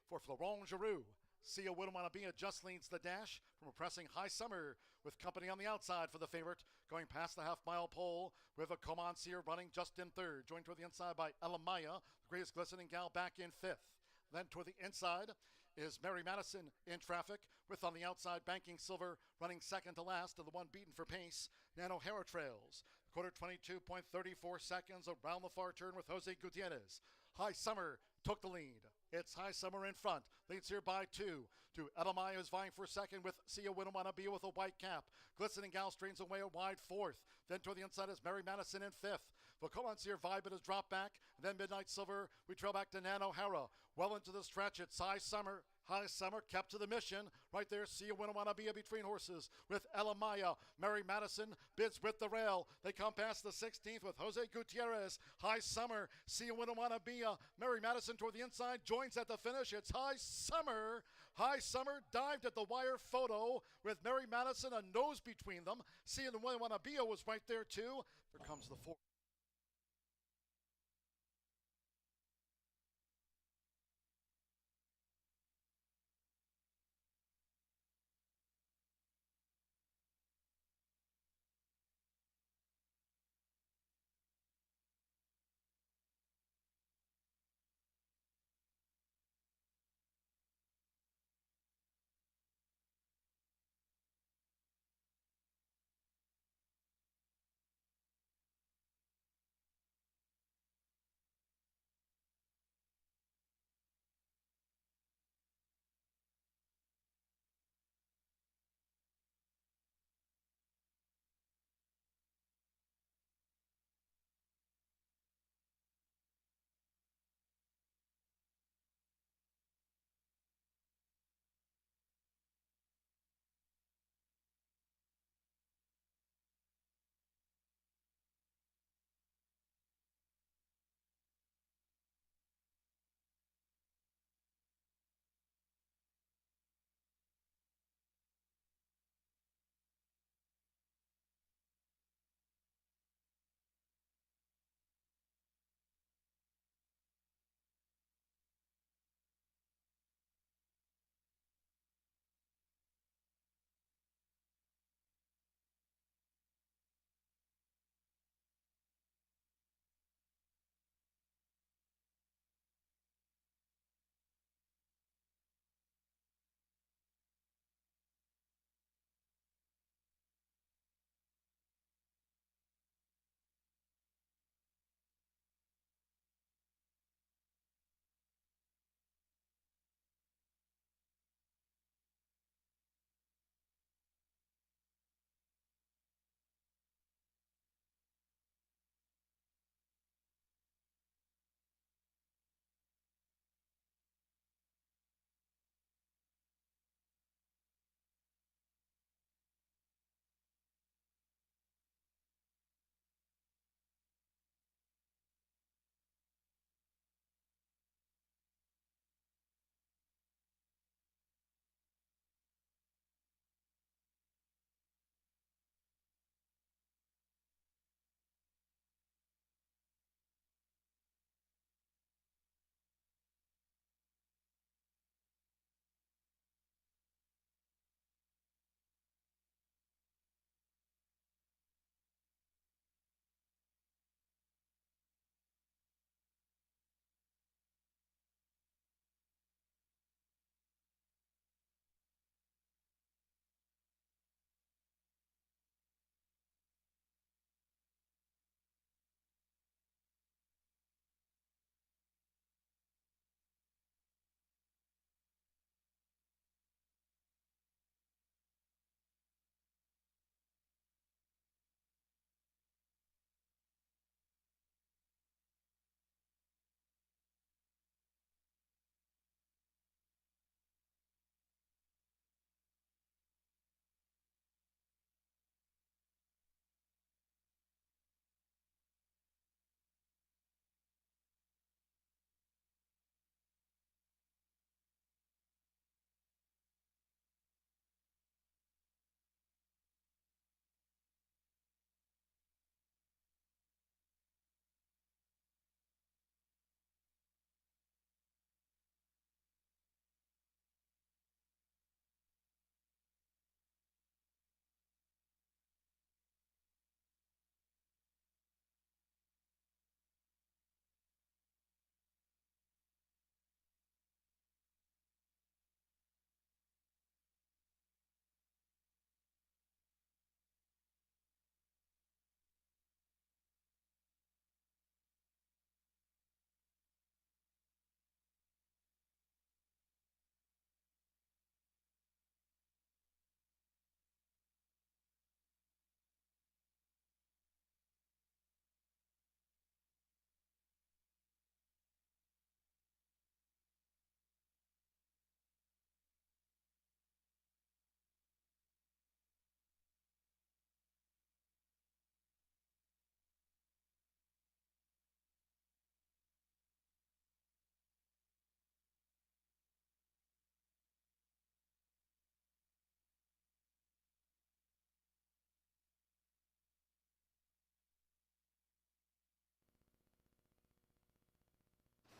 For Florent Giroux, Sia Widowanabia just leads the dash from a pressing High Summer, with company on the outside for the favorite, going past the half-mile pole, with a Comancier running just in third, joined toward the inside by Elamaya, the greatest glistening gal, back in 5th. Then toward the inside is Mary Madison in traffic, with on the outside Banking Silver running second to last, and the one beaten for pace, Nano Hera trails. Quarter 22.34 seconds around the far turn with Jose Gutierrez. High Summer took the lead. It's High Summer in front. Leads here by 2. To Elamaya is vying for second with Sia Widowanabia with a white cap. Glistening Gal strains away a wide 4th. Then toward the inside is Mary Madison in 5th. Vacomancier Vibe has dropped back. Then Midnight Silver. We trail back to Nano Hera. Well into the stretch. It's High Summer. High Summer kept to the mission. Right there, Sia Widowanabia between horses with Elamaya. Mary Madison bids with the rail. They come past the 16th with Jose Gutierrez. High Summer, Sia Widowanabia. Mary Madison toward the inside, joins at the finish. It's High Summer. High Summer dived at the wire photo with Mary Madison, a nose between them. Sia Widowanabia was right there too. Here comes the 4th.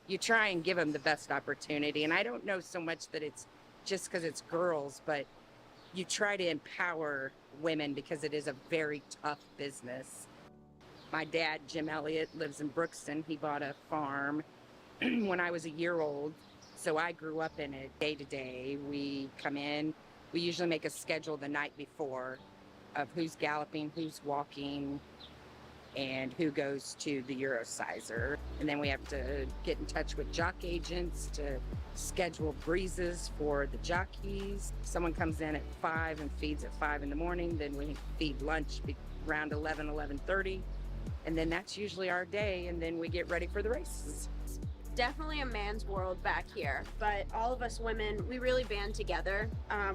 you try and give them the best opportunity. And I don't know so much that it's just because it's girls, but you try to empower women because it is a very tough business. My dad, Jim Elliott, lives in Brookston. He bought a farm when I was a year old. So I grew up in it day to day. We come in, we usually make a schedule the night before of who's galloping, who's walking, and who goes to the Eurosizer. And then we have to get in touch with jock agents to schedule breezes for the jockeys. Someone comes in at 5 and feeds at 5 in the morning. Then we feed lunch around 11, 11:30. And then that's usually our day. And then we get ready for the races. Definitely a man's world back here, but all of us women, we really band together.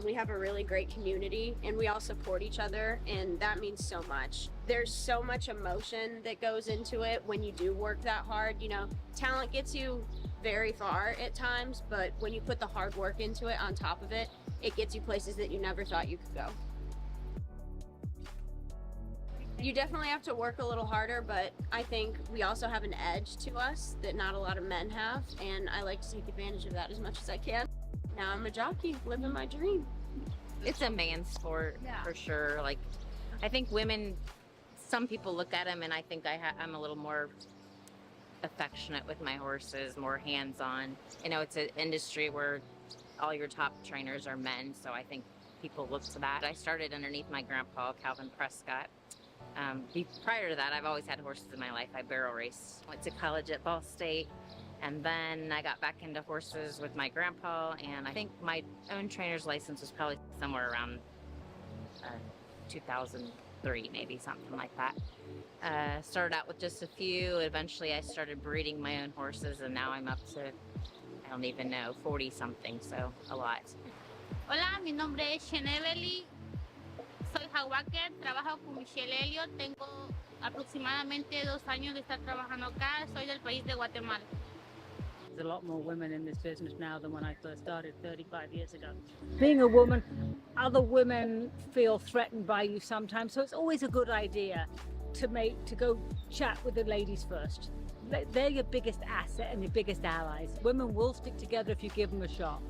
We have a really great community and we all support each other, and that means so much. There's so much emotion that goes into it when you do work that hard. You know, talent gets you very far at times, but when you put the hard work into it on top of it, it gets you places that you never thought you could go. You definitely have to work a little harder, but I think we also have an edge to us that not a lot of men have, and I like to take advantage of that as much as I can. Now I'm a jockey, living my dream. It's a man's sport, for sure. Like, I think women, some people look at them and I think I'm a little more affectionate with my horses, more hands-on. You know, it's an industry where all your top trainers are men, so I think people look to that. I started underneath my grandpa, Calvin Prescott. Prior to that, I've always had horses in my life. I barrel raced. Went to college at Ball State, and then I got back into horses with my grandpa, and I think my own trainer's license was probably somewhere around 2003, maybe, something like that. Started out with just a few. Eventually, I started breeding my own horses, and now I'm up to, I don't even know, 40-something, so a lot. Hola, mi nombre es Sheneveli. Soy Hawaker, trabajo con Michelle Elliott, tengo aproximadamente 2 años de estar trabajando acá, soy del país de Guatemala. There's a lot more women in this business now than when I first started 35 years ago. Being a woman, other women feel threatened by you sometimes, so it's always a good idea to go chat with the ladies first. They're your biggest asset and your biggest allies. Women will stick together if you give them a shot.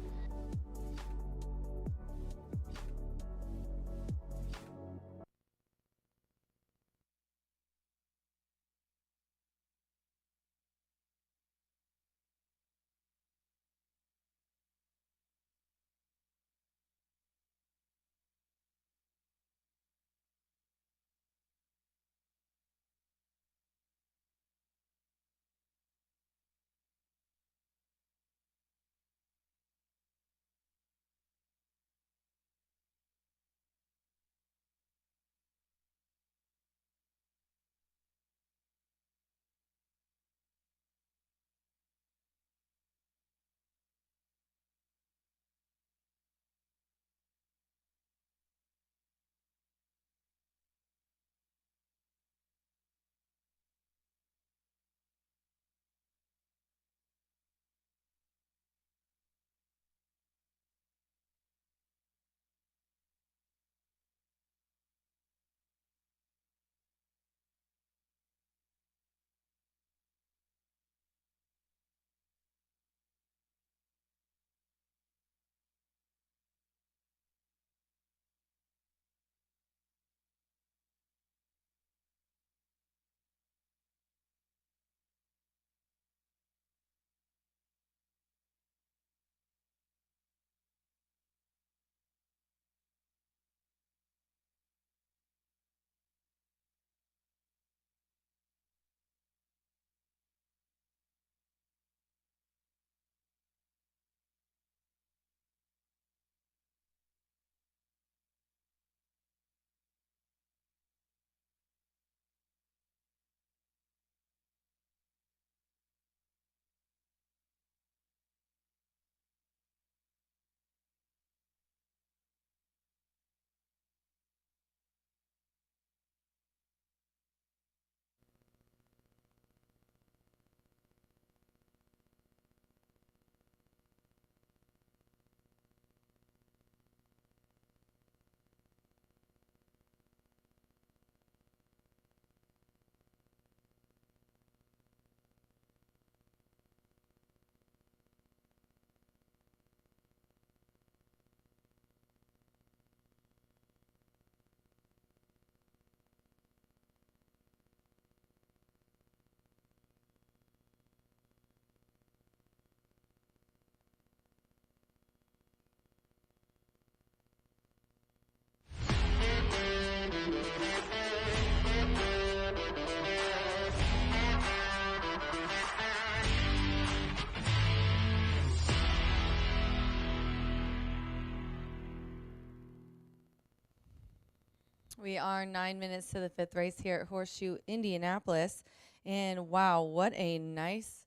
We are 9 minutes to the fifth race here at Horseshoe Indianapolis. And wow, what a nice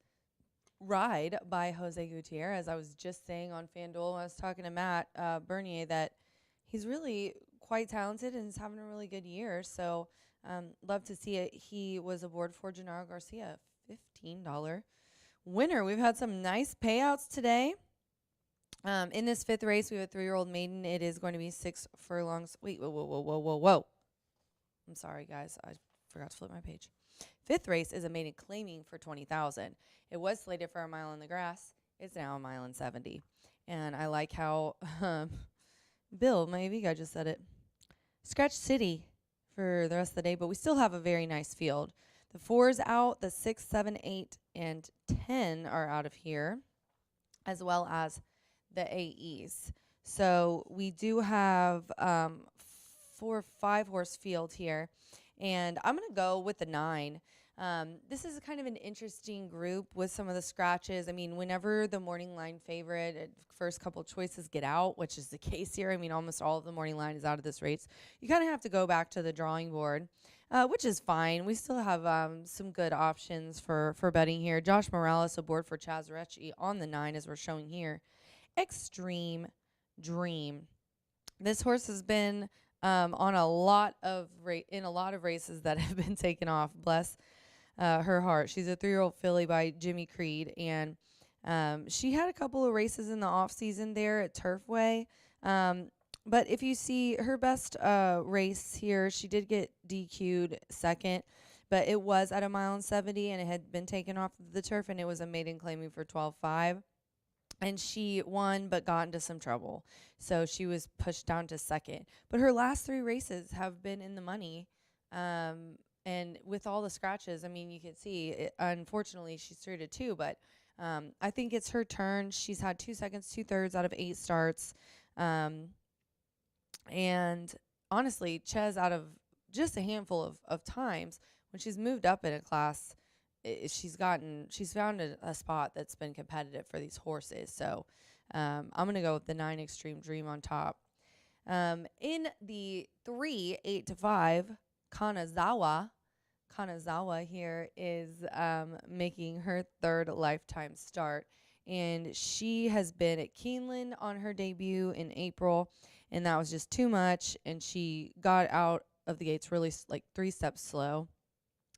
ride by Jose Gutierrez. I was just saying on FanDuel, I was talking to Matt Bernier, that he's really quite talented and is having a really good year. So love to see it. He was aboard for Gennaro Garcia, $15 winner. We've had some nice payouts today. In this fifth race, we have a 3-year-old maiden. It is going to be 6 furlongs. Wait, whoa. I'm sorry, guys. I forgot to flip my page. Fifth race is a maiden claiming for $20,000. It was slated for a mile in the grass. It's now a mile and 70. And I like how Bill, my AV guy, just said it. Scratch City for the rest of the day, but we still have a very nice field. The 4's out. The 6, 7, 8, and 10 are out of here, as well as the AEs. So we do have 4 or 5 horse field here, and I'm going to go with the 9. This is kind of an interesting group with some of the scratches. I mean, whenever the morning line favorite, first couple choices get out, which is the case here. I mean, almost all of the morning line is out of this race. You kind of have to go back to the drawing board, which is fine. We still have some good options for betting here. Josh Morales aboard for Chaz Recchi on the 9, as we're showing here. Extreme Dream. This horse has been on a lot of races that have been taken off. Bless her heart. She's a 3-year-old filly by Jimmy Creed, and she had a couple of races in the off season there at Turfway. But if you see her best race here, she did get DQ'd second, but it was at a mile and 70, and it had been taken off the turf, and it was a maiden claiming for 12.5. And she won, but got into some trouble. So she was pushed down to second. But her last 3 races have been in the money. And with all the scratches, I mean, you can see, unfortunately, she's 3-2. But I think it's her turn. She's had 2 seconds, 2/3 out of 8 starts. And honestly, Ches, out of just a handful of times, when she's moved up in a class, she's found a spot that's been competitive for these horses. So I'm going to go with the 9 Extreme Dream on top. In the 3, 8-5, Kanazawa here is making her 3rd lifetime start. And she has been at Keeneland on her debut in April, and that was just too much. And she got out of the gates really 3 steps slow.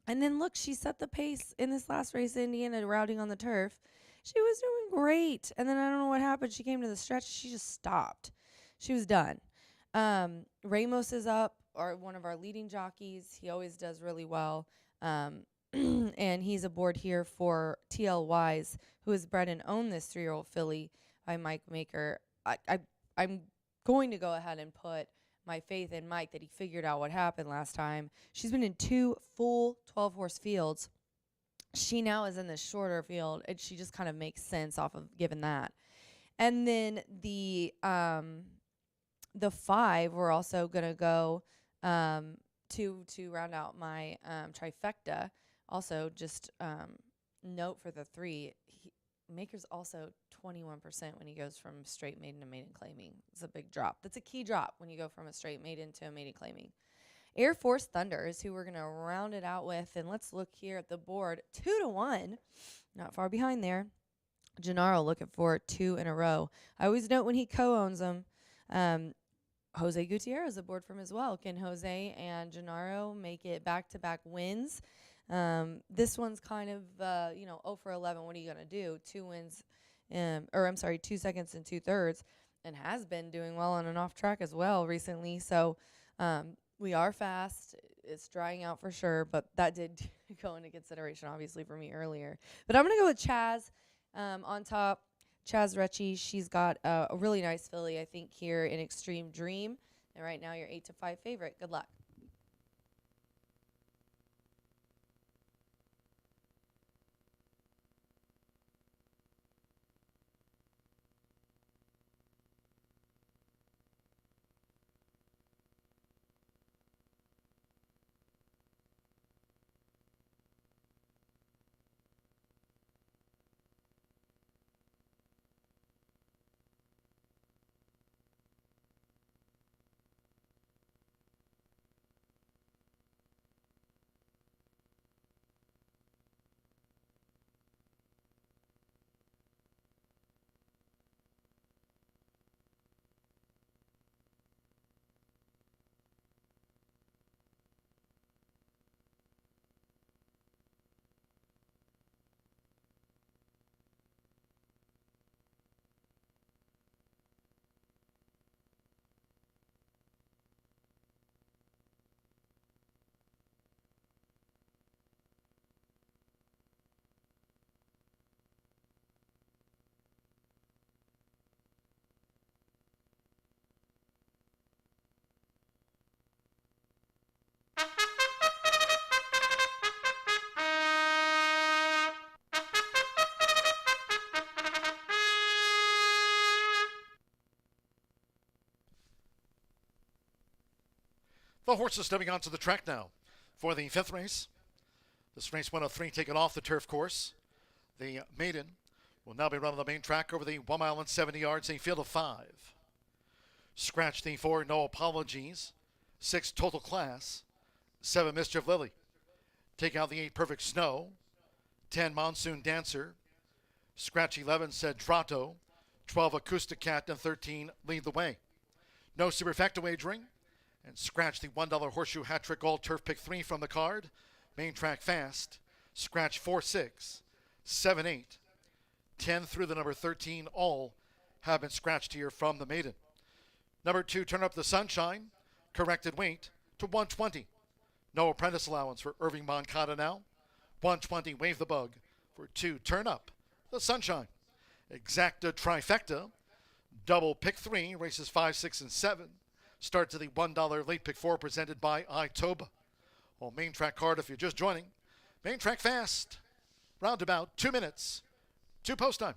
And then, look, she set the pace in this last race in Indiana, routing on the turf. She was doing great. And then I don't know what happened. She came to the stretch. She just stopped. She was done. Ramos is up, one of our leading jockeys. He always does really well. And he's aboard here for TL Wise, who has bred and owned this 3-year-old filly by Mike Maker. I'm going to go ahead and put my faith in Mike that he figured out what happened last time. She's been in 2 full 12-horse fields. She now is in this shorter field, and she just kind of makes sense off of given that. And then the 5, we're also going to go to round out my trifecta. Also, just note for the 3, Maker's also 21% when he goes from straight maiden to maiden claiming. It's a big drop. That's a key drop when you go from a straight maiden to a maiden claiming. Air Force Thunder is who we're going to round it out with. And let's look here at the board. 2-1. Not far behind there. Gennaro looking for 2 in a row. I always note when he co-owns them. Jose Gutierrez aboard from as well. Can Jose and Gennaro make it back-to-back wins? This one's kind of, 0 for 11. What are you going to do? 2 wins, 2 seconds and 2/3, and has been doing well on and off track as well recently. So we are fast. It's drying out for sure, but that did go into consideration, obviously, for me earlier. But I'm going to go with Chaz on top. Chaz Recchi, she's got a really nice filly, I think, here in Extreme Dream. And right now, your 8-5 favorite. Good luck. The horses stepping onto the track now for the fifth race. This race 103 taken off the turf course. The maiden will now be run on the main track over the 1 mile and 70 yards, a field of 5. Scratch the 4, No Apologies. 6, Total Class. 7, Mischief Lily. Take out the 8, Perfect Snow. 10, Monsoon Dancer. Scratch 11, said Trato. 12, Acoustic Cat, and 13, Lead the Way. No superfecta wagering. And scratch the $1 Horseshoe Hat Trick All Turf Pick 3 from the card. Main track fast. Scratch 4, 6, 7, 8, 10 through the number 13. All have been scratched here from the maiden. Number 2, Turn Up the Sunshine. Corrected weight to 120. No apprentice allowance for Irving Moncada now. 120, Wave the Bug for 2, Turn Up the Sunshine. Exacta Trifecta. Double Pick 3, races 5, 6, and 7. Start to the $1 late pick 4 presented by Itoba. On main track card, if you're just joining, main track fast. Round about 2 minutes to post time.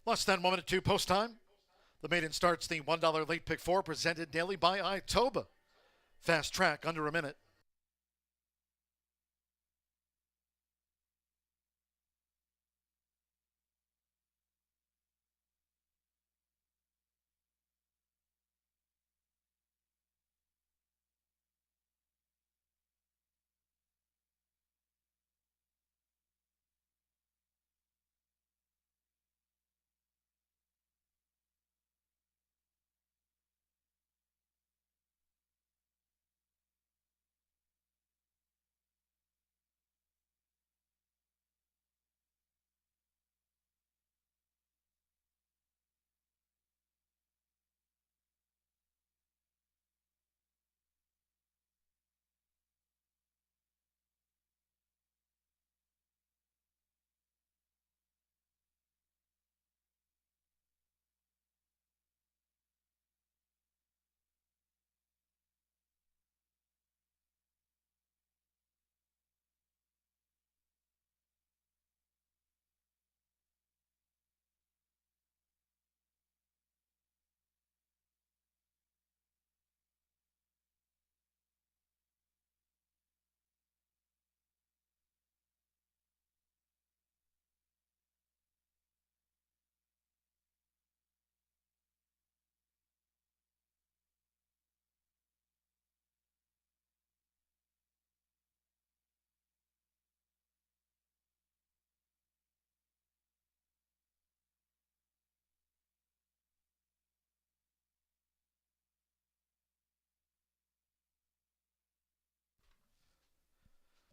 Less than 1 minute to post time. The maiden starts the $1 late pick 4 presented daily by Itoba. Fast track under a minute.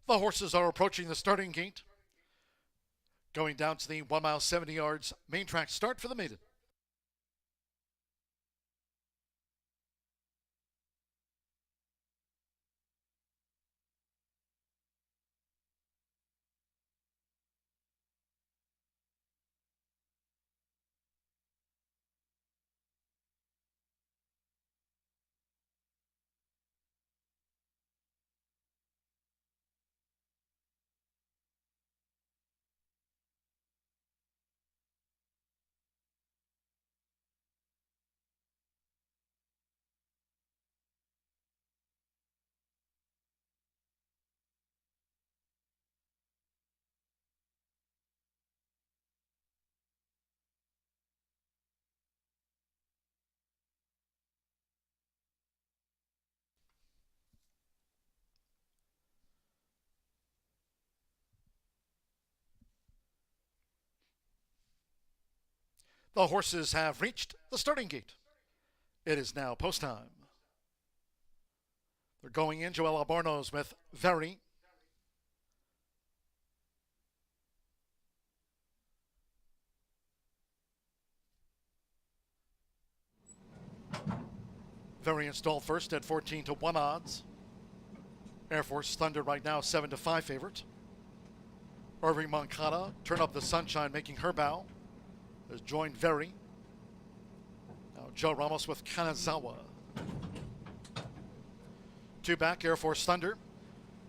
The horses are approaching the starting gate. Going down to the 1 mile 70 yards main track start for the maiden. The horses have reached the starting gate. It is now post time. They're going in. Joel Albornoz with Very. Very installed first at 14 to 1 odds. Air Force Thunder right now 7 to 5 favorite. Irving Moncada, Turn Up the Sunshine, making her bow, has joined Very. Now Joe Ramos with Kanazawa. Two back, Air Force Thunder.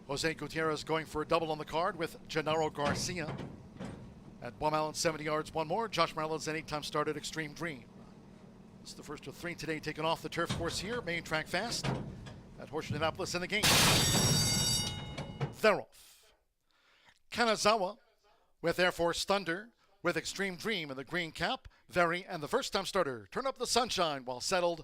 Jose Gutierrez going for a double on the card with Gennaro Garcia. At 1 mile and 70 yards, one more. Josh Morales, an 8-time start at Extreme Dream. This is the first of 3 today taken off the turf course here. Main track fast at Horseshoe Indianapolis in the game. They're off. Kanazawa with Air Force Thunder with Extreme Dream in the green cap. Very and the first-time starter, Turn Up the Sunshine, while settled,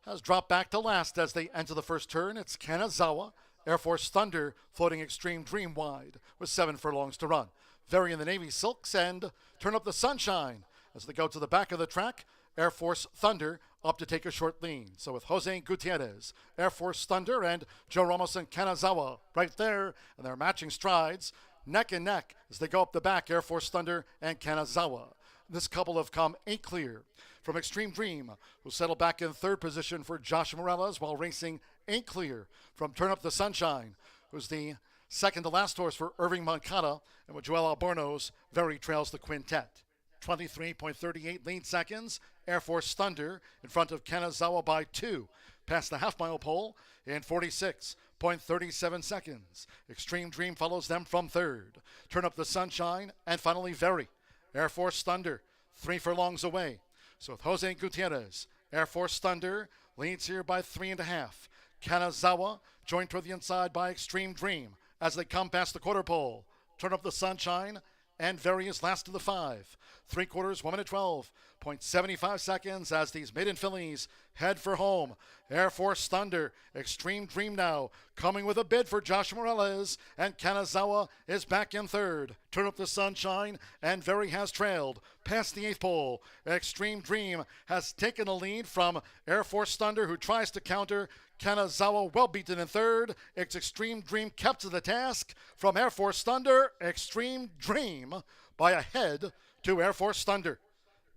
has dropped back to last as they enter the first turn. It's Kanazawa, Air Force Thunder floating Extreme Dream wide with 7 furlongs to run. Very in the Navy Silks and Turn Up the Sunshine as they go to the back of the track. Air Force Thunder up to take a short lead. So with Jose Gutierrez, Air Force Thunder, and Joe Ramos and Kanazawa right there, and they're matching strides, neck and neck as they go up the back, Air Force Thunder and Kanazawa. This couple have come 8 clear from Extreme Dream, who settled back in 3rd position for Josh Morales, while racing 8 clear from Turn Up the Sunshine, who's the second to last horse for Irving Moncada, and with Joel Albornoz, Very trails the quintet. 23.38 lead seconds. Air Force Thunder in front of Kanazawa by 2. Past the half-mile pole in 46.37 seconds. Extreme Dream follows them from 3rd. Turn Up the Sunshine, and finally Very. Air Force Thunder, 3 furlongs away. So with Jose Gutierrez, Air Force Thunder leads here by 3.5. Kanazawa joined toward the inside by Extreme Dream as they come past the quarter pole. Turn Up the Sunshine, and Very is last of the 5. 3/4, 1 minute 12.75 seconds as these maiden fillies head for home. Air Force Thunder, Extreme Dream now, coming with a bid for Josh Morales, and Kanazawa is back in 3rd. Turn Up the Sunshine, and Very has trailed past the 8th pole. Extreme Dream has taken the lead from Air Force Thunder, who tries to counter. Kanazawa well beaten in 3rd. It's Extreme Dream kept to the task from Air Force Thunder. Extreme Dream by a head to Air Force Thunder.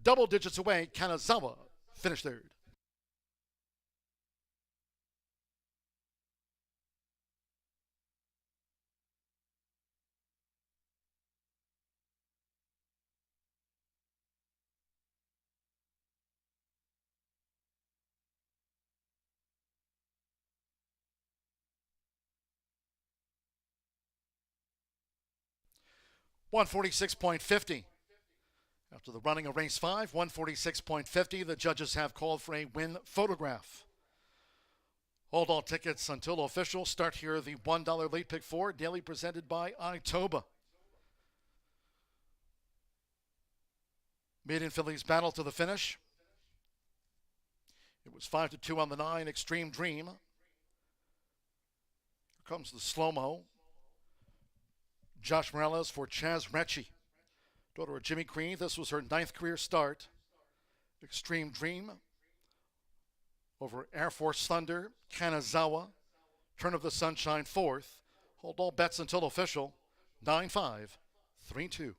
Double digits away, Kanazawa finished 3rd. $146.50. After the running of race 5, $146.50, the judges have called for a win photograph. Hold all tickets until official. Start here the $1 late pick 4, daily presented by Itoba. Maiden fillies battle to the finish. It was 5-2 on the 9, Extreme Dream. Here comes the slow-mo. Josh Morales for Chaz Recchi. Daughter of Jimmy Crean, this was her 9th career start. Extreme Dream over Air Force Thunder, Kanazawa. Turn of the Sunshine 4th. Hold all bets until official. 9-5, 3-2.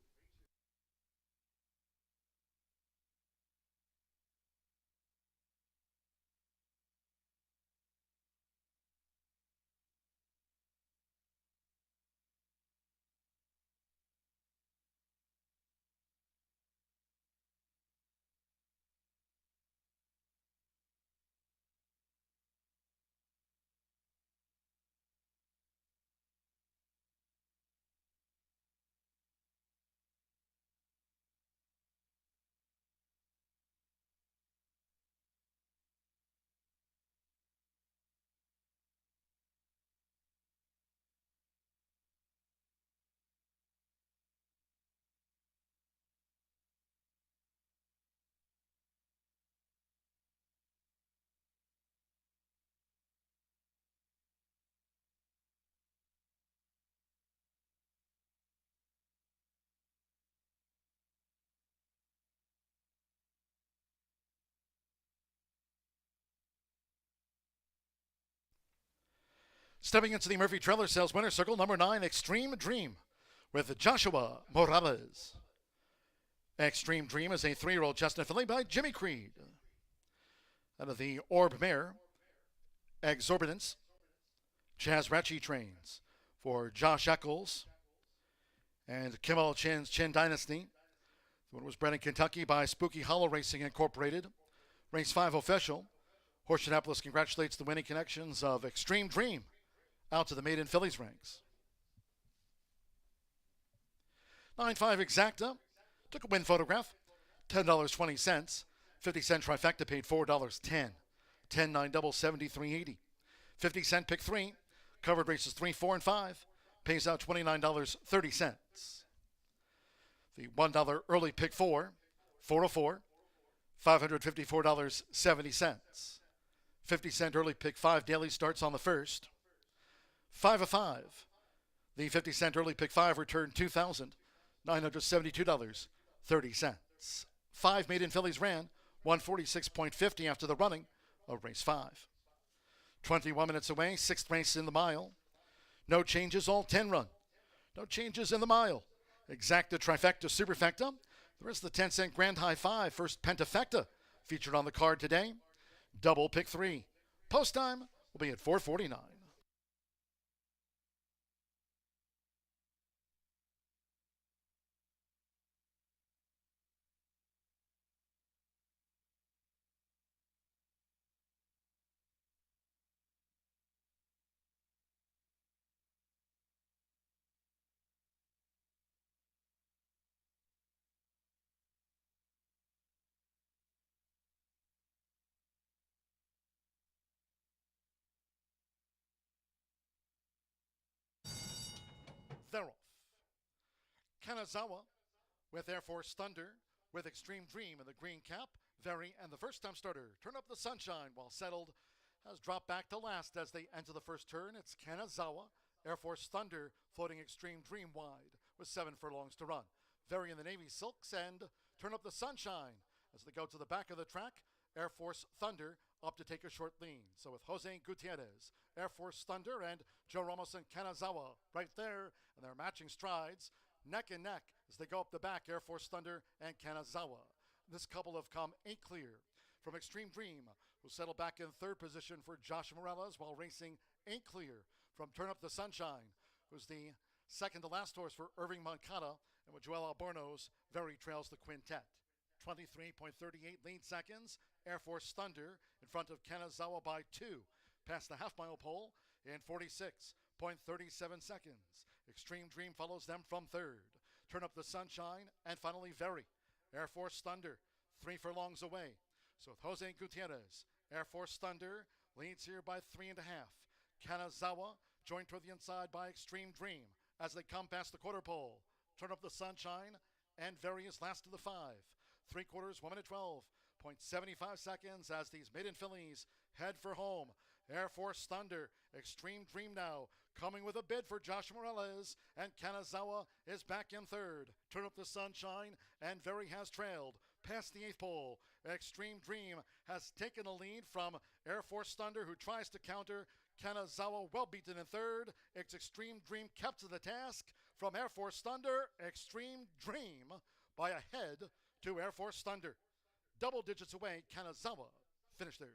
Stepping into the Murphy Trailer Sales winner circle, number 9, Extreme Dream, with Joshua Morales. Extreme Dream is a 3-year-old chestnut filly by Jimmy Creed. Out of the Orb Mare, Exorbitance, Chaz Ratchie trains for Josh Eccles and Kimmel Chin's Chin Dynasty. The one was bred in Kentucky by Spooky Hollow Racing Incorporated. Race 5 official. Horseshoe Indianapolis congratulates the winning connections of Extreme Dream out to the maiden fillies ranks. 9-5 Exacta took a win photograph, $10.20. 50-cent trifecta paid $4.10. 10-9 double, $73.80. 50-cent pick 3, covered races 3, 4, and 5, pays out $29.30. The $1 early pick 4, 404, $554.70. 50-cent early pick 5 daily starts on the 1st. 5 of 5. The 50-cent early pick 5 returned $2,972.30. 5 maiden fillies ran 146.50 after the running of race 5. 21 minutes away, 6th race in the mile. No changes, all 10 run. No changes in the mile. Exacta, trifecta, superfecta. The rest of the 10-cent Grand High 5, first pentafecta, featured on the card today. Double pick 3. Post time will be at 4:49. They're off. Kanazawa with Air Force Thunder, with Extreme Dream in the green cap. Very and the first-time starter Turn Up the Sunshine, while settled, has dropped back to last as they enter the first turn. It's Kanazawa, Air Force Thunder, floating Extreme Dream wide with 7 furlongs to run. Very in the Navy Silks and Turn Up the Sunshine as they go to the back of the track. Air Force Thunder up to take a short lead. So with Jose Gutierrez, Air Force Thunder, and Joe Ramos and Kanazawa right there, and they're matching strides, neck and neck as they go up the back, Air Force Thunder and Kanazawa. This couple have come 8 clear from Extreme Dream, who settled back in 3rd position for Josh Morales, while racing 8 clear from Turn Up the Sunshine, who's the second to last horse for Irving Moncada, and with Joel Albornoz, Very trails the quintet. 23.38 lead seconds. Air Force Thunder in front of Kanazawa by 2. Past the half-mile pole in 46.37 seconds. Extreme Dream follows them from 3rd. Turn Up the Sunshine, and finally Very. Air Force Thunder, 3 furlongs away. So with Jose Gutierrez, Air Force Thunder leads here by 3.5. Kanazawa joined toward the inside by Extreme Dream as they come past the quarter pole. Turn Up the Sunshine, and Very is last of the 5. 3/4, 1 minute 12.75 seconds as these maiden fillies head for home. Air Force Thunder, Extreme Dream now, coming with a bid for Josh Morales, and Kanazawa is back in 3rd. Turn Up the Sunshine, and Very has trailed past the 8th pole. Extreme Dream has taken a lead from Air Force Thunder, who tries to counter. Kanazawa well beaten in third. It's Extreme Dream kept to the task from Air Force Thunder. Extreme Dream by a head to Air Force Thunder. Double digits away, Kanazawa finished third.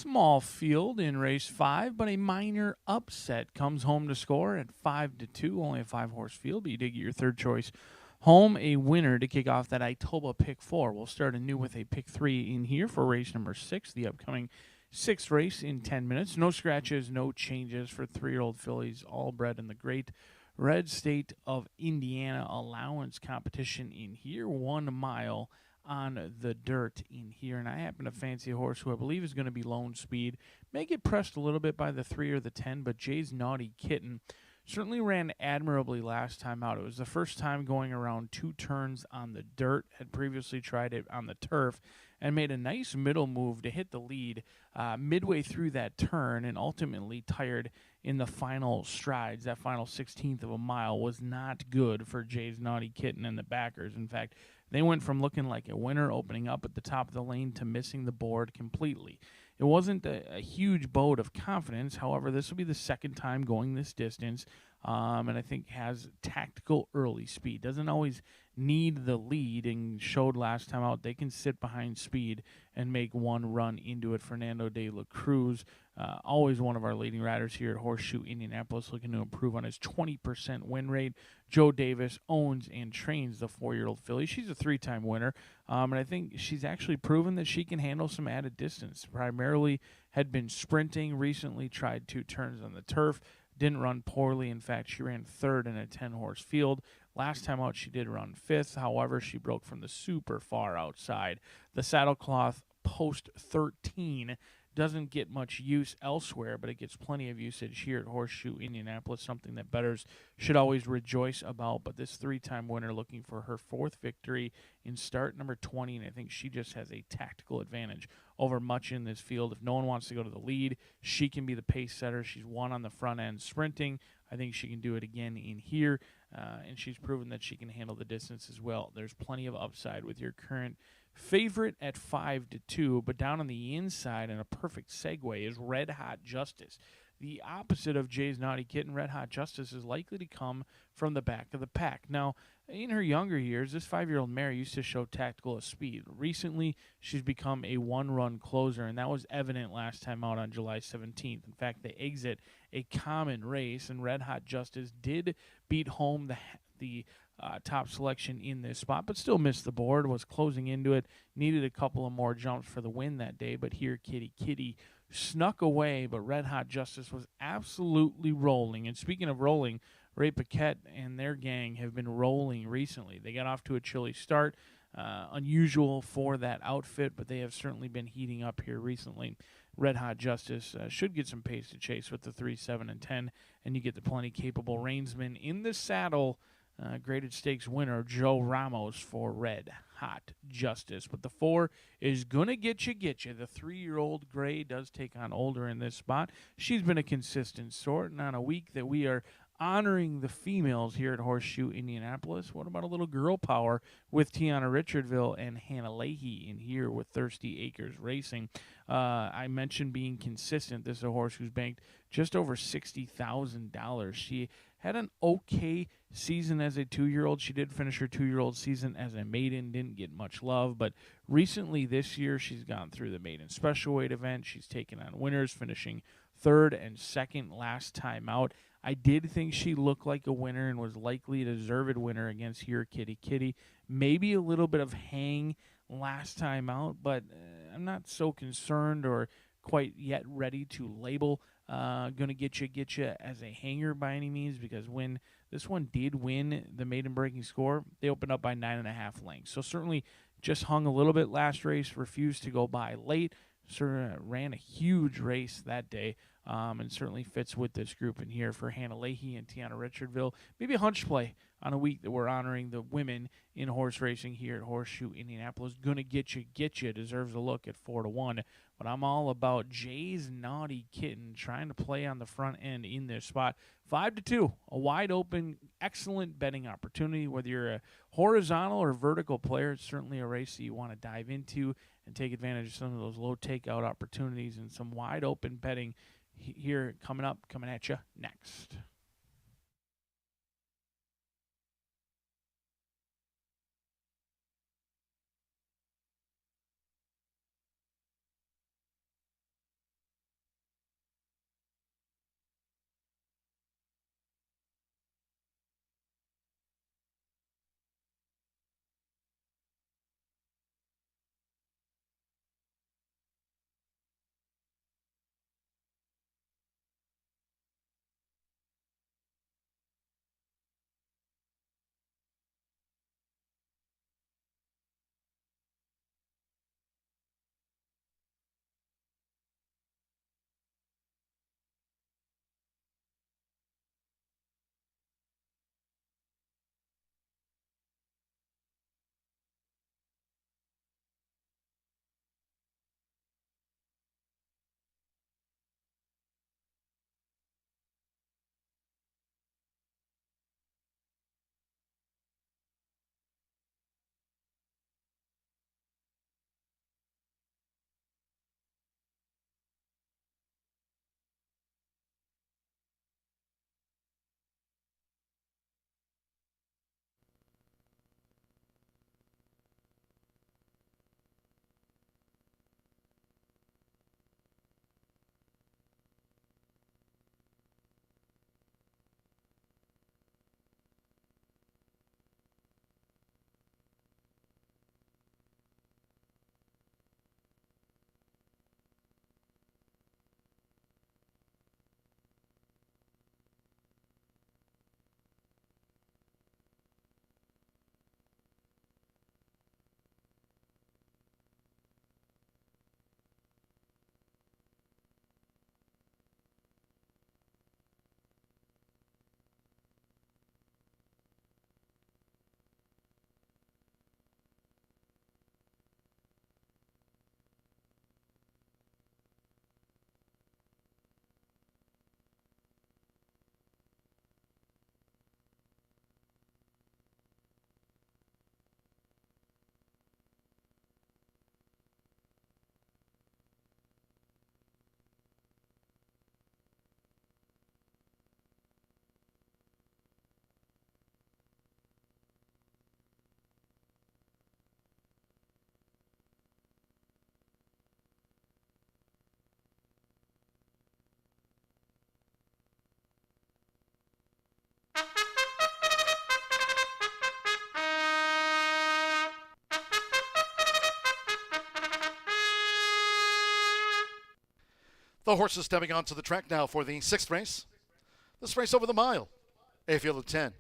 small field in race 5, but a minor upset comes home to score at 5-2. Only a 5-horse field, but you did get your third choice home, a winner to kick off that Itoba pick 4. We'll start anew with a pick 3 in here for race number 6, the upcoming 6th race in 10 minutes. No scratches, no changes for 3-year-old fillies, all bred in the great red state of Indiana. Allowance competition in here, 1 mile on the dirt in here. And I happen to fancy a horse who I believe is going to be Lone Speed. May get pressed a little bit by the 3 or the 10, but Jay's Naughty Kitten certainly ran admirably last time out. It was the first time going around 2 turns on the dirt. Had previously tried it on the turf and made a nice middle move to hit the lead midway through that turn, and ultimately tired in the final strides. That final 16th of a mile was not good for Jay's Naughty Kitten and the backers. In fact, they went from looking like a winner opening up at the top of the lane to missing the board completely. It wasn't a huge boat of confidence. However, this will be the second time going this distance, and I think has tactical early speed. Doesn't always need the lead, and showed last time out they can sit behind Speed and make one run into it. Fernando de la Cruz, always one of our leading riders here at Horseshoe Indianapolis, looking to improve on his 20% win rate. Joe Davis owns and trains the 4-year-old filly. She's a 3-time winner, and I think she's actually proven that she can handle some added distance. Primarily had been sprinting recently, tried 2 turns on the turf, didn't run poorly. In fact, she ran 3rd in a 10-horse field. Last time out, she did run 5th. However, she broke from the super far outside. The saddlecloth post 13 doesn't get much use elsewhere, but it gets plenty of usage here at Horseshoe Indianapolis, something that bettors should always rejoice about. But this 3-time winner looking for her 4th victory in start number 20, and I think she just has a tactical advantage over much in this field. If no one wants to go to the lead, she can be the pace setter. She's won on the front end sprinting. I think she can do it again in here, and she's proven that she can handle the distance as well. There's plenty of upside with your current favorite at 5-2, but down on the inside, and a perfect segue, is Red Hot Justice. The opposite of Jay's Naughty Kitten, Red Hot Justice is likely to come from the back of the pack. Now, in her younger years, this 5-year-old mare used to show tactical speed. Recently, she's become a 1-run closer, and that was evident last time out on July 17th. In fact, they exit a common race, and Red Hot Justice did beat home the top selection in this spot, but still missed the board, was closing into it, needed a couple of more jumps for the win that day, but here Kitty Kitty snuck away, but Red Hot Justice was absolutely rolling. And speaking of rolling, Ray Paquette and their gang have been rolling recently. They got off to a chilly start, unusual for that outfit, but they have certainly been heating up here recently. Red Hot Justice should get some pace to chase with the 3, 7, and 10, and you get the plenty capable reinsman in the saddle. Graded stakes winner Joe Ramos for Red Hot Justice. But the 4 is going to get you. The 3-year-old Gray does take on older in this spot. She's been a consistent sort, and on a week that we are honoring the females here at Horseshoe Indianapolis, what about a little girl power with Tiana Richardville and Hannah Leahy in here with Thirsty Acres Racing? I mentioned being consistent. This is a horse who's banked just over $60,000. She had an okay season as a 2-year-old. She did finish her 2-year-old season as a maiden, didn't get much love, but recently this year she's gone through the maiden special weight event. She's taken on winners, finishing 3rd and 2nd last time out. I did think she looked like a winner and was likely a deserved winner against Here Kitty Kitty. Maybe a little bit of hang last time out, but I'm not so concerned or quite yet ready to label gonna get you as a hanger by any means, because when this one did win the maiden breaking score, they opened up by 9.5 lengths. So certainly just hung a little bit last race, refused to go by late, ran a huge race that day, and certainly fits with this group in here for Hannah Leahy and Tiana Richardville. Maybe a hunch play on a week that we're honoring the women in horse racing here at Horseshoe Indianapolis. Gonna get you, deserves a look at 4-1. But I'm all about Jay's Naughty Kitten trying to play on the front end in this spot. 5-2, a wide open, excellent betting opportunity. Whether you're a horizontal or vertical player, it's certainly a race that you want to dive into and take advantage of some of those low takeout opportunities and some wide open betting here coming at you next. The horses stepping onto the track now for the 6th race. This race over the mile, a field of 10.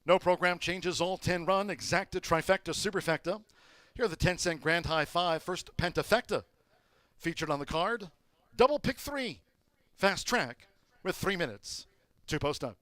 No program changes, all 10 run, exacta, trifecta, superfecta. Here are the 10-cent Grand High 5, first pentafecta. Featured on the card, double pick 3, fast track with 3 minutes to post up.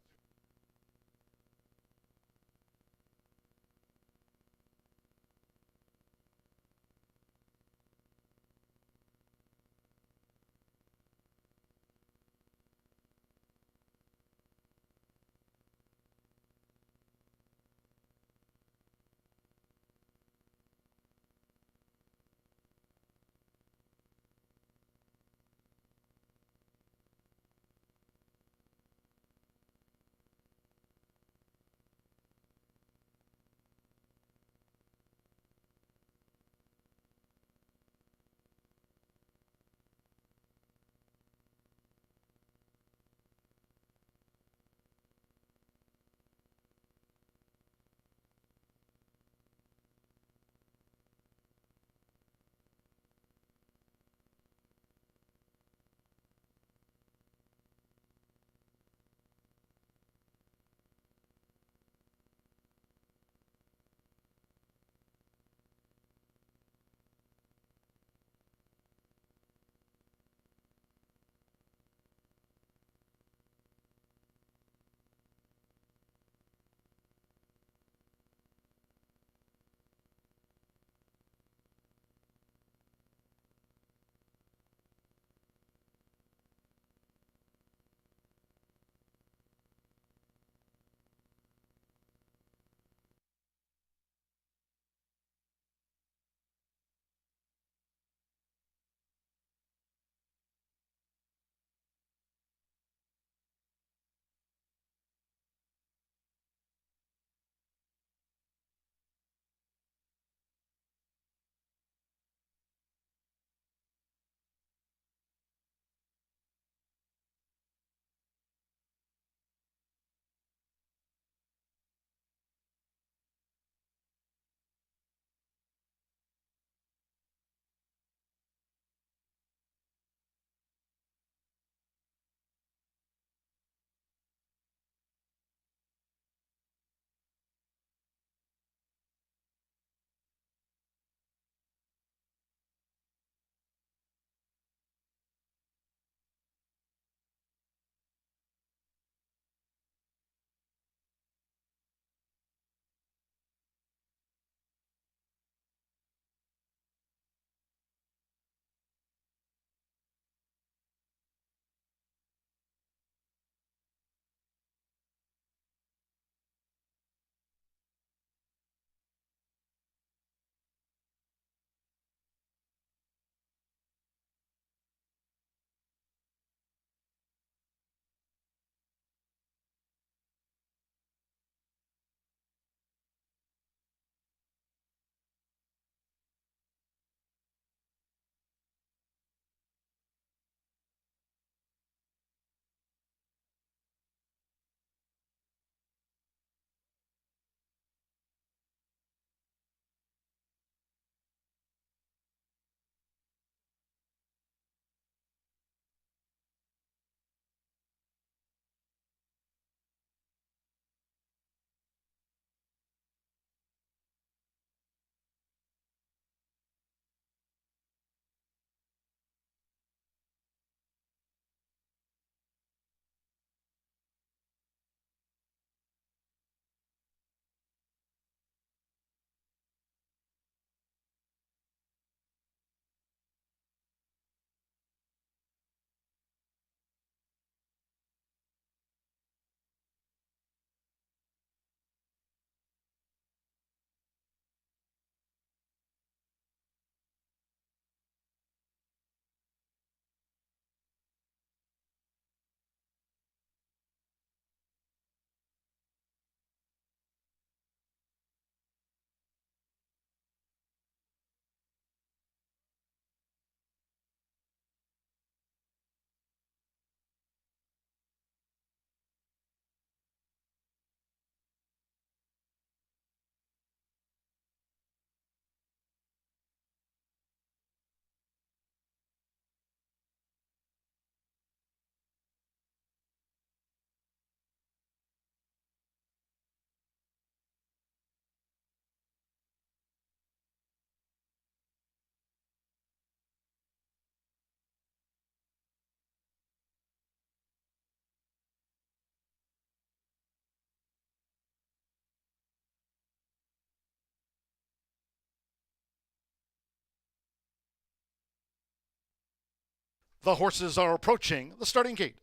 The horses are approaching the starting gate.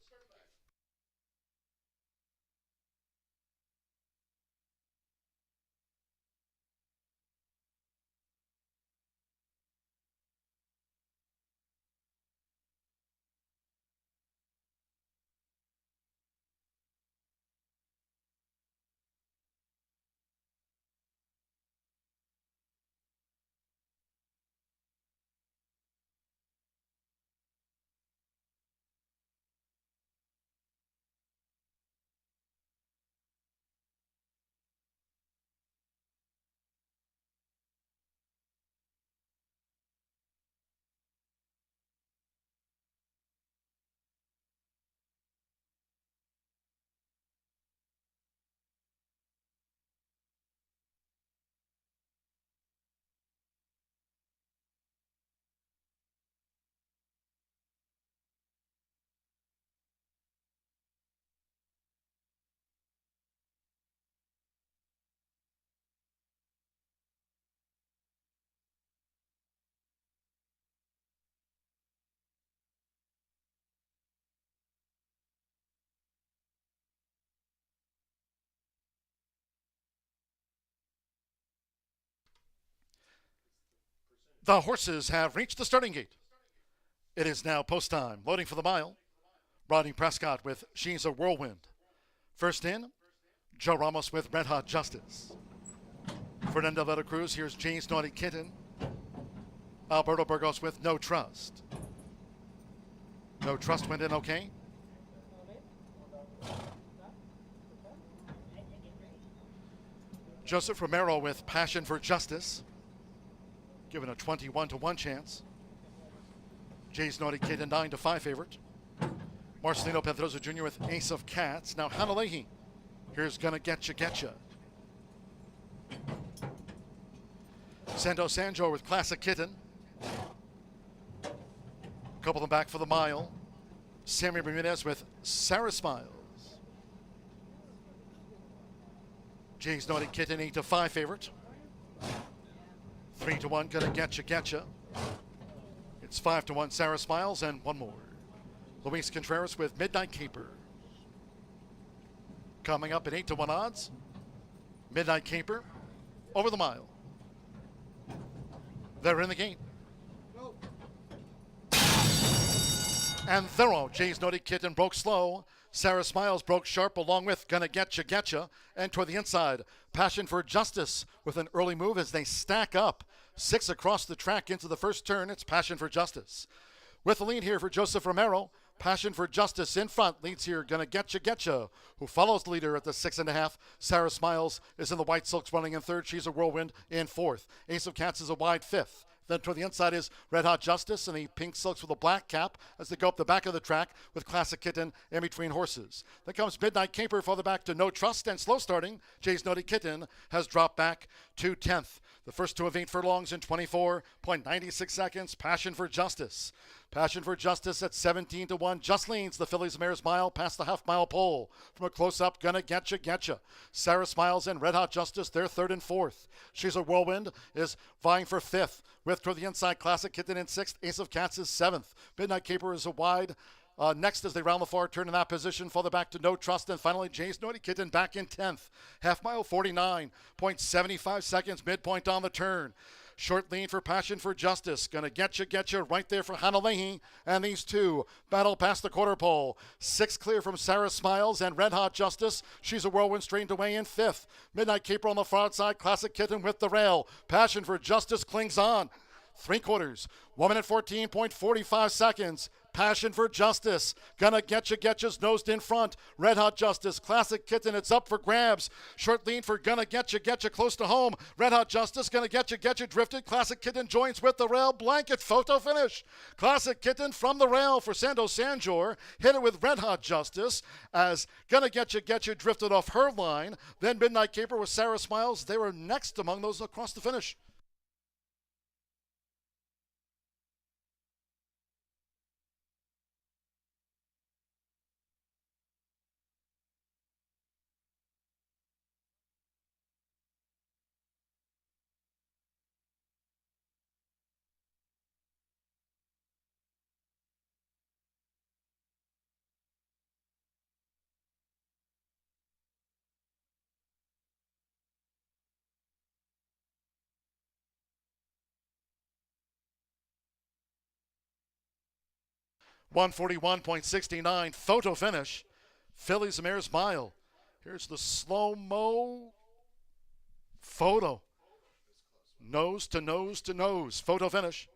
The horses have reached the starting gate. It is now post time. Loading for the mile. Rodney Prescott with She's a Whirlwind. First in, Joe Ramos with Red Hot Justice. Fernando de la Cruz, here's James Naughty Kitten. Alberto Burgos with No Trust. No Trust went in okay. Joseph Romero with Passion for Justice, given a 21-1 chance. Jay's Naughty Kid, a 9-5 favorite. Marcelino Pedroza Jr. with Ace of Cats. Now Hanalehi. Here's Gonna Getcha Getcha. Sando Sanjo with Classic Kitten. Couple them back for the mile. Sammy Bermudez with Sarah Smiles. Jay's Naughty Kitten, 8-5 favorite. 3-1, Gonna Getcha Getcha. It's 5-1, Sarah Smiles, and one more. Luis Contreras with Midnight Caper. Coming up at 8-1 odds. Midnight Caper over the mile. They're in the game. And thorough. Jay's Naughty Kitten broke slow. Sarah Smiles broke sharp along with Gonna Getcha Getcha. And toward the inside, Passion for Justice with an early move as they stack up. 6 across the track into the first turn. It's Passion for Justice. With the lead here for Joseph Romero. Passion for Justice in front. Leads here Gonna Getcha Getcha, who follows the leader at the 6.5. Sarah Smiles is in the white silks running in third. She's a Whirlwind in fourth. Ace of Cats is a wide fifth. Then toward the inside is Red Hot Justice and the pink silks with a black cap as they go up the back of the track with Classic Kitten in between horses. Then comes Midnight Caper further back to No Trust, and slow starting, Jay's Naughty Kitten has dropped back to 10th. The first two of 8 furlongs in 24.96 seconds. Passion for Justice. Passion for Justice at 17-1. Just leans the Fillies Mares Mile past the half-mile pole. From a close-up, Gonna Getcha Getcha. Sarah Smiles and Red Hot Justice, they're third and fourth. She's a Whirlwind is vying for fifth. With toward the inside, Classic Kitten in sixth. Ace of Cats is seventh. Midnight Caper is a wide. Next, as they round the far turn in that position, further back to No Trust, and finally Jay's Naughty Kitten back in 10th. Half mile 49.75 seconds, midpoint on the turn. Short lean for Passion for Justice. Gonna Getcha right there for Hanalehi. And these two battle past the quarter pole. 6 clear from Sarah Smiles and Red Hot Justice. She's a Whirlwind strained away in 5th. Midnight Caper on the far side. Classic Kitten with the rail. Passion for Justice clings on. 3/4. 1 minute 14.45 seconds. Passion for Justice. Gonna Getcha's nosed in front. Red Hot Justice. Classic Kitten. It's up for grabs. Short lean for Gonna Getcha close to home. Red Hot Justice. Gonna Getcha drifted. Classic Kitten joins with the rail. Blanket photo finish. Classic Kitten from the rail for Sando Sanjor. Hit it with Red Hot Justice as Gonna Getcha drifted off her line. Then Midnight Caper with Sarah Smiles. They were next among those across the finish. 141.69 photo finish. Phillies Mares Mile. Here's the slow-mo photo. Nose to nose to nose. Photo finish.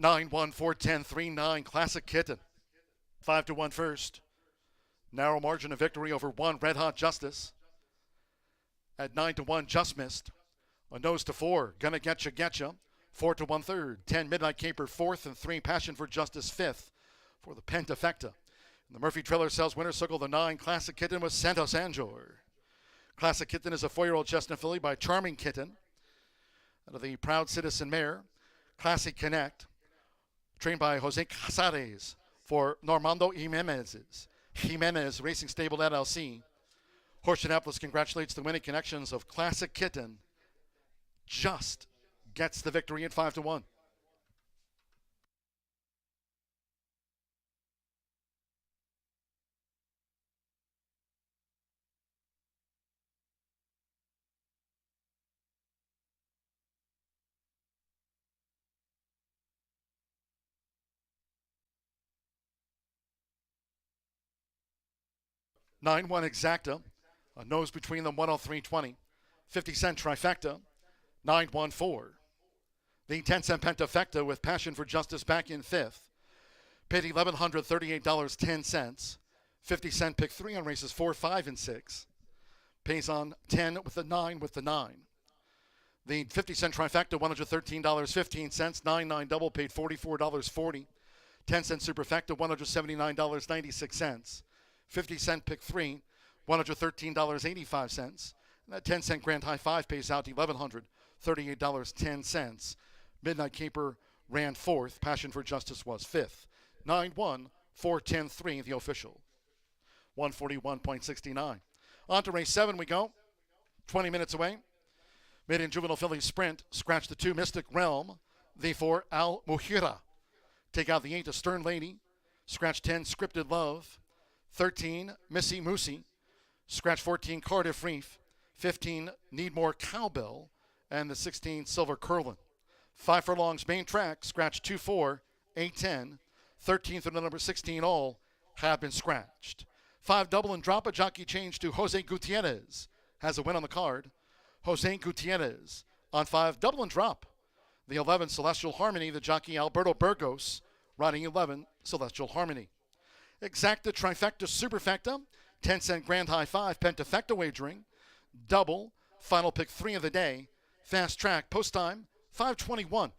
Nine one 410 39 Classic Kitten. 5-1 first. Narrow margin of victory over 1 Red Hot Justice. At 9-1 Just Missed. A nose to 4 Gonna Getcha. 4-1 third. 10 Midnight Caper fourth and 3 Passion for Justice fifth for the Pentafecta. In the Murphy Trailer Sales winner circle, the 9 Classic Kitten was Santos Anjor. Classic Kitten is a 4-year-old chestnut filly by Charming Kitten. Out of the Proud Citizen Mare. Classic Connect, trained by Jose Casares for Normando Jimenez Racing Stable LLC. Horseshoe Indianapolis congratulates the winning connections of Classic Kitten. Just gets the victory at 5-1. Nine one Exacta, a nose between them 103.20. 50-cent Trifecta, 914. The 10-cent Pentafecta with Passion for Justice back in fifth. Paid $1,138.10. 50-cent pick 3 on races 4, 5, and 6. Pays on 10 with the 9 with the 9. The 50-cent Trifecta, $113.15. 9-9 double paid $44.40. 10-cent Superfecta, $179.96. 50-cent pick 3, $113.85. And that 10-cent Grand High 5 pays out $1,138.10. Midnight Caper ran fourth. Passion for Justice was fifth. 9-1, 4-10-3, the official. 141.69. On to race 7 we go. 20 minutes away. Mid and Juvenile Filly Sprint. Scratch the 2 Mystic Realm. The 4 Al Muhira. Take out the 8 Stern Lady. Scratch 10 Scripted Love. 13 Missy Moosey. Scratch 14 Cardiff Reef. 15 Need More Cowbell. And the 16 Silver Curlin. 5 furlongs main track. Scratch 2-4, 8-10. 13 through the number 16 all have been scratched. 5 double and drop, a jockey change to Jose Gutierrez. Has a win on the card. Jose Gutierrez on 5 double and drop. The 11 Celestial Harmony, the jockey Alberto Burgos, riding 11 Celestial Harmony. Exacta, Trifecta, Superfecta, 10-cent Grand High 5, Pentafecta wagering, double, final pick 3 of the day, Fast track, post time, 5:21.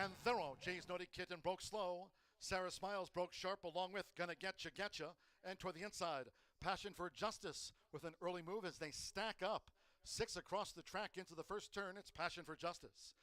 And thorough. Jay's Naughty Kitten broke slow. Sarah Smiles broke sharp along with Gonna Getcha. And toward the inside, Passion for Justice with an early move as they stack up. 6 across the track into the first turn. It's Passion for Justice.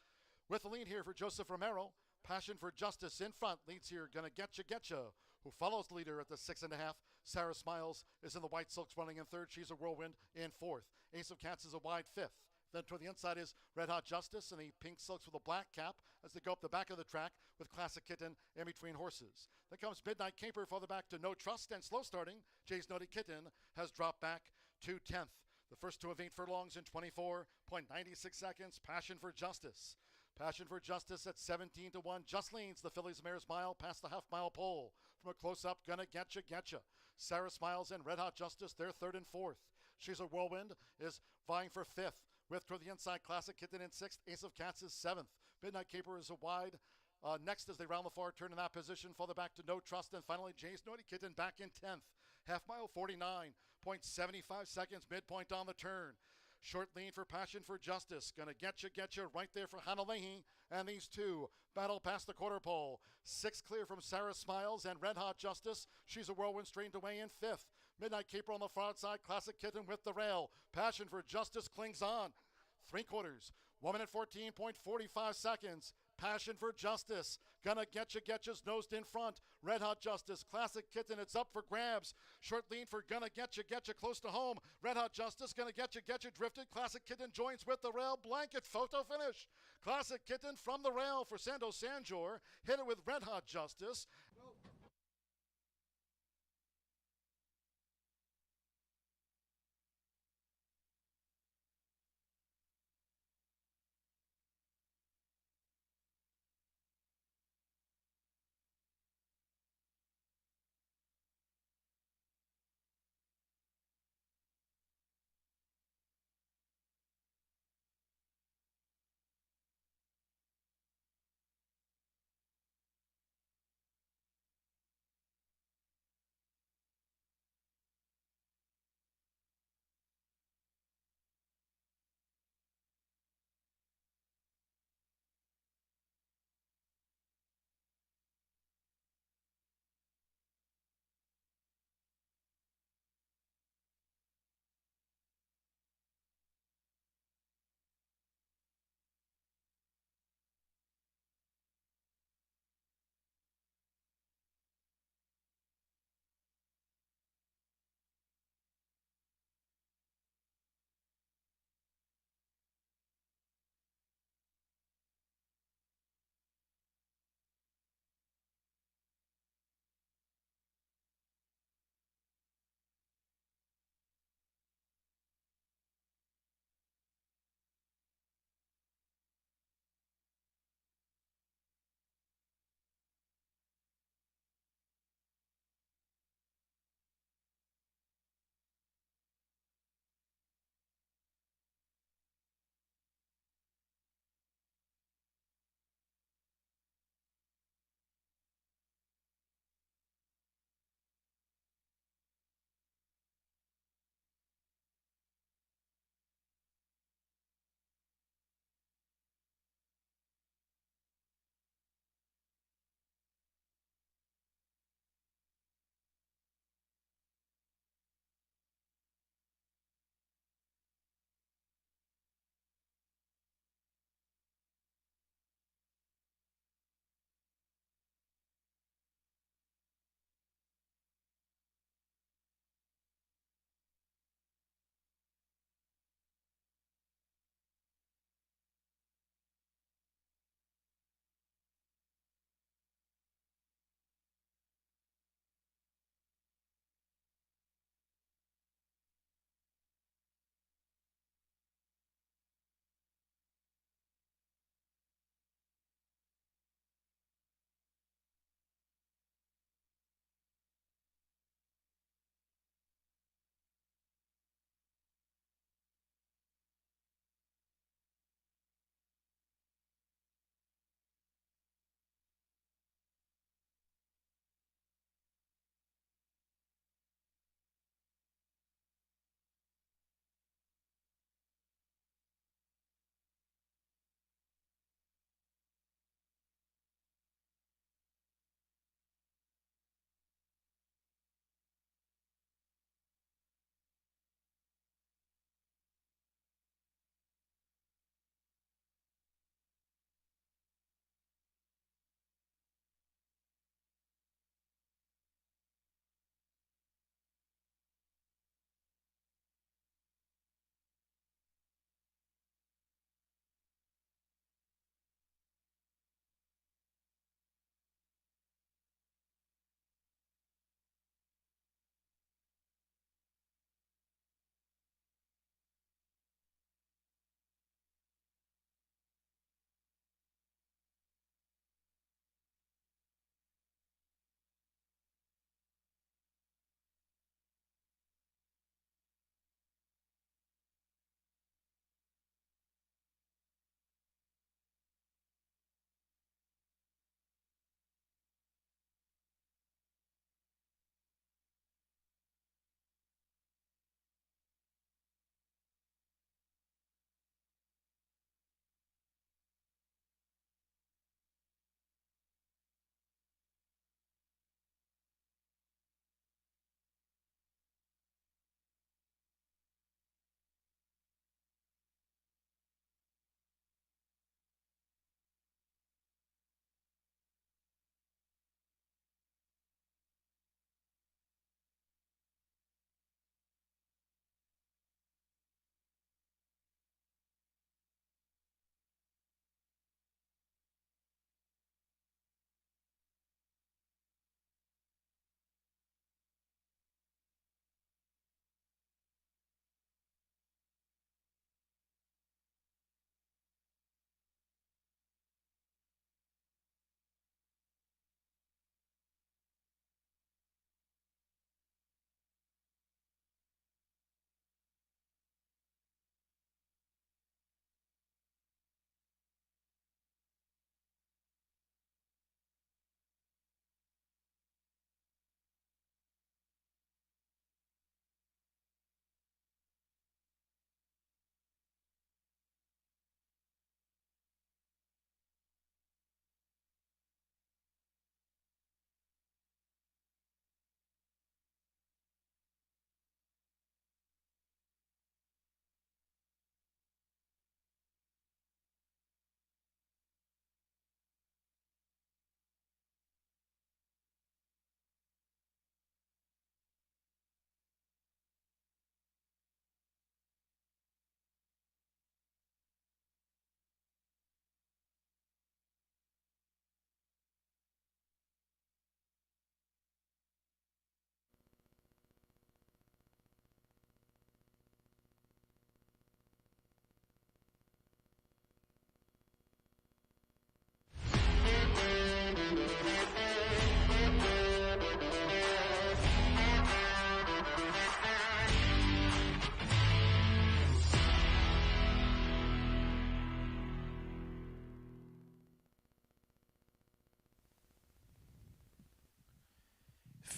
With the lead here for Joseph Romero. Passion for Justice in front. Leads here Gonna Getcha, who follows the leader at the 6.5. Sarah Smiles is in the white silks running in third. She's a whirlwind in fourth. Ace of Cats is a wide fifth. Then toward the inside is Red Hot Justice and the pink silks with a black cap as they go up the back of the track with Classic Kitten in between horses. Then comes Midnight Caper farther back to No Trust, and slow starting, Jay's Naughty Kitten has dropped back to 10th. The first two of 8 furlongs in 24.96 seconds. Passion for Justice. Passion for Justice at 17-1 just leans the Fillies Mares Mile past the half-mile pole. From a close-up, Gonna Getcha. Sarah Smiles and Red Hot Justice, they're third and fourth. She's a Whirlwind is vying for fifth. With toward the inside, Classic Kitten in sixth. Ace of Cats is seventh. Midnight Caper is a wide. Next, as they round the far turn in that position, farther back to No Trust, and finally Jay's Naughty Kitten back in 10th. Half mile 49.75 seconds, midpoint on the turn. Short lean for Passion for Justice. Gonna Getcha right there for Hannah Leahy. And these two battle past the quarter pole. 6 clear from Sarah Smiles and Red Hot Justice. She's a Whirlwind straightened away in 5th. Midnight Caper on the far outside. Classic Kitten with the rail. Passion for Justice clings on. 3/4. 1 minute 14.45 seconds. Passion for Justice. Gonna Getcha's nosed in front. Red Hot Justice. Classic Kitten. It's up for grabs. Short lean for Gonna Getcha close to home. Red Hot Justice. Gonna Getcha drifted. Classic Kitten joins with the rail. Blanket photo finish. Classic Kitten from the rail for Sando Sanjor. Hit it with Red Hot Justice.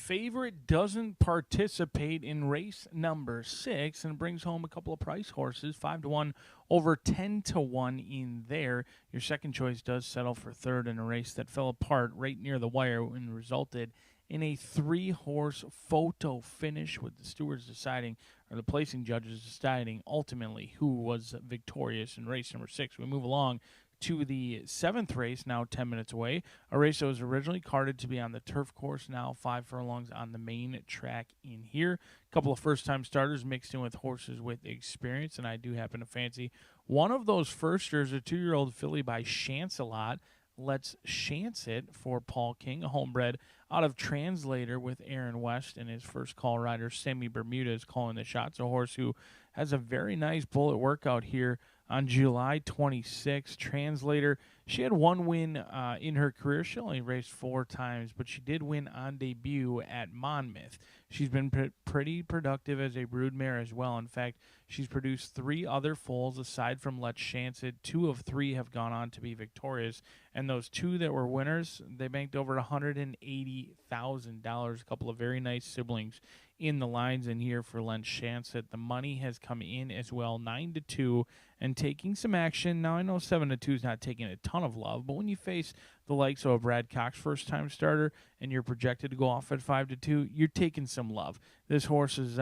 favorite doesn't participate in race number 6 and brings home a couple of price horses, 5-1 over 10-1 in there. Your second choice does settle for third in a race that fell apart right near the wire and resulted in a 3-horse photo finish, with the stewards deciding, or the placing judges deciding ultimately who was victorious in race number 6. We move along to the 7th race, now 10 minutes away. A race that was originally carded to be on the turf course, now 5 furlongs on the main track in here. A couple of first-time starters mixed in with horses with experience, and I do happen to fancy one of those firsters, a 2-year-old filly by Chance-A-Lot. Let's Chance It for Paul King, a homebred out of Translator with Aaron West, and his first call rider, Sammy Bermuda, is calling the shots. A horse who has a very nice bullet workout here on July 26th. Translator, she had one win in her career. She only raced 4 times, but she did win on debut at Monmouth. She's been pretty productive as a broodmare as well. In fact, she's produced 3 other foals aside from Let's Chance It. 2 of 3 have gone on to be victorious, and those 2 that were winners, they banked over $180,000. A couple of very nice siblings in the lines in here for Let's Chance It. The money has come in as well, 9-2, and taking some action. Now, I know 7-2 is not taking a ton of love, but when you face the likes of a Brad Cox first-time starter and you're projected to go off at 5-2, you're taking some love. This horse is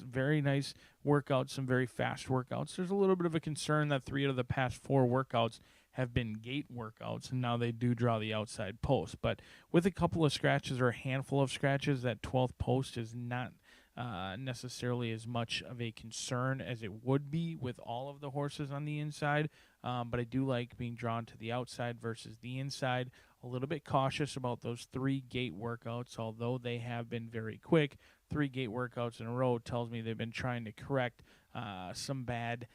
very nice workouts, some very fast workouts. There's a little bit of a concern that 3 out of the past 4 workouts have been gate workouts, and now they do draw the outside post. But with a couple of scratches or a handful of scratches, that 12th post is not necessarily as much of a concern as it would be with all of the horses on the inside. But I do like being drawn to the outside versus the inside. A little bit cautious about those 3 gate workouts, although they have been very quick. 3 gate workouts in a row tells me they've been trying to correct some bad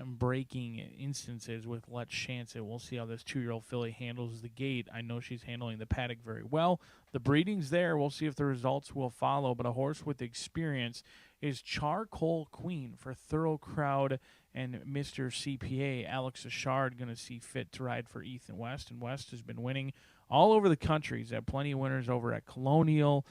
breaking instances with Let's Chance It. We'll see how this 2-year-old filly handles the gate. I know she's handling the paddock very well. The breeding's there. We'll see if the results will follow, but a horse with experience is Charcoal Queen for Thorough Crowd and Mr. CPA. Alex Ashard going to see fit to ride for Ethan West, and West has been winning all over the country. He's had plenty of winners over at Colonial.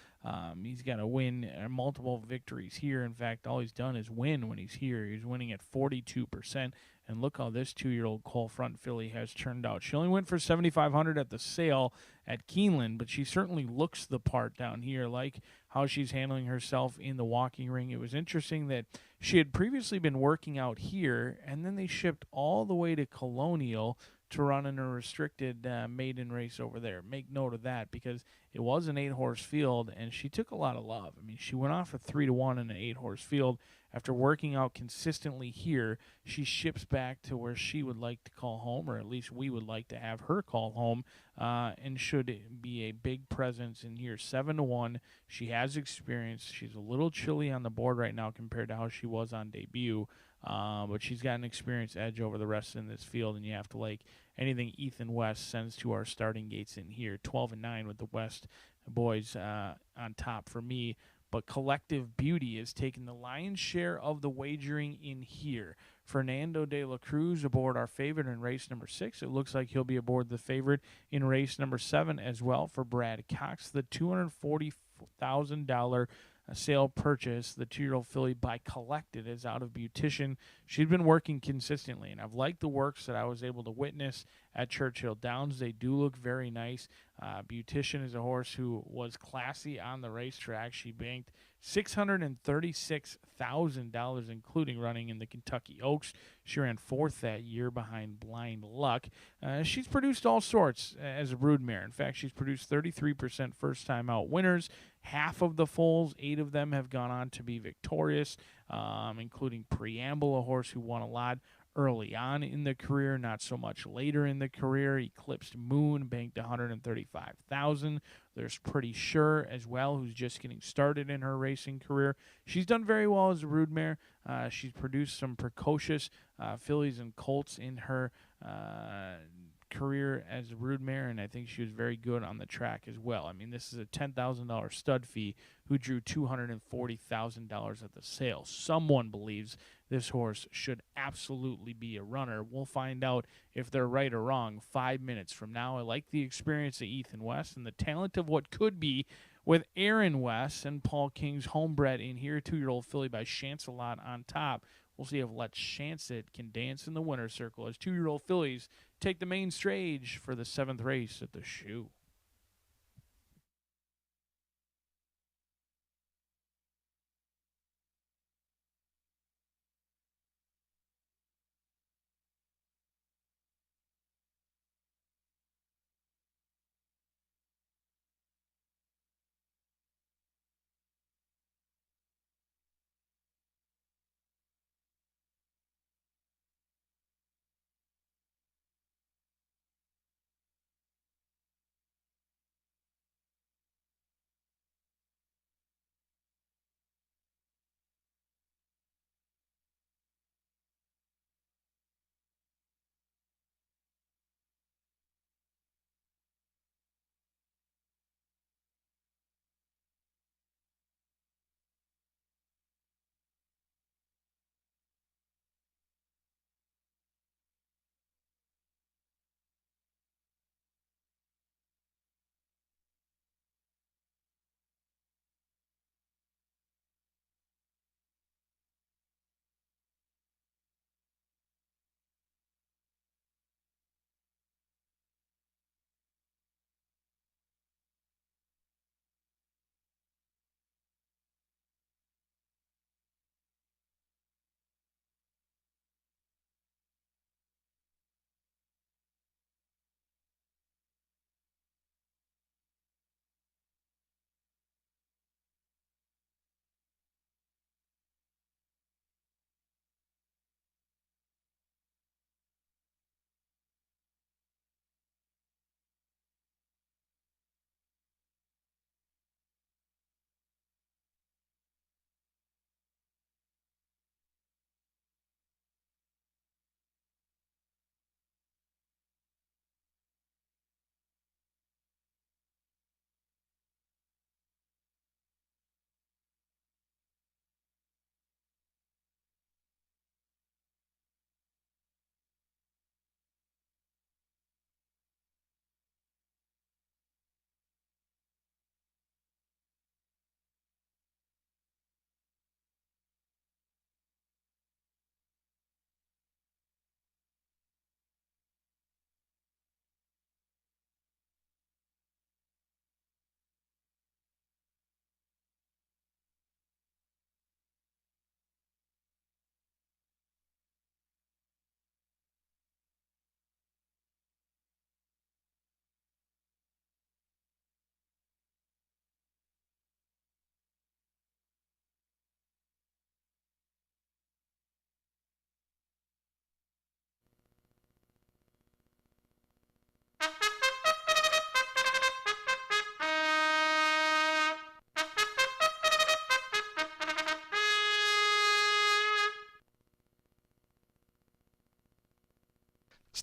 He's got to win multiple victories here. In fact, all he's done is win when he's here. He's winning at 42%. And look how this 2-year-old Cole Front filly has turned out. She only went for $7,500 at the sale at Keeneland, but she certainly looks the part down here, like how she's handling herself in the walking ring. It was interesting that she had previously been working out here, and then they shipped all the way to Colonial to run in a restricted maiden race over there. Make note of that, because it was an 8-horse field, and she took a lot of love. I mean, she went off a 3-1 in an 8-horse field. After working out consistently here, she ships back to where she would like to call home, or at least we would like to have her call home, and should be a big presence in here. 7-1. She has experience. She's a little chilly on the board right now compared to how she was on debut, but she's got an experience edge over the rest in this field, and you have to like anything Ethan West sends to our starting gates in here. 12-9 with the West boys on top for me. But Collective Beauty is taking the lion's share of the wagering in here. Fernando de la Cruz aboard our favorite in race number 6. It looks like he'll be aboard the favorite in race number 7 as well for Brad Cox. The $240,000 sale purchase, the 2-year-old filly by Collected, is out of Beautician. She's been working consistently, and I've liked the works that I was able to witness at Churchill Downs. They do look very nice. Beautician is a horse who was classy on the racetrack. She banked $636,000, including running in the Kentucky Oaks. She ran 4th that year behind Blind Luck. She's produced all sorts as a broodmare. In fact, she's produced 33% first-time out winners. Half of the foals, 8 of them have gone on to be victorious, including Preamble, a horse who won a lot early on in the career, not so much later in the career. Eclipsed Moon banked $135,000. There's Pretty Sure as well, who's just getting started in her racing career. She's done very well as a broodmare. She's produced some precocious fillies and colts in her career as a broodmare, and I think she was very good on the track as well. I mean, this is a $10,000 stud fee who drew $240,000 at the sale. Someone believes this horse should absolutely be a runner. We'll find out if they're right or wrong 5 minutes from now. I like the experience of Ethan West and the talent of what could be with Aaron West and Paul King's homebred in here, 2-year-old filly by Chancelot on top. We'll see if Let's Chance It can dance in the winner's circle as 2-year-old fillies take the main stage for the 7th race at the Shoe.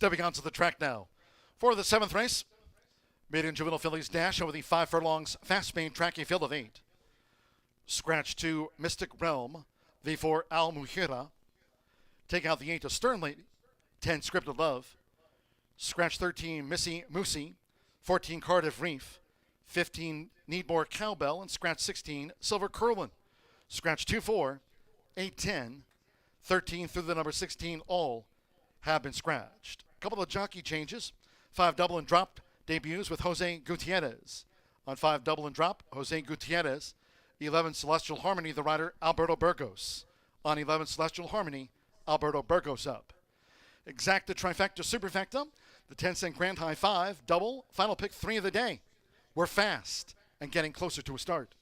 Stepping onto the track now for the 7th race. Maiden Juvenile Fillies dash over the 5 furlongs fast main tracking field of 8. Scratch 2, Mystic Realm. The 4, Al Muhira. Take out the 8 of Stern Lady. 10, Scripted Love. Scratch 13, Missy Moosey. 14, Cardiff Reef. 15, Need More Cowbell. And scratch 16, Silver Curlin. Scratch 2, 4, 8, 10, 13 through the number 16, all have been scratched. A couple of jockey changes. 5 double and drop debuts with Jose Gutierrez. On 5 double and drop, Jose Gutierrez. 11 Celestial Harmony, the rider Alberto Burgos. On 11 Celestial Harmony, Alberto Burgos up. Exacta Trifecta Superfecta, the 10-cent Grand High 5, double, final pick 3 of the day. We're fast and getting closer to a start.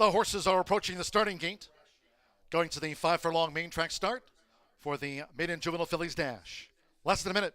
The horses are approaching the starting gate, going to the 5 furlong main track start for the maiden juvenile fillies dash. Less than a minute.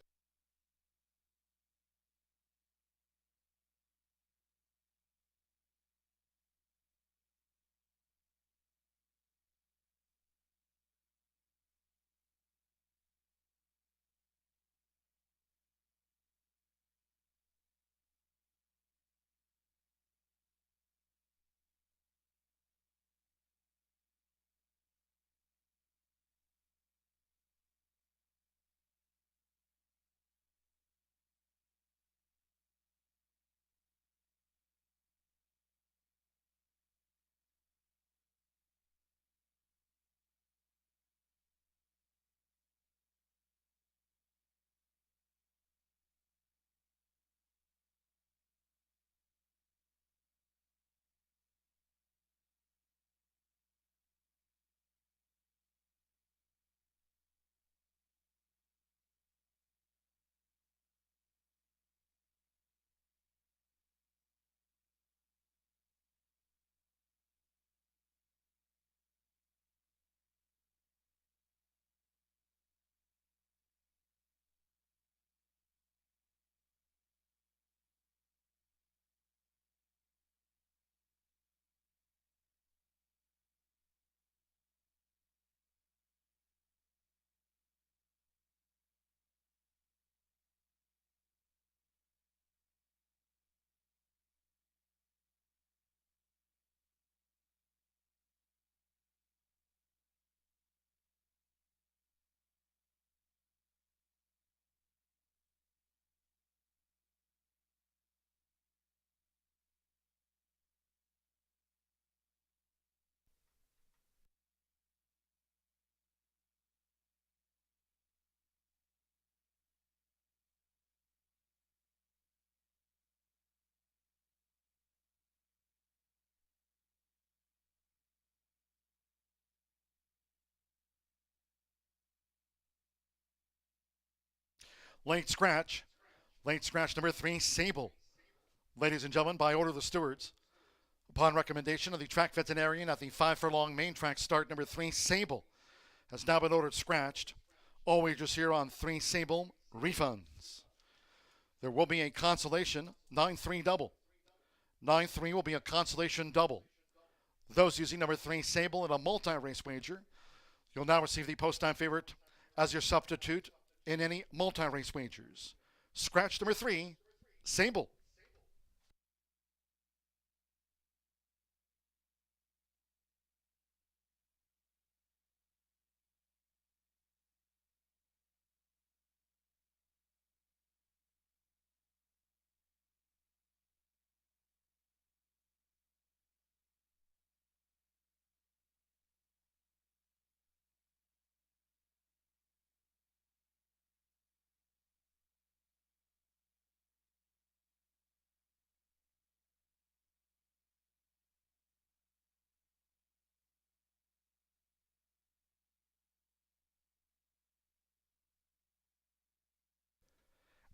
Late scratch number 3, Sable. Ladies and gentlemen, by order of the stewards, upon recommendation of the track veterinarian at the 5 furlong main track start, number 3, Sable, has now been ordered scratched. All wagers here on 3 Sable, refunds. There will be a consolation 9-3 double. 9-3 will be a consolation double. Those using number 3 Sable in a multi-race wager, you'll now receive the post-time favorite as your substitute in any multi-race wagers. Scratch number 3, Sable.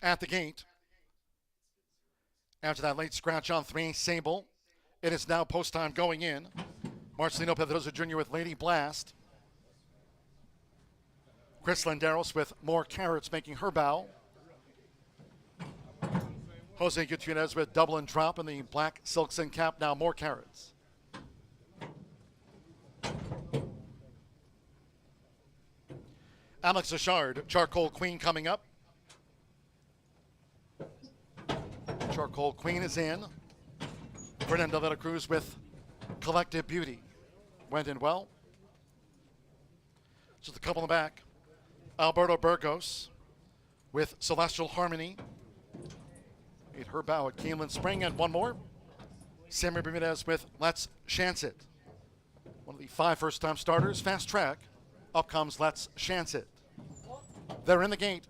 At the gate, after that late scratch on 3 Sable, it is now post time going in. Marcelino Pedrosa Jr. with Lady Blast. Chris Landeros with More Carrots making her bow. Jose Gutierrez with Dublin Drop in the black silkskin cap, now More Carrots. Alex Achard, Charcoal Queen coming up. Charcoal Queen is in. Fernando de la Cruz with Collective Beauty. Went in well. Just a couple in the back. Alberto Burgos with Celestial Harmony. Made her bow at Keeneland Spring, and one more. Sammy Bermudez with Let's Chance It. One of the 5 first-time starters, fast track. Up comes Let's Chance It. They're in the gate.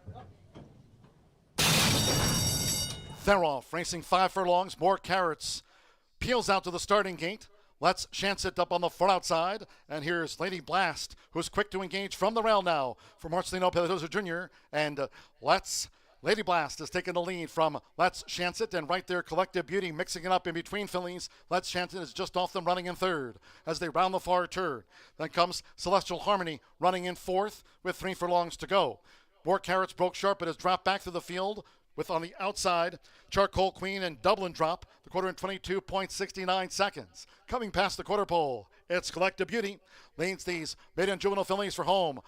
They're off, racing 5 furlongs. More Carrots peels out to the starting gate. Let's Chance It up on the far outside. And here's Lady Blast, who's quick to engage from the rail now for Marcelino Pedrosa Jr. And Let's Lady Blast has taken the lead from Let's Chance It, and right there, Collective Beauty mixing it up in between fillies. Let's Chance It is just off them, running in third as they round the far turn. Then comes Celestial Harmony running in fourth with 3 furlongs to go. More Carrots broke sharp, but has dropped back through the field with on the outside Charcoal Queen and Dublin Drop, the quarter in 22.69 seconds. Coming past the quarter pole, it's Collective Beauty. Leads these maiden juvenile fillies for home.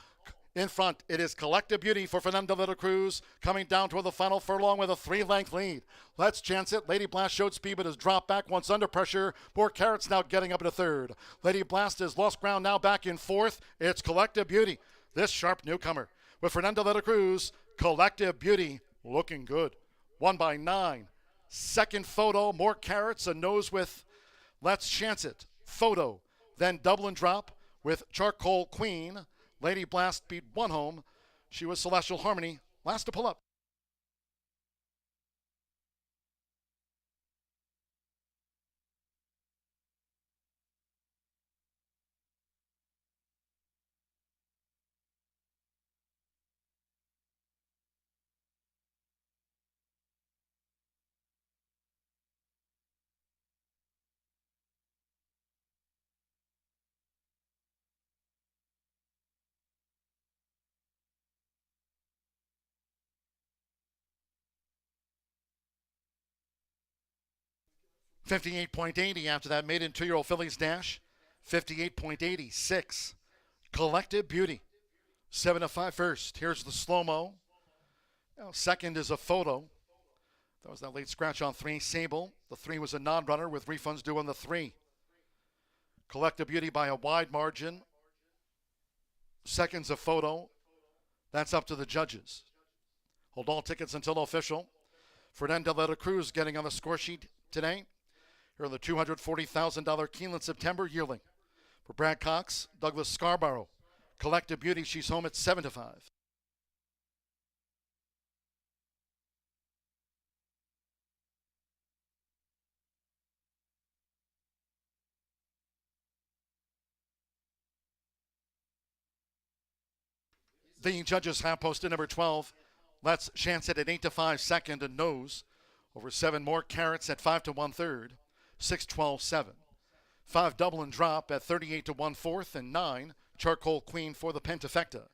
In front, it is Collective Beauty for Fernando de la Cruz, coming down toward the final furlong with a 3-length lead. Let's Chance It. Lady Blast showed speed, but has dropped back once under pressure. More Carrots now getting up into third. Lady Blast has lost ground, now back in fourth. It's Collective Beauty, this sharp newcomer. With Fernando de la Cruz, Collective Beauty looking good. 1 by 9. Second Photo, More Carrots, a nose with Let's Chance It. Photo, then Dublin Drop with Charcoal Queen. Lady Blast beat 1 home. She was Celestial Harmony, last to pull up. $58.80 after that maiden 2-year-old fillies dash. $58.86. Collective Beauty. 7-5 first. Here's the slow-mo. Now second is a Photo. That was that late scratch on 3. Sable. The 3 was a non-runner with refunds due on the 3. Collective Beauty by a wide margin. Second's a Photo. That's up to the judges. Hold all tickets until official. Fernando de la Cruz getting on the score sheet today. Here in the $240,000 Keeneland September yearling. For Brad Cox, Douglas Scarborough. Collective Beauty, she's home at 7-5. The judges have posted number 12. Let's Chance It at 8-5 second and nose. Over 7 More Carrots at 5-1 third. 6-12-7. 5 Dublin Drop at 38-1 fourth, and 9 Charcoal Queen for the Pentafecta.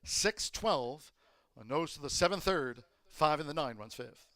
6-12, a nose to the 7th third, 5 in the 9 runs 5th.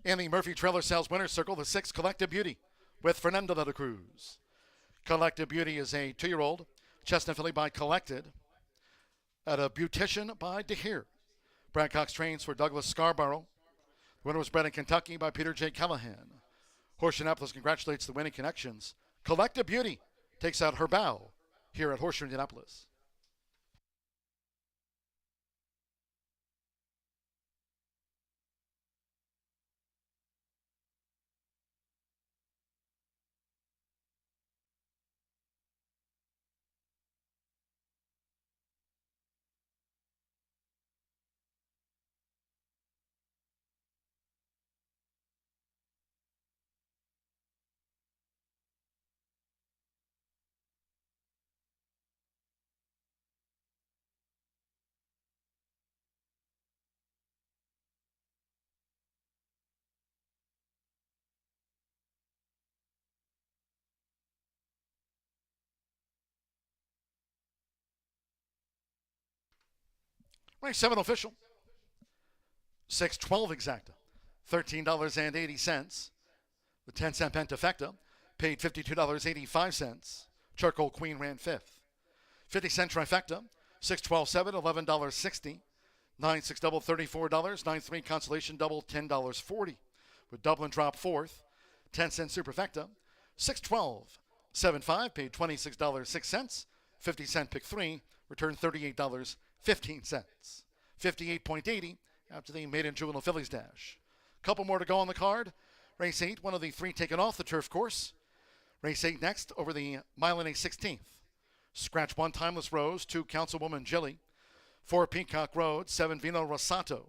In the Murphy Trailer Sales Winner's Circle, the 6 Collective Beauty with Fernando de la Cruz. Collective Beauty is a 2-year-old chestnut filly by Collected at a Beautician by DeHere. Brad Cox trains for Douglas Scarborough. The winner was bred in Kentucky by Peter J. Callahan. Horseshoe Indianapolis congratulates the winning connections. Collective Beauty takes out her bow here at Horseshoe Indianapolis. Race 7 official. 612 exacta. $13.80. The 10-cent Pentafecta paid $52.85. Charcoal Queen ran 5th. 50-cent trifecta, 612.7, $11.60. 9-6 double, $34. 9-3 consolation double, $10.40. With double and drop 4th. 10-cent superfecta, 612. 7-5 paid $26.06. 50-cent pick 3 returned $38.15. 58.80 after the maiden juvenile fillies dash. Couple more to go on the card. Race 8, one of the 3 taken off the turf course. Race 8 next over the mile and a 16th. Scratch 1 Timeless Rose, 2 Councilwoman Jilly, 4 Peacock Road, 7 Vino Rosato.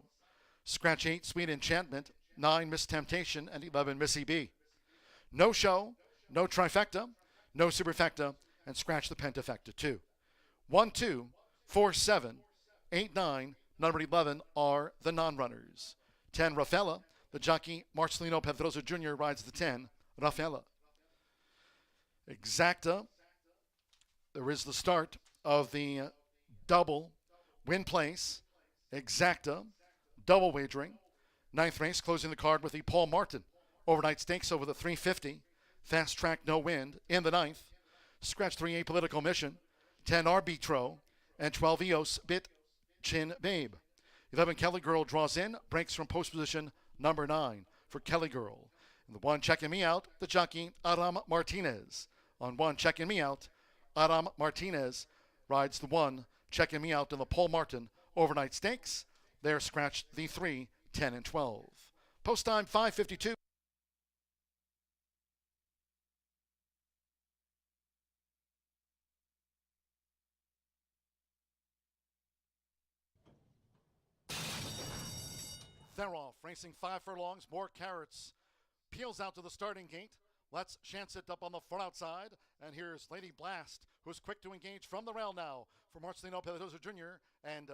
Scratch 8 Sweet Enchantment, 9 Miss Temptation, and 11 Missy B. No show, no trifecta, no superfecta, and scratch the pentafecta too. 1, 2, 4, 7, 8, 9, number 11 are the non-runners. 10 Rafaela, the jockey Marcelino Pedrosa Jr. rides the 10, Rafaela. Exacta, there is the start of the double win place. Exacta, double wagering. 9th race, closing the card with the Paul Martin overnight stakes over the 350. Fast track, no wind in the 9th. Scratch 3 Apolitical Mission, 10 Arbitro, and 12 Eos Bit Chin Babe. 11 Kelly Girl draws in, breaks from post position number 9 for Kelly Girl. And the 1 checking me out, the jockey Aram Martinez. On 1 checking me out, Aram Martinez rides the 1 checking me out in the Paul Martin overnight stakes. There scratched the 3, 10, and 12. Post time 5:52. They're off, racing 5 furlongs, more carrots. Peels out to the starting gate. Let's chance it up on the far outside. And here's Lady Blast, who's quick to engage from the rail now for Marcelino Pedrosa Jr. And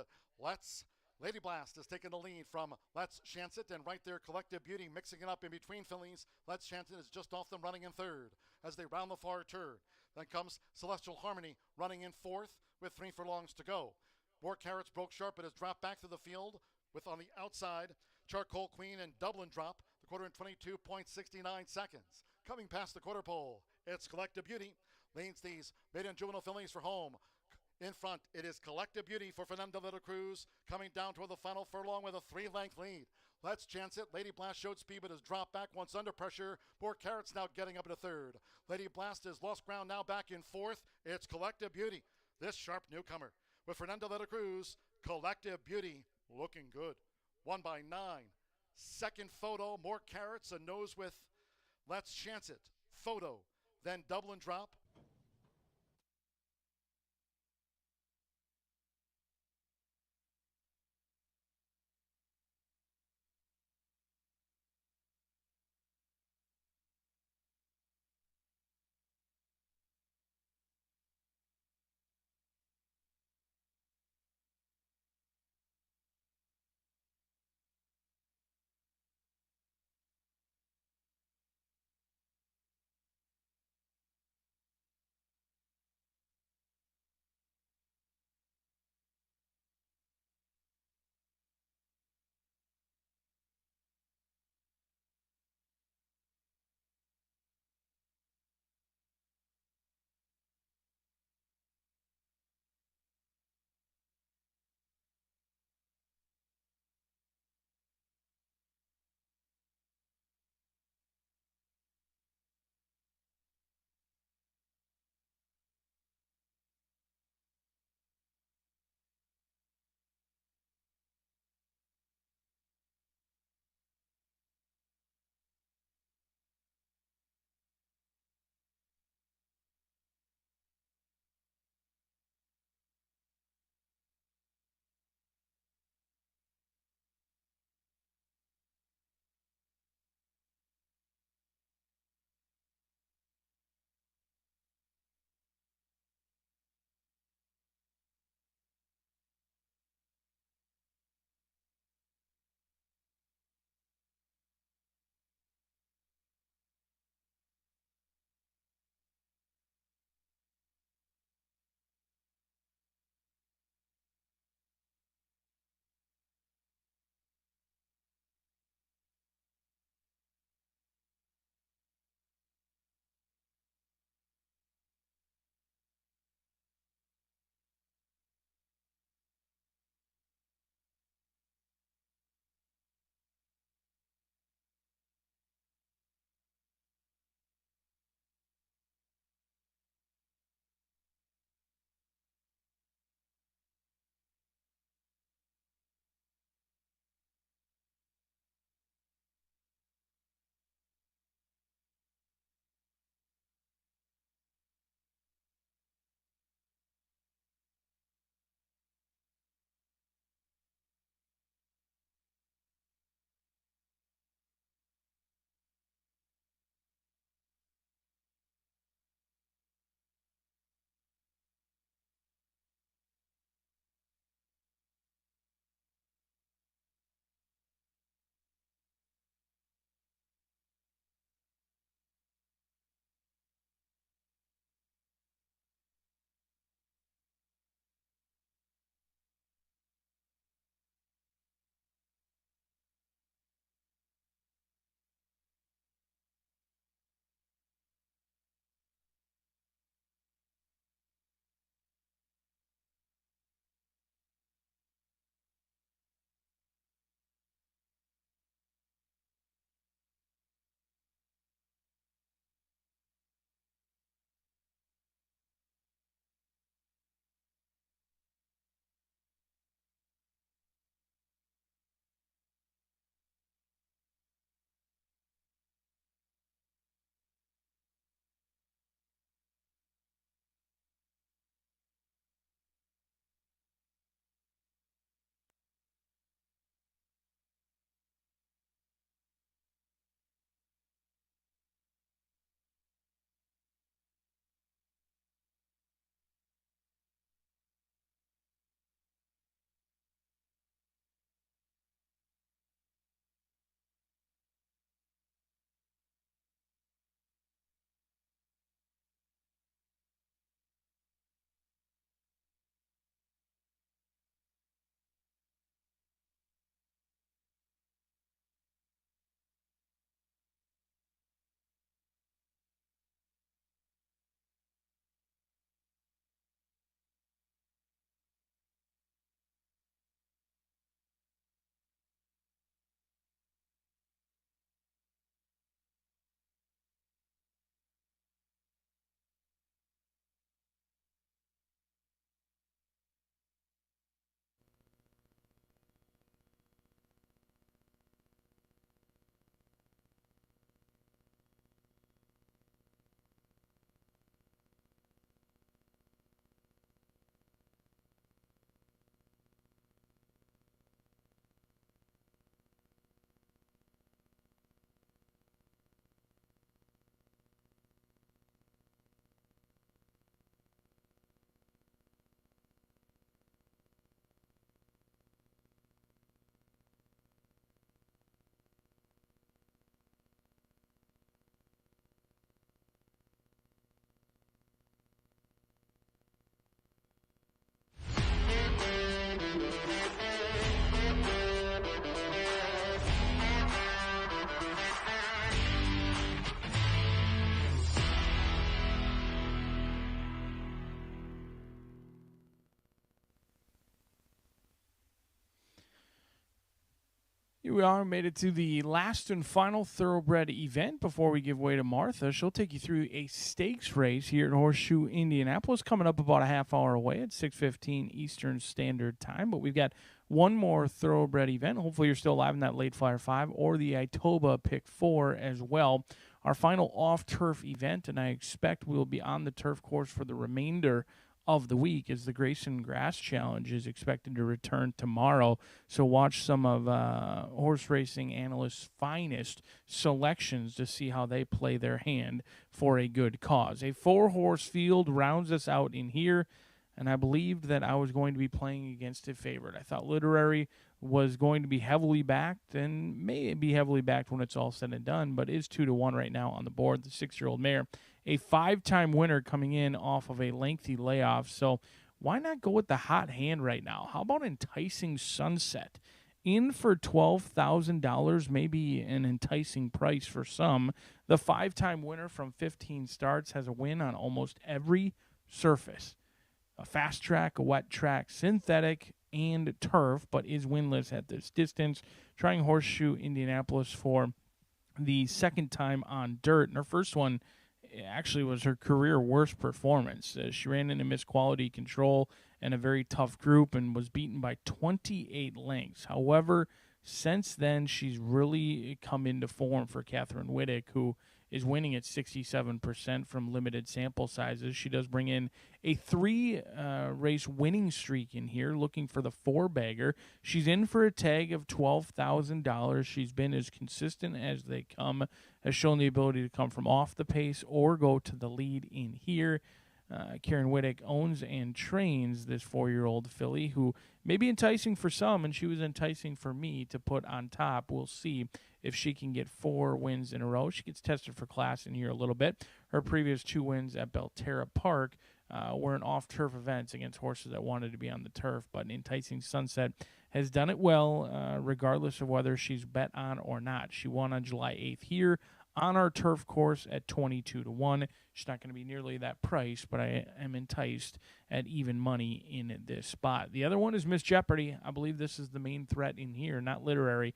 Lady Blast has taken the lead from Let's Chance It, and right there Collective Beauty mixing it up in between fillies. Let's Chance It is just off them, running in 3rd as they round the far turn. Then comes Celestial Harmony running in 4th with 3 furlongs to go. More Carrots broke sharp, but has dropped back through the field with on the outside Charcoal Queen and Dublin Drop, the quarter in 22.69 seconds. Coming past the quarter pole, it's Collective Beauty. Leads these maiden juvenile fillies for home. In front, it is Collective Beauty for Fernando de la Cruz, coming down toward the final furlong with a 3-length lead. Let's Chance It. Lady Blast showed speed, but has dropped back once under pressure. More Carrots now getting up to 3rd. Lady Blast has lost ground now back in 4th. It's Collective Beauty, this sharp newcomer. With Fernando de la Cruz, Collective Beauty looking good. 1 by 9. Second photo, More Carrots, a nose with Let's Chance It. Photo, then Dublin Drop. Here we are, made it to the last and final thoroughbred event before we give way to Martha. She'll take you through a stakes race here at Horseshoe Indianapolis, coming up about a half hour away at 6:15 Eastern Standard Time. But we've got one more thoroughbred event. Hopefully you're still alive in that late flyer 5 or the Itoba pick 4 as well. Our final off-turf event, and I expect we'll be on the turf course for the remainder of the week, as the Grayson Grass Challenge is expected to return tomorrow. So watch some of horse racing analysts' finest selections to see how they play their hand for a good cause. A 4-horse field rounds us out in here, and I believed that I was going to be playing against a favorite. I thought Literary was going to be heavily backed, and may be heavily backed when it's all said and done, but is 2-1 right now on the board, the 6-year-old mare. A 5-time winner coming in off of a lengthy layoff, so why not go with the hot hand right now? How about Enticing Sunset? In for $12,000, maybe an enticing price for some. The 5-time winner from 15 starts has a win on almost every surface. A fast track, a wet track, synthetic, and turf, but is winless at this distance. Trying Horseshoe Indianapolis for the second time on dirt. And her first one actually was her career worst performance. She ran into missed quality control and a very tough group and was beaten by 28 lengths. However, since then, she's really come into form for Catherine Whittick, who is winning at 67% from limited sample sizes. She does bring in a 3-race winning streak in here, looking for the 4-bagger. She's in for a tag of $12,000. She's been as consistent as they come, has shown the ability to come from off the pace or go to the lead in here. Karen Whittick owns and trains this 4-year-old filly who may be enticing for some, and she was enticing for me to put on top. We'll see if she can get 4 wins in a row. She gets tested for class in here a little bit. Her previous 2 wins at Belterra Park were in off-turf events against horses that wanted to be on the turf, but Enticing Sunset has done it well regardless of whether she's bet on or not. She won on July 8th here on our turf course at 22-1. She's not going to be nearly that price, but I am enticed at even money in this spot. The other one is Miss Jeopardy. I believe this is the main threat in here, not Literary.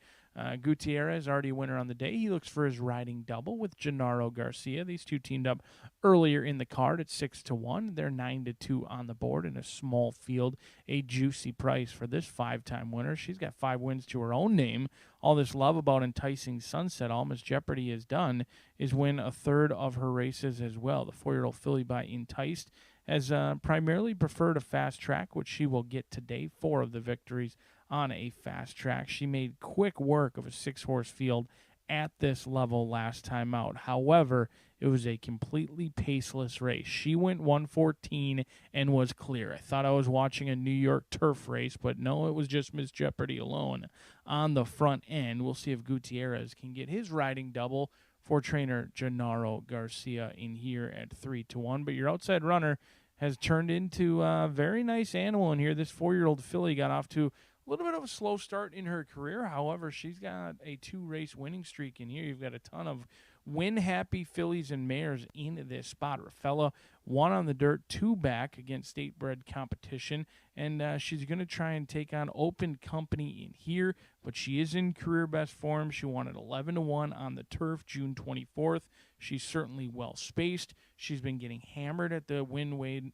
Gutierrez, already a winner on the day. He looks for his riding double with Gennaro Garcia. These two teamed up earlier in the card at 6-1. They're 9-2 on the board in a small field. A juicy price for this 5-time winner. She's got 5 wins to her own name. All this love about Enticing Sunset, all Miss Jeopardy has done is win a third of her races as well. The 4-year-old filly by Enticed has primarily preferred a fast track, which she will get today. 4 of the victories on a fast track. She made quick work of a 6-horse field at this level last time out. However, it was a completely paceless race. She went 114 and was clear. I thought I was watching a New York turf race, but no, it was just Miss Jeopardy alone on the front end. We'll see if Gutierrez can get his riding double for trainer Gennaro Garcia in here at 3-1. But your outside runner has turned into a very nice animal in here. This 4-year-old filly got off to a little bit of a slow start in her career. However, she's got a 2-race winning streak in here. You've got a ton of win-happy fillies and mares in this spot. Rafella won on the dirt, 2 back against state-bred competition, and she's going to try and take on Open Company in here, but she is in career best form. She won at 11-1 on the turf June 24th. She's certainly well-spaced. She's been getting hammered at the win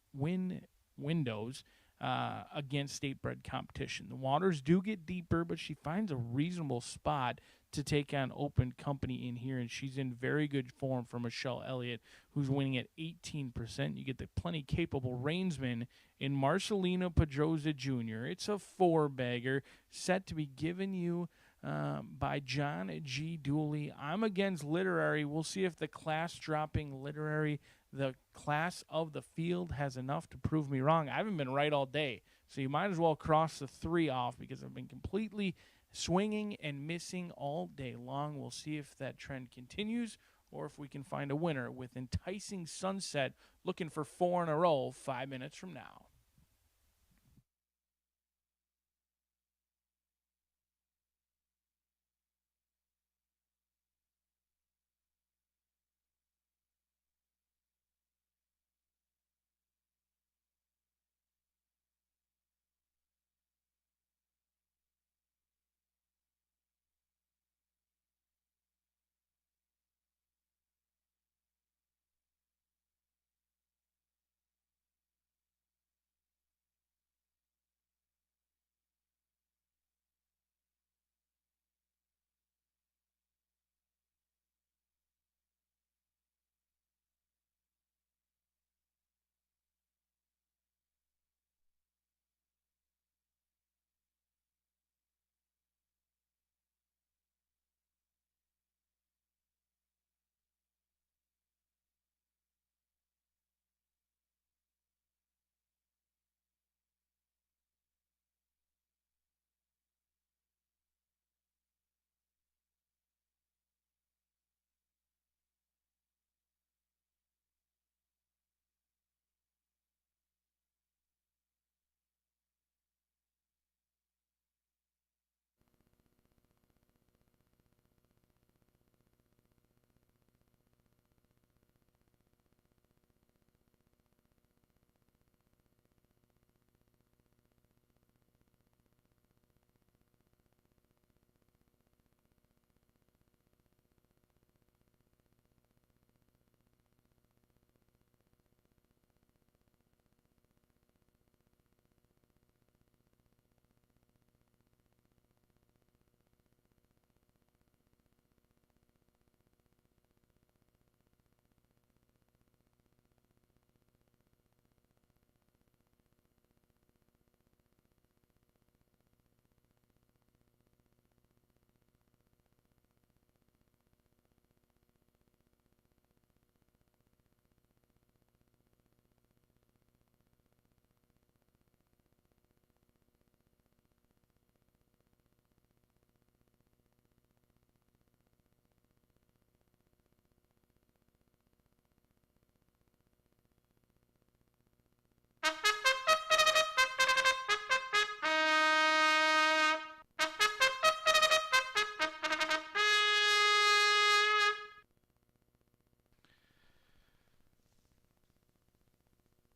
windows against state-bred competition. The waters do get deeper, but she finds a reasonable spot to take on Open Company in here, and she's in very good form for Michelle Elliott, who's winning at 18%. You get the plenty capable reinsman in Marcelino Pedroza Jr. It's a 4-bagger set to be given you by John G. Dooley. I'm against Literary. We'll see if the class-dropping Literary, the class of the field, has enough to prove me wrong. I haven't been right all day, so you might as well cross the 3 off because I've been completely swinging and missing all day long. We'll see if that trend continues or if we can find a winner with Enticing Sunset looking for 4 in a row 5 minutes from now.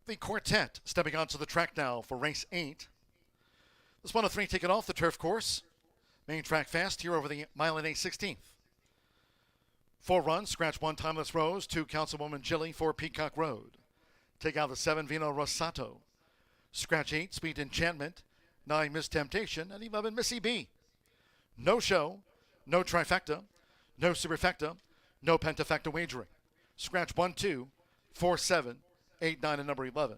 The quartet stepping onto the track now for race 8. This one of 3 taken off the turf course. Main track fast here over the mile and 16th. 4 runs, scratch 1 Timeless Rose, 2 Councilwoman Jilly, 4 Peacock Road. Take out the 7 Vino Rosato. Scratch 8 Sweet Enchantment, 9 Miss Temptation, and 11 Missy B. No show, no trifecta, no superfecta, no pentafecta wagering. Scratch 1, 2, 4, 7, 8, 9, and number 11.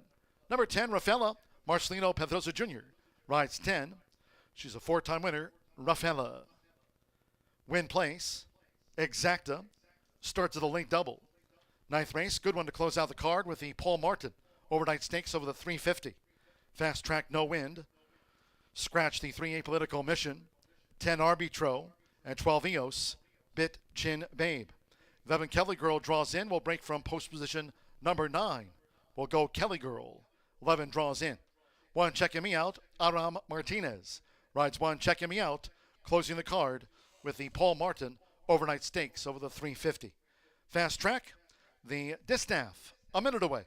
Number 10, Rafaela Marcelino Pedrosa Jr. rides 10. She's a 4-time winner, Rafaela. Win place, Exacta, starts at a late double. 9th race, good one to close out the card with the Paul Martin overnight stakes over the 350. Fast track, no wind. Scratch the 3 Apolitical Mission, 10 Arbitro, and 12 Eos, Bit Chin Babe. 11 Kelly Girl draws in, will break from post position number 9. Will go Kelly Girl. 11 draws in. 1 Checking Me Out, Aram Martinez. Rides 1 Checking Me Out, closing the card with the Paul Martin overnight stakes over the 350. Fast track, the Distaff, a minute away.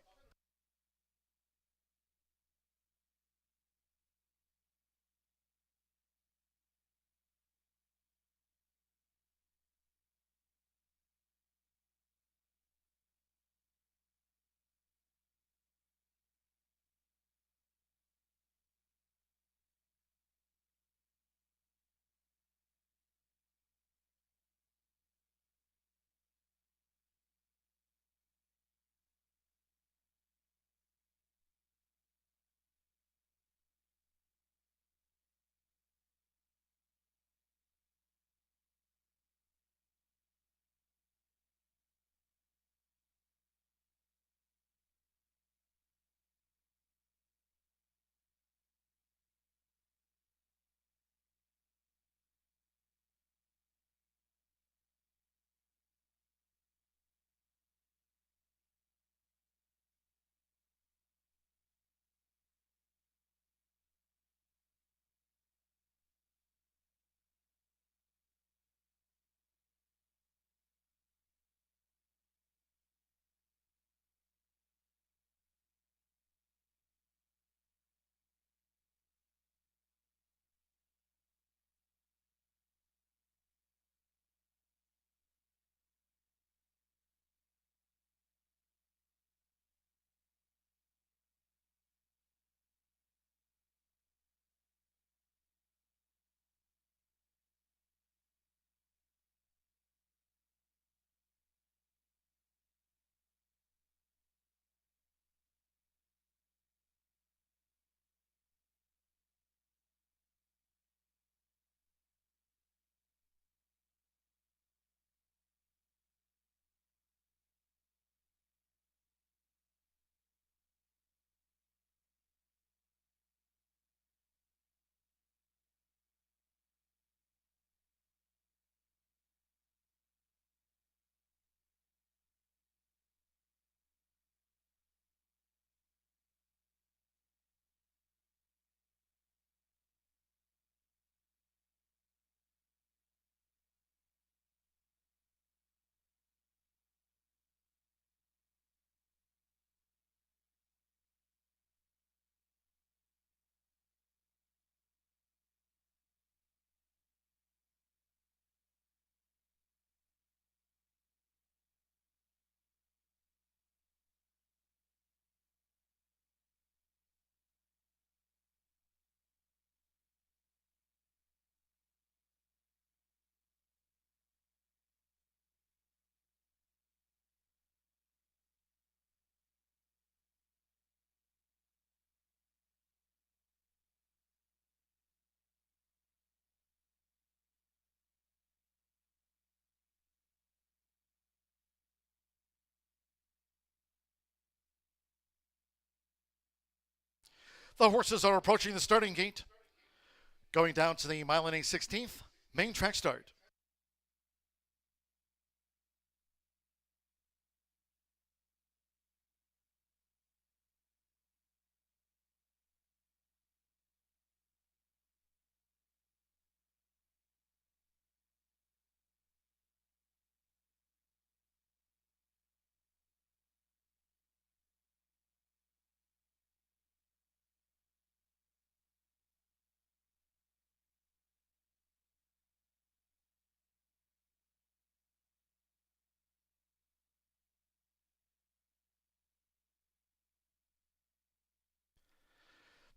The horses are approaching the starting gate. Going down to the mile and 16th, main track start.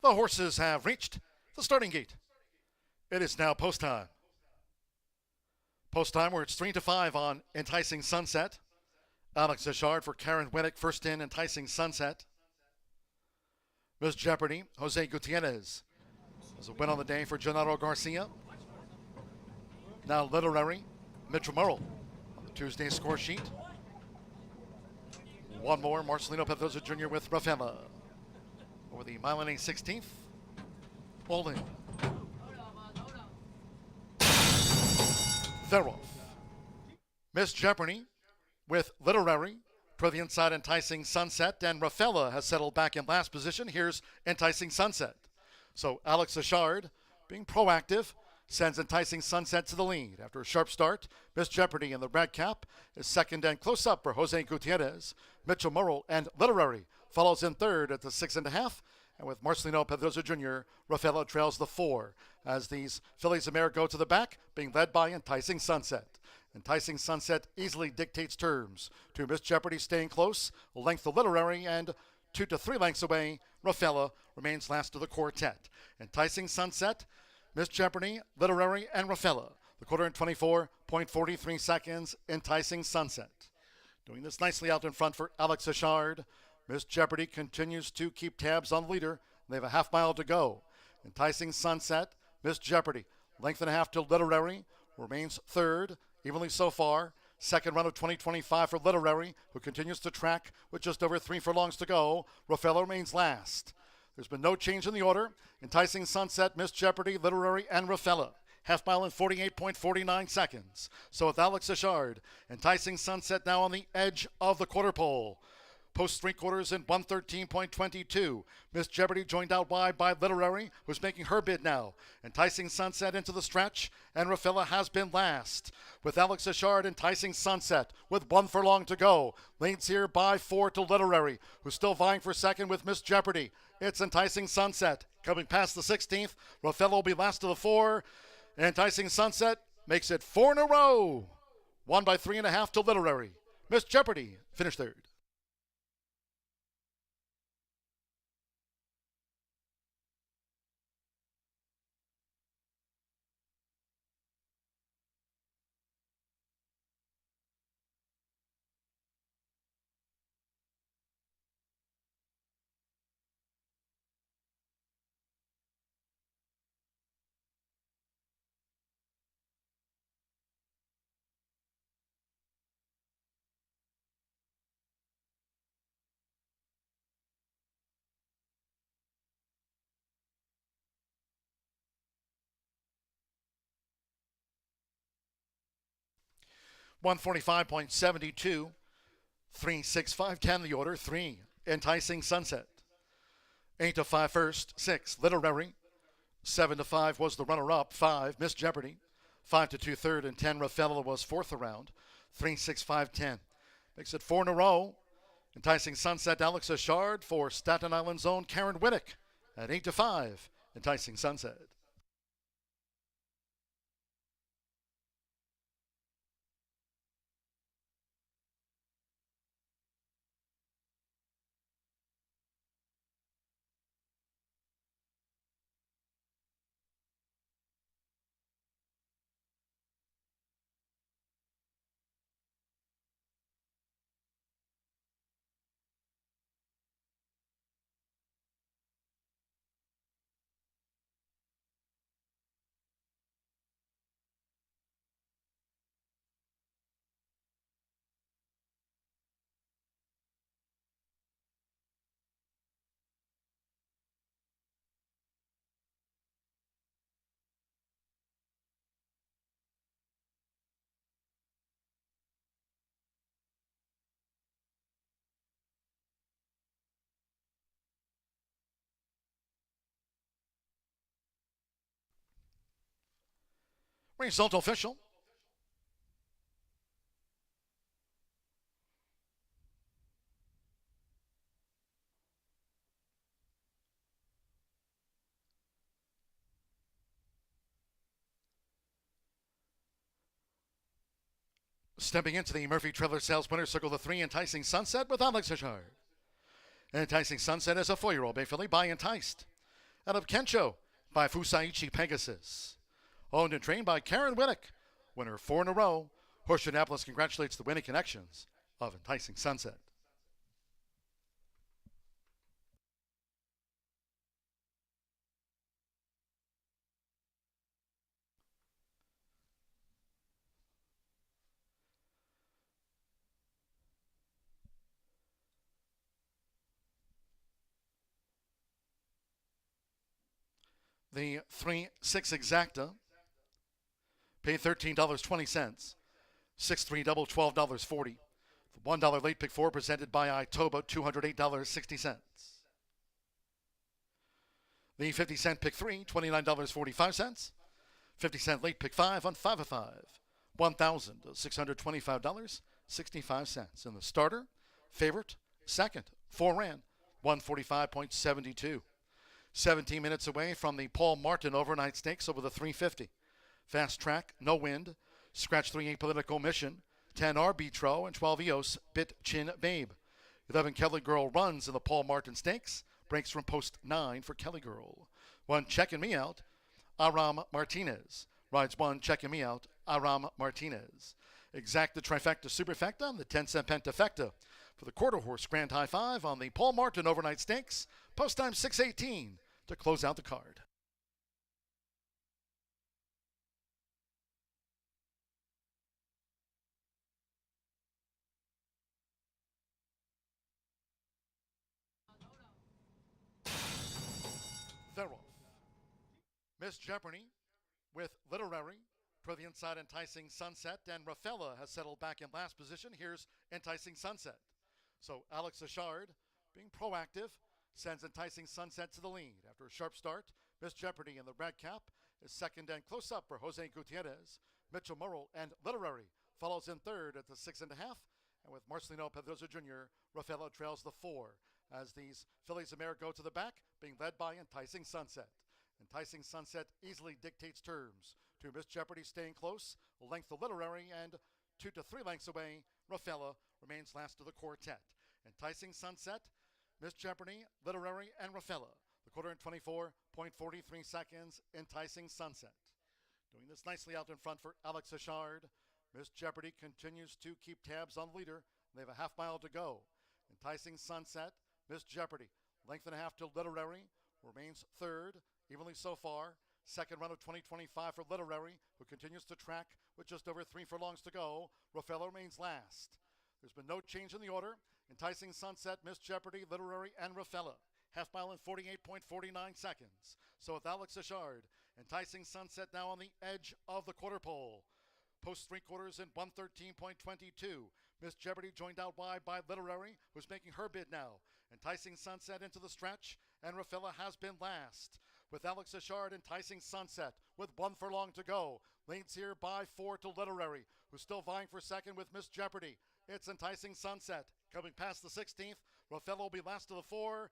The horses have reached the starting gate. It is now post time. Post time where it's 3-5 on Enticing Sunset. Alex Achard for Karen Winnick, first in Enticing Sunset. Miss Jeopardy, Jose Gutierrez. There's a win on the day for Gennaro Garcia. Now Literary, Mitchell Murrell on the Tuesday score sheet. One more, Marcelino Pedroza Jr. with Rafaela. Over the mile and 16th. All in. They're off. Miss Jeopardy with Literary per the inside Enticing Sunset, and Rafaela has settled back in last position. Here's Enticing Sunset. So Alex Achard, being proactive, sends Enticing Sunset to the lead. After a sharp start, Miss Jeopardy in the red cap is second and close up for Jose Gutierrez. Mitchell Murrell and Literary follows in third at the 6.5. And with Marcelino Pedroza Jr., Rafaela trails the 4 as these fillies of mare go to the back, being led by Enticing Sunset. Enticing Sunset easily dictates terms to Miss Jeopardy staying close, a length of Literary, and 2 to 3 lengths away, Rafaela remains last of the quartet. Enticing Sunset, Miss Jeopardy, Literary, and Rafaela. The quarter in 24.43 seconds, Enticing Sunset. Doing this nicely out in front for Alex Achard. Miss Jeopardy continues to keep tabs on the leader. They have a half mile to go. Enticing Sunset, Miss Jeopardy, length and a half to Literary, remains third, evenly so far. Second run of 2025 for Literary, who continues to track with just over 3 furlongs to go. Rafaela remains last. There's been no change in the order. Enticing Sunset, Miss Jeopardy, Literary, and Rafaela. Half mile in 48.49 seconds. So with Alex Achard, Enticing Sunset now on the edge of the quarter pole. Post 3/4 in 113.22. Miss Jeopardy joined out wide by Literary, who's making her bid now. Enticing Sunset into the stretch, and Rafaela has been last. With Alex Achard, Enticing Sunset with 1 furlong to go. Leads here by 4 to Literary, who's still vying for second with Miss Jeopardy. It's Enticing Sunset. Coming past the 16th, Rafaela will be last of the 4. Enticing Sunset makes it 4 in a row. 1 by 3.5 to Literary. Miss Jeopardy finished third. $145.72, 365.10 the order, 3 Enticing Sunset, 8 to 5 first, 6 Literary, 7 to 5 was the runner-up, 5 Miss Jeopardy, 5 to 2 third, and 10 Rafaela was fourth around, 365.10. Makes it 4 in a row. Enticing Sunset, Alex Achard for Staten Island's own Karen Winnick at 8 to 5. Enticing Sunset. Result official. Stepping into the Murphy Trailer Sales winner circle, the 3 Enticing Sunset with Alex Achard. Enticing Sunset is a 4-year-old bay filly by Enticed. out of Kensho by Fusaichi Pegasus. Owned and trained by Karen Winnick. Winner 4 in a row. Horseshoe Indianapolis congratulates the winning connections of Enticing Sunset. The 3-6 exacta paid $13.20. 6-3 double $12.40. The $1 late pick 4 presented by Itoba $208.60. The 50-cent pick 3 $29.45. 50-cent late pick 5 on 5 of 5 $1,625.65. And the starter, favorite, second, 4 ran 145.72. 17 minutes away from the Paul Martin overnight stakes over the 350. Fast track, no wind. Scratch 3 Political Mission. 10 Arbitro and 12 Eos Bit Chin Babe. 11 Kelly Girl runs in the Paul Martin stakes. Breaks from post 9 for Kelly Girl. 1 Checking Me Out. Aram Martinez. Rides 1 Checking Me Out. Aram Martinez. Exacta Trifecta Superfecta and the 10-cent Pentafecta. For the quarter horse Grand High 5 on the Paul Martin overnight stakes. Post time 6:18 to close out the card. They're off. Miss Jeopardy with Literary toward the inside Enticing Sunset, and Rafaela has settled back in last position. Here's Enticing Sunset. So Alex Achard, being proactive, sends Enticing Sunset to the lead. After a sharp start, Miss Jeopardy in the red cap is second and close up for Jose Gutierrez. Mitchell Murrell and Literary follows in third at the 6.5. And with Marcelino Pedroza Jr., Rafaela trails the 4 as these fillies of mare go to the back, being led by Enticing Sunset. Enticing Sunset easily dictates terms to Miss Jeopardy staying close, a length of Literary, and 2 to 3 lengths away, Rafaela remains last of the quartet. Enticing Sunset, Miss Jeopardy, Literary, and Rafaela. The quarter in 24.43 seconds, Enticing Sunset. Doing this nicely out in front for Alex Achard. Miss Jeopardy continues to keep tabs on the leader. They have a half mile to go. Enticing Sunset, Miss Jeopardy, length and a half to Literary, remains third, evenly so far. Second run of 2025 for Literary, who continues to track with just over 3 furlongs to go. Rafaela remains last. There's been no change in the order. Enticing Sunset, Miss Jeopardy, Literary, and Rafaela. Half mile in 48.49 seconds. So with Alex Achard, Enticing Sunset now on the edge of the quarter pole. Post 3/4 in 113.22. Miss Jeopardy joined out wide by Literary, who's making her bid now. Enticing Sunset into the stretch, and Rafaela has been last. With Alex Achard, Enticing Sunset, with 1 furlong to go. Leads here by 4 to Literary, who's still vying for second with Miss Jeopardy. It's Enticing Sunset. Coming past the 16th, Rafaela will be last of the 4.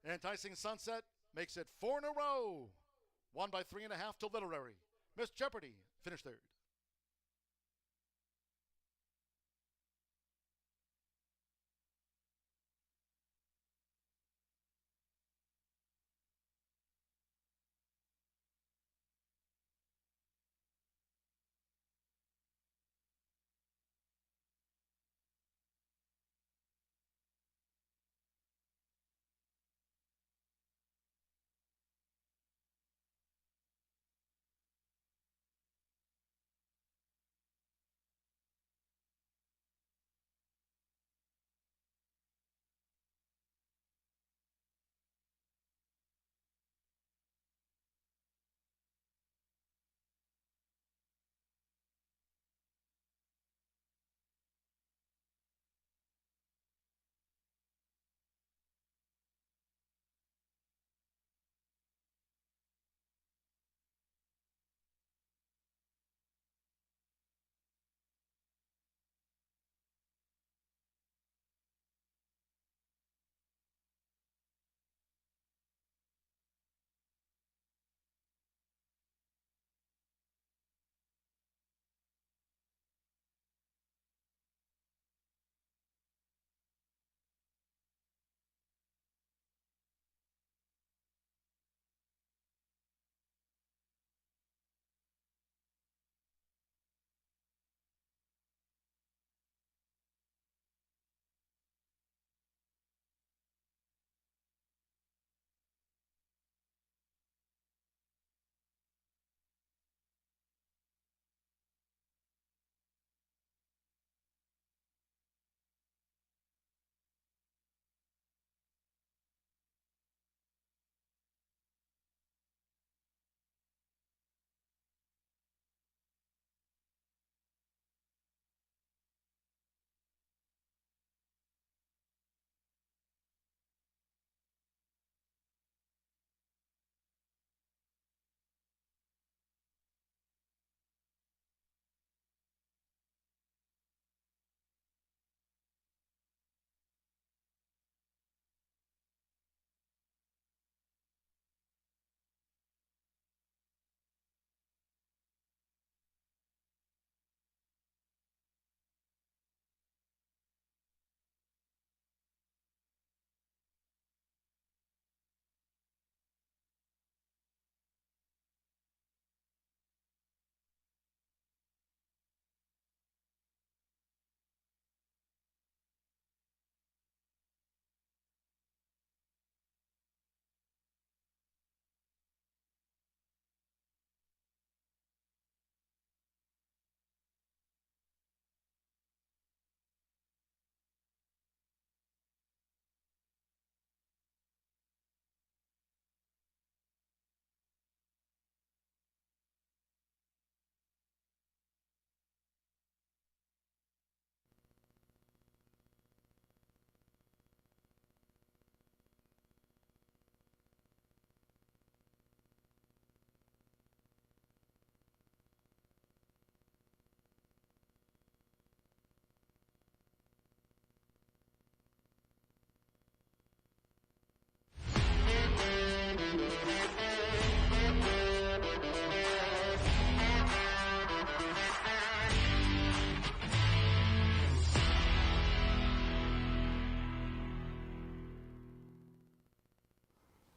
Enticing Sunset makes it 4 in a row. Won by 3.5 to Literary. Miss Jeopardy finished third.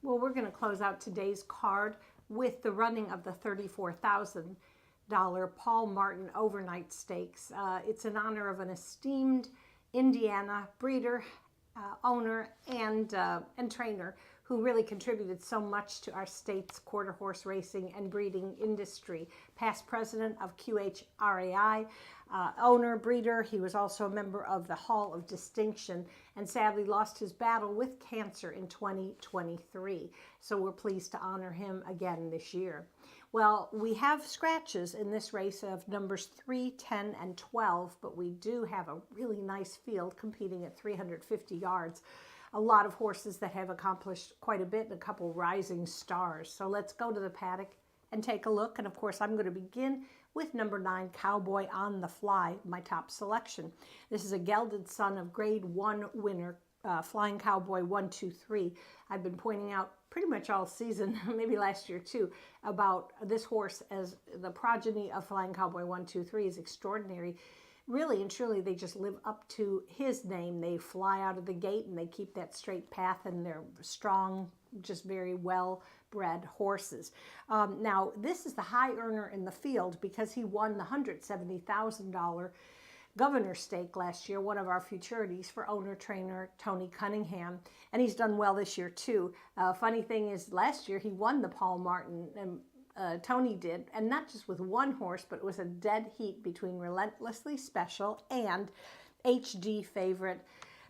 Well, we're going to close out today's card with the running of the $34,000 Paul Martin Overnight Stakes. It's in honor of an esteemed Indiana breeder, owner, and trainer who really contributed so much to our state's quarter horse racing and breeding industry. Past president of QHRAI, owner, breeder. He was also a member of the Hall of Distinction and sadly lost his battle with cancer in 2023. So we're pleased to honor him again this year. Well, we have scratches in this race of numbers 3, 10, and 12, but we do have a really nice field competing at 350 yards. A lot of horses that have accomplished quite a bit and a couple rising stars. So let's go to the paddock and take a look. And of course, I'm going to begin with number 9, Cowboy on the Fly, my top selection. This is a gelded son of Grade 1 winner, Flying Cowboy 123. I've been pointing out pretty much all season, maybe last year too, about this horse as the progeny of Flying Cowboy 123 is extraordinary. Really and truly, they just live up to his name. They fly out of the gate and they keep that straight path, and they're strong, just very well-bred horses. Now, this is the high earner in the field because he won the $170,000 Governor Stake last year, one of our futurities for owner-trainer Tony Cunningham, and he's done well this year too. Funny thing is, last year he won the Paul Martin, and Tony did, and not just with one horse, but it was a dead heat between Relentlessly Special and HD Favorite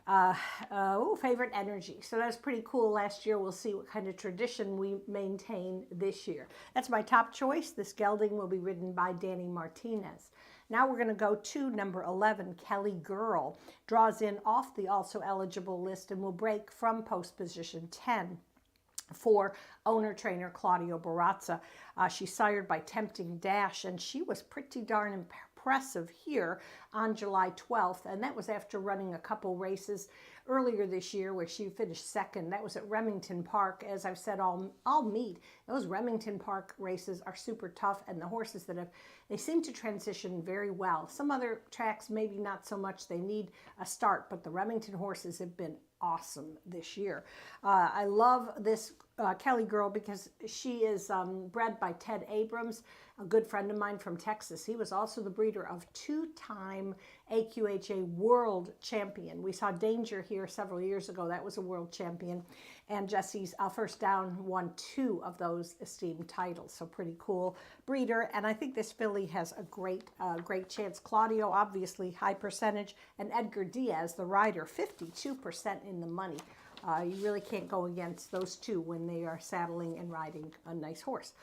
Energy. So that's pretty cool last year. We'll see what kind of tradition we maintain this year. That's my top choice. This gelding will be ridden by Danny Martinez. Now we're going to go to number 11, Kelly Girl. Draws in off the also eligible list and will break from post position 10. For owner-trainer Claudio Barazza. She's sired by Tempting Dash, and she was pretty darn impressive here on July 12th, and that was after running a couple races earlier this year where she finished second. That was at Remington Park. As I've said all meet, those Remington Park races are super tough, and the horses they seem to transition very well. Some other tracks, maybe not so much. They need a start, but the Remington horses have been awesome this year. I love this Kelly Girl because she is bred by Ted Abrams, a good friend of mine from Texas. He was also the breeder of two-time AQHA world champion. We saw Danger here several years ago. That was a world champion. And Jesse's First Down won 2 of those esteemed titles. So pretty cool breeder. And I think this filly has a great chance. Claudio, obviously, high percentage. And Edgar Diaz, the rider, 52% in the money. You really can't go against those two when they are saddling and riding a nice horse.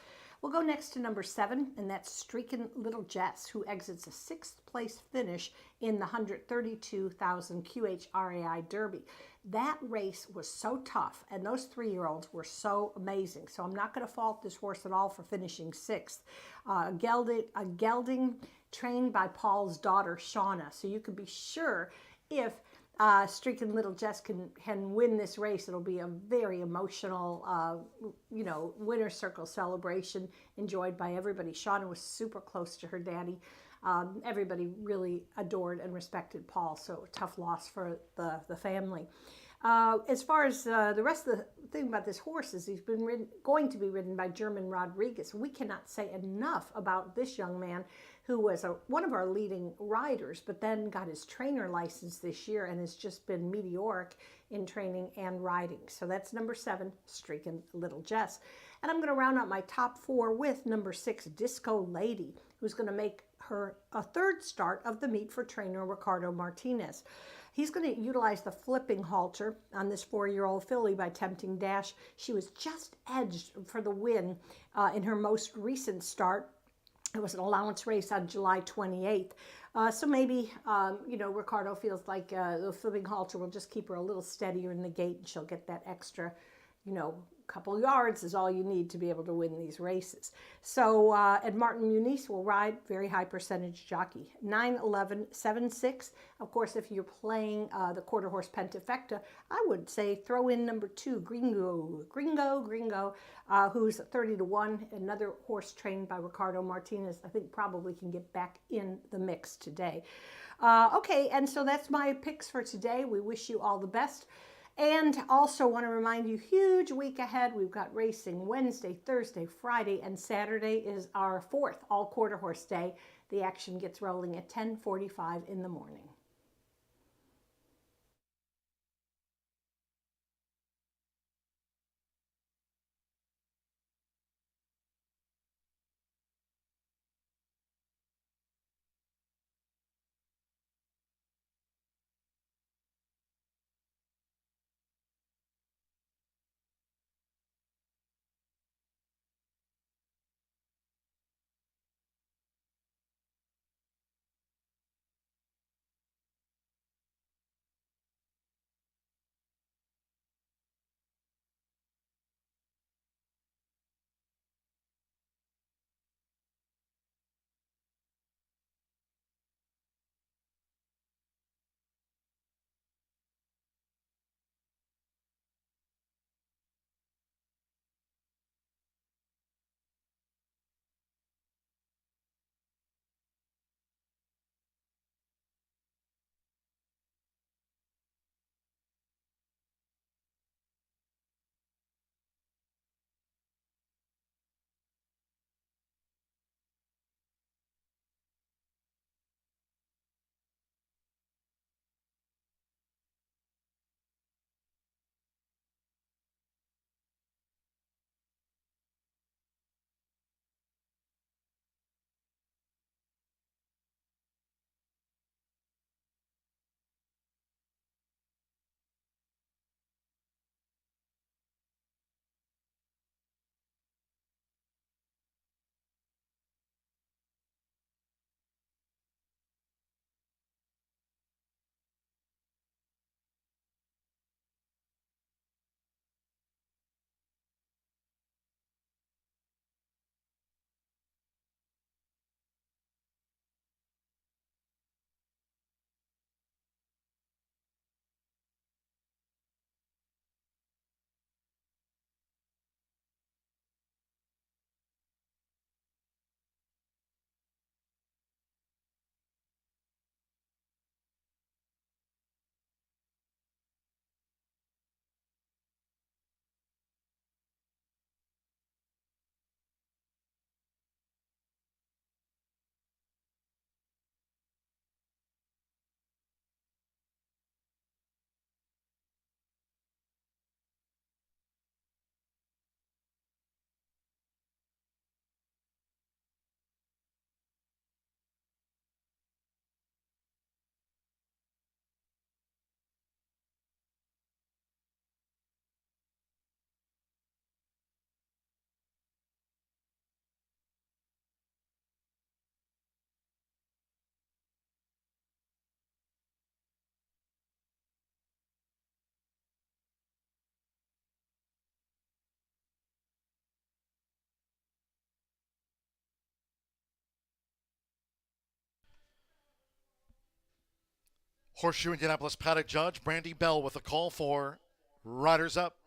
We'll go next to number 7, and that's Streakin' Little Jess, who exits a 6th place finish in the 132,000 QHRAI Derby. That race was so tough, and those 3-year-olds were so amazing. So I'm not going to fault this horse at all for finishing 6th. A gelding trained by Paul's daughter, Shauna. So you can be sure if Streakin' Little Jess can win this race, it'll be a very emotional, winner's circle celebration enjoyed by everybody. Shauna was super close to her daddy. Everybody really adored and respected Paul, so a tough loss for the family. As far as the rest of the thing about this horse is he's been going to be ridden by German Rodriguez. We cannot say enough about this young man who was one of our leading riders, but then got his trainer license this year and has just been meteoric in training and riding. So that's number 7, Streakin' Little Jess. And I'm going to round out my top 4 with number 6, Disco Lady, who's going to make her a 3rd start of the meet for trainer Ricardo Martinez. He's going to utilize the flipping halter on this 4-year-old filly by Tempting Dash. She was just edged for the win in her most recent start. It was an allowance race on July 28th. So maybe, Ricardo feels like the flipping halter will just keep her a little steadier in the gate, and she'll get that extra, couple yards is all you need to be able to win these races. So, and Martin Muniz will ride, very high percentage jockey. 9, 11, 7, 6. Of course, if you're playing the quarter horse Pentafecta, I would say throw in number 2, Gringo, who's 30-1, another horse trained by Ricardo Martinez. I think probably can get back in the mix today. Okay, and so that's my picks for today. We wish you all the best. And also want to remind you, huge week ahead. We've got racing Wednesday, Thursday, Friday, and Saturday is our 4th all-quarter horse day. The action gets rolling at 10:45 in the morning. Horseshoe Indianapolis paddock judge Brandy Bell with a call for Riders Up.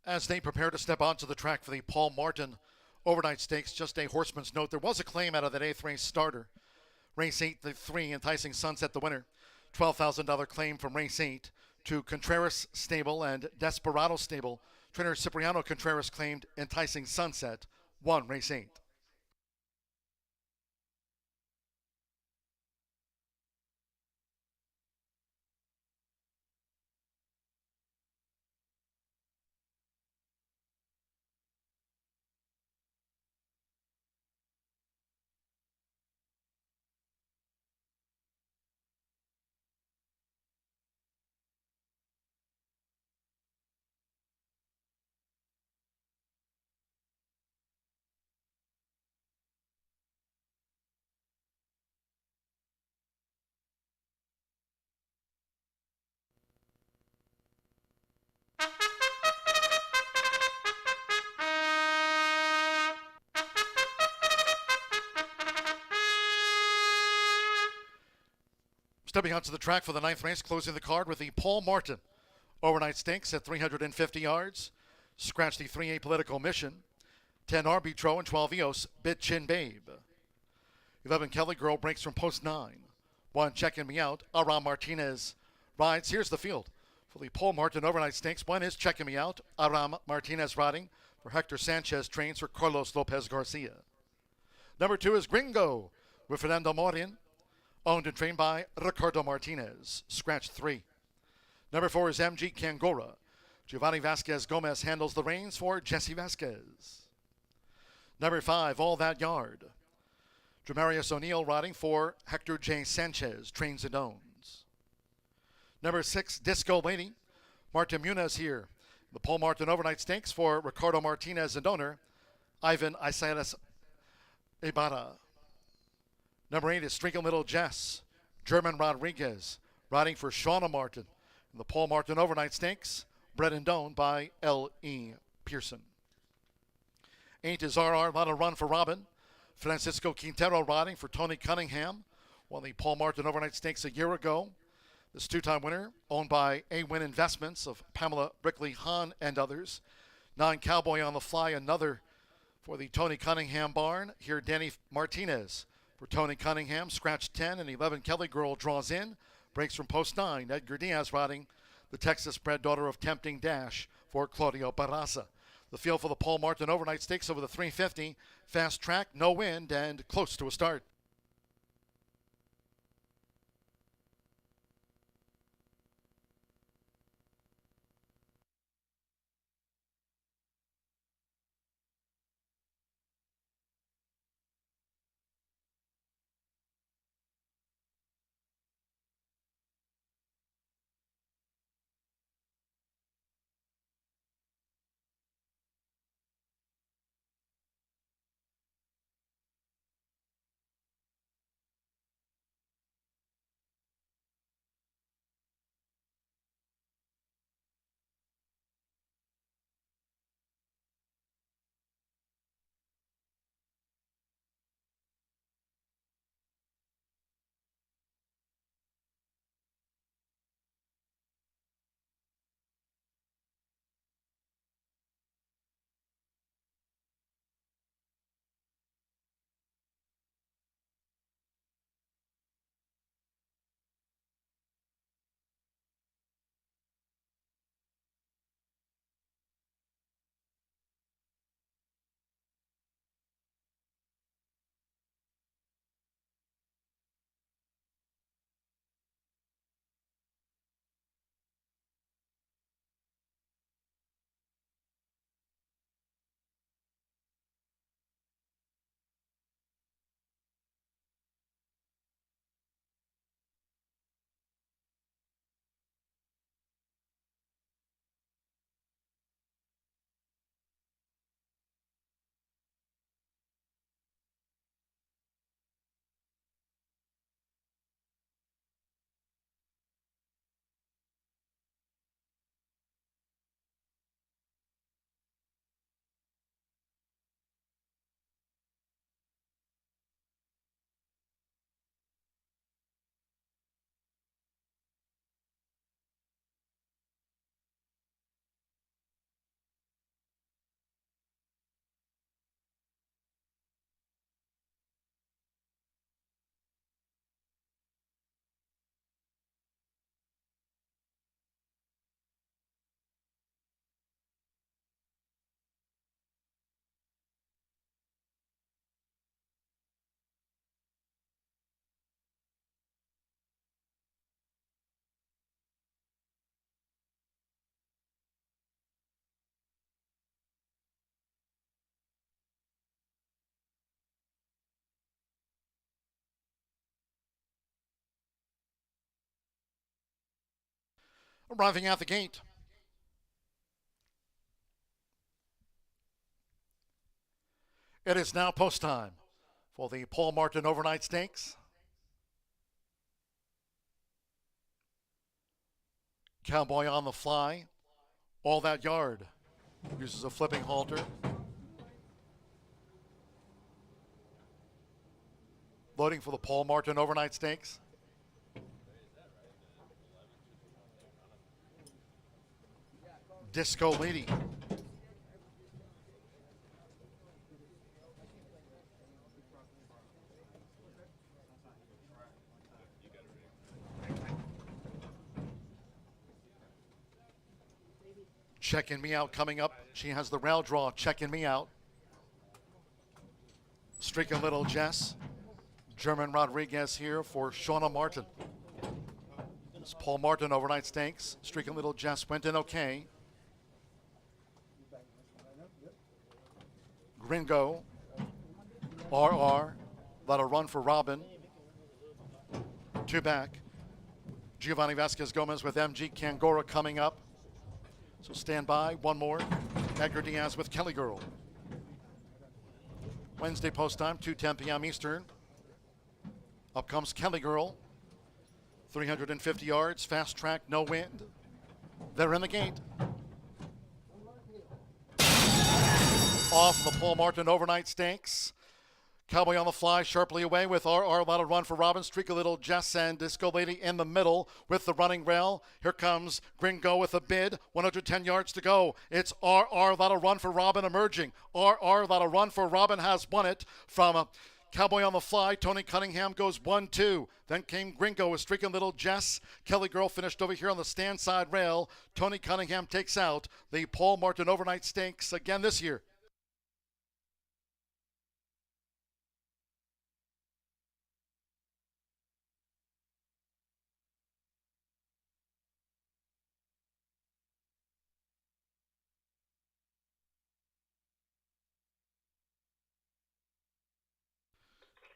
As they prepare to step onto the track for the Paul Martin Overnight Stakes, just a horseman's note. There was a claim out of that 8th race starter. Race 8, the 3, Enticing Sunset, the winner. $12,000 claim from race 8 to Contreras Stable and Desperado Stable. Trainer Cipriano Contreras claimed Enticing Sunset, won race 8. Stepping onto the track for the 9th race, closing the card with the Paul Martin Overnight Stakes at 350 yards. Scratch the 3A Political Mission. 10 Arbitro and 12 Eos Bit Chin Babe. 11 Kelly Girl breaks from post 9. 1 Checking Me Out. Aram Martinez rides. Here's the field for the Paul Martin Overnight Stakes. 1 is Checking Me Out. Aram Martinez riding for Hector Sanchez, trains for Carlos Lopez Garcia. Number 2 is Gringo with Fernando Morin, owned and trained by Ricardo Martinez. Scratch 3. Number 4 is MG Kangora. Giovanni Vasquez Gomez handles the reins for Jesse Vasquez. Number 5, All That Yard. Dramarius O'Neill riding for Hector J. Sanchez, trains and owns. Number 6, Disco Lady. Martin Muniz here. The Paul Martin Overnight Stakes for Ricardo Martinez and owner Ivan Isaias Ibarra. Number 8 is Streaking Little Jess. German Rodriguez riding for Shauna Martin. In the Paul Martin Overnight Stakes, bred and owned by L.E. Pearson. 8 is RR Lot of Run for Robin. Francisco Quintero riding for Tony Cunningham. Won the Paul Martin Overnight Stakes a year ago. This 2-time winner, owned by A-Win Investments of Pamela Brickley Hahn and others. 9 Cowboy on the Fly, another for the Tony Cunningham barn. Here, Danny Martinez for Tony Cunningham. Scratch 10, and 11 Kelly Girl draws in. Breaks from post 9. Edgar Diaz riding the Texas-bred daughter of Tempting Dash for Claudio Barraza. The field for the Paul Martin Overnight Stakes over the 350. Fast track, no wind, and close to a start. Arriving at the gate, it is now post time for the Paul Martin Overnight Stakes. Cowboy on the Fly, All That Yard, uses a flipping halter. Loading for the Paul Martin Overnight Stakes. Disco Lady. Checking Me Out coming up. She has the rail draw. Checking Me Out. Streaking Little Jess. German Rodriguez here for Shauna Martin. It's Paul Martin overnight stakes. Streaking Little Jess went in okay. Gringo. RR. Let a run for Robin. Two back. Giovanni Vasquez Gomez with MG Kangora coming up. So stand by. One more. Edgar Diaz with Kelly Girl. Wednesday post time, 2:10 p.m. Eastern. Up comes Kelly Girl. 350 yards, fast track, no wind. They're in the gate. Off the Paul Martin overnight stakes. Cowboy on the fly, sharply away with RR. Let a run for Robin. Streak a Little Jess and Disco Lady in the middle with the running rail. Here comes Gringo with a bid. 110 yards to go. It's RR. Let a run for Robin emerging. RR. Let a run for Robin has won it from Cowboy on the fly. Tony Cunningham goes 1-2. Then came Gringo with Streaking Little Jess. Kelly Girl finished over here on the stand side rail. Tony Cunningham takes out the Paul Martin overnight stakes again this year.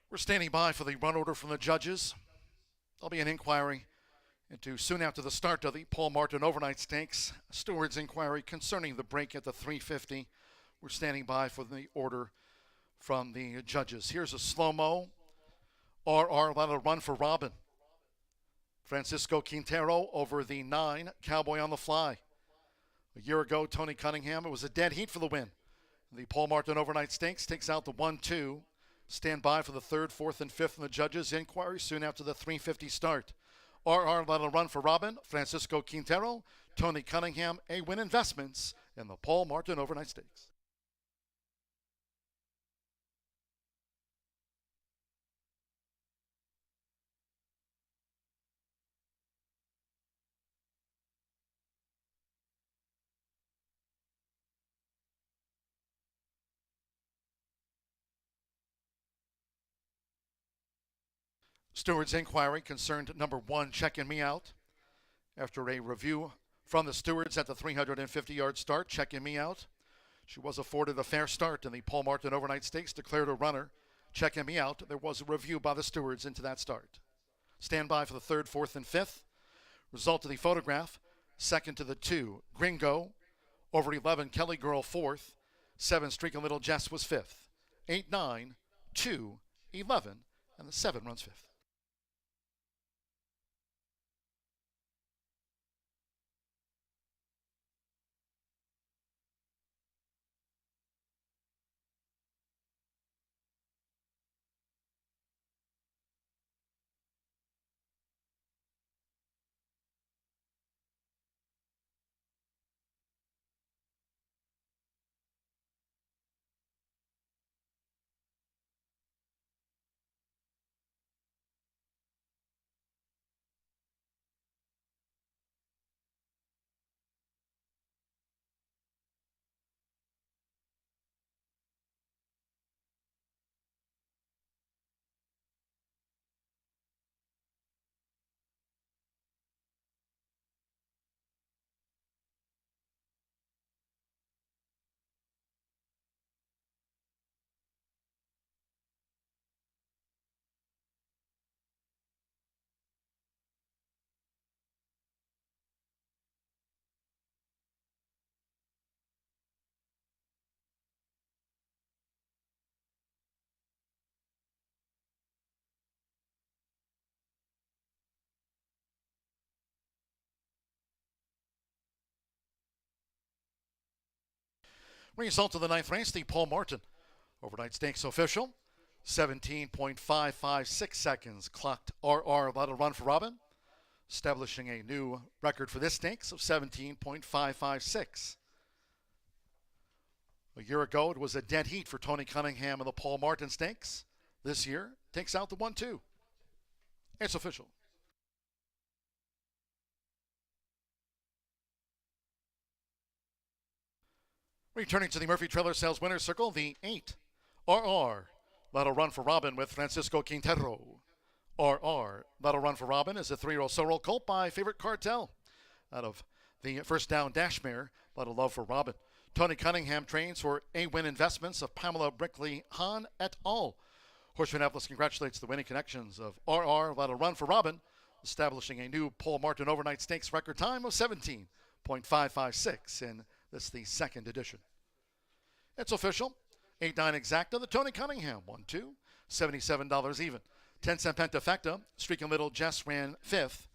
We're standing by for the run order from the judges. There'll be an inquiry into soon after the start of the Paul Martin overnight stakes. Steward's inquiry concerning the break at the 350. We're standing by for the order from the judges. Here's a slow-mo. RR let a run for Robin. Francisco Quintero over the 9. Cowboy on the fly. A year ago, Tony Cunningham, it was a dead heat for the win. The Paul Martin overnight stakes takes out the 1-2. Stand by for the 3rd, 4th, and 5th in the judges' inquiry soon after the 350 start. RR let a run for Robin, Francisco Quintero, Tony Cunningham, A-Win Investments in the Paul Martin overnight stakes. Steward's inquiry concerned number 1, Checking Me Out. After a review from the stewards at the 350-yard start, Checking Me Out. She was afforded a fair start in the Paul Martin overnight stakes, declared a runner. Checking Me Out. There was a review by the stewards into that start. Stand by for the 3rd, 4th, and 5th. Result of the photograph, 2nd to the 2, Gringo. Over 11, Kelly Girl 4th. 7, Streaking Little Jess was 5th. 8, 9, 2, 11, and the 7 runs 5th. Result of the 9th race, the Paul Martin overnight stakes official. 17.556 seconds clocked RR. Let a run for Robin. establishing a new record for this stakes of 17.556. A year ago, it was a dead heat for Tony Cunningham and the Paul Martin Stakes. This year, takes out the 1-2. It's official. Returning to the Murphy Trailer Sales Winner's Circle, the 8 RR. That'll run for Robin with Francisco Quintero. RR. That'll run for Robin is a 3-year-old Sorrel colt by Favorite Cartel. Out of the First Down Dash Mare, that'll love for Robin. Tony Cunningham trains for A-Win Investments of Pamela Brickley Hahn et al. Horseshoe Indianapolis congratulates the winning connections of RR. That'll run for Robin, establishing a new Paul Martin overnight stakes record time of 17.556 in this the second edition. It's official. 8-9 exacta. The Tony Cunningham 1-2, $77 even. 10-cent Pentafecta, Streaking Little Jess ran 5th.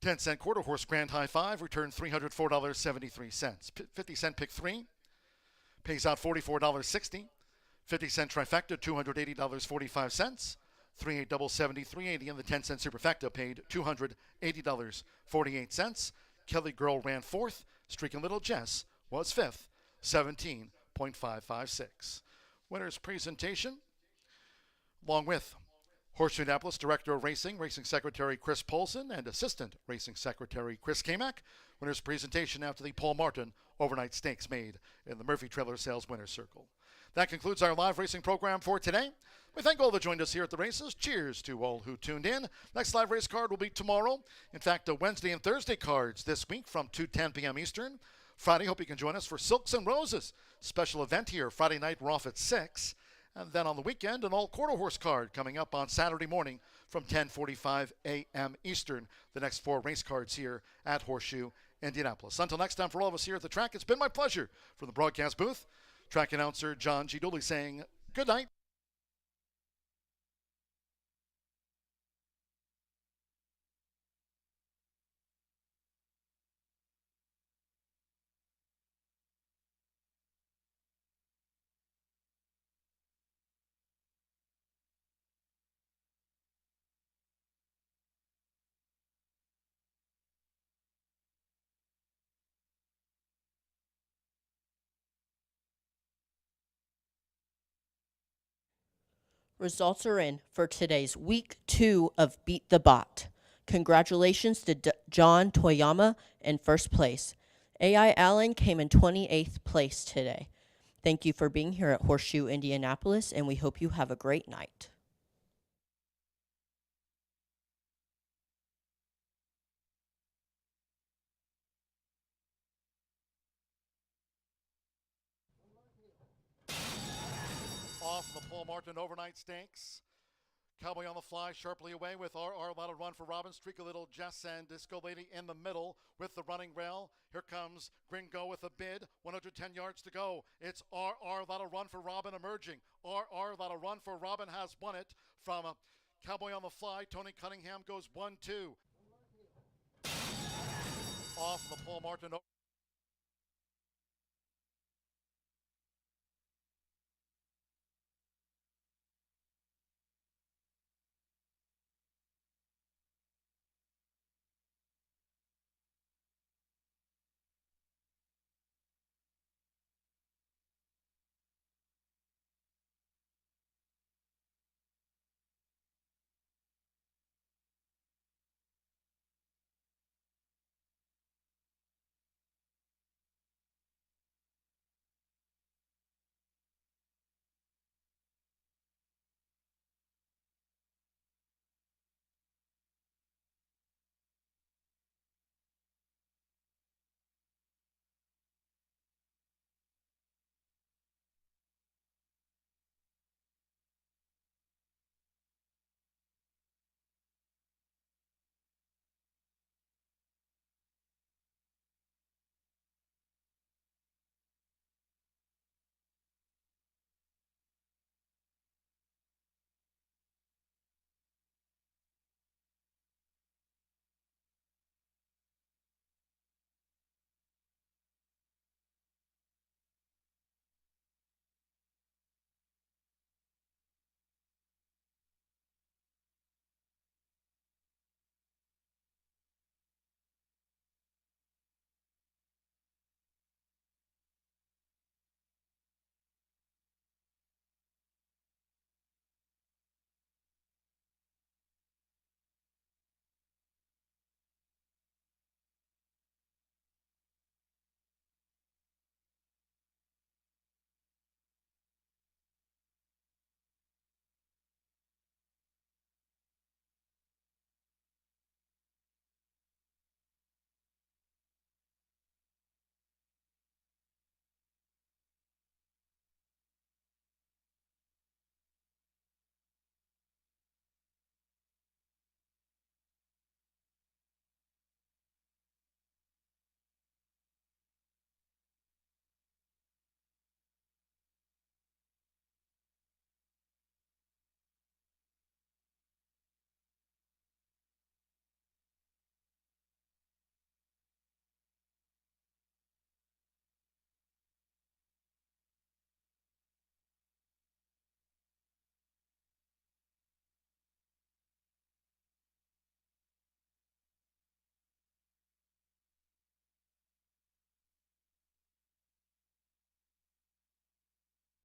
10-cent Quarter Horse Grand High 5 returned $304.73. 50-cent Pick 3 pays out $44.60. 50-cent Trifecta, $280.45. 3-8 double 70, $380, and the 10-cent Superfecta paid $280.48. Kelly Girl ran 4th. Streaking Little Jess was 5th, 17.556. Winner's presentation, along with Horseshoe Indianapolis Director of Racing, Racing Secretary Chris Polson, and Assistant Racing Secretary Chris Kamak. Winner's presentation after the Paul Martin overnight stakes made in the Murphy Trailer Sales Winner's Circle. That concludes our live racing program for today. We thank all that joined us here at the races. Cheers to all who tuned in. Next live race card will be tomorrow. In fact, Wednesday and Thursday cards this week from 2:10 p.m. Eastern. Friday, hope you can join us for Silks and Roses. Special event here. Friday night, we're off at 6. And then on the weekend, an all-quarter horse card coming up on Saturday morning from 10:45 a.m. Eastern. The next 4 race cards here at Horseshoe Indianapolis. Until next time, for all of us here at the track, it's been my pleasure. From the broadcast booth, track announcer John G. Dooley saying good night. Results are in for today's Week 2 of Beat the Bot. Congratulations to John Toyama in first place. A.I. Allen came in 28th place today. Thank you for being here at Horseshoe Indianapolis, and we hope you have a great night. Off the Paul Martin overnight stakes. Cowboy on the fly, sharply away with RR. That'll run for Robin. Streak a Little Jess and Disco Lady in the middle with the running rail. Here comes Gringo with a bid. 110 yards to go. It's RR. That'll run for Robin emerging. RR. That'll run for Robin has won it from Cowboy on the fly. Tony Cunningham goes 1-2. Off the Paul Martin.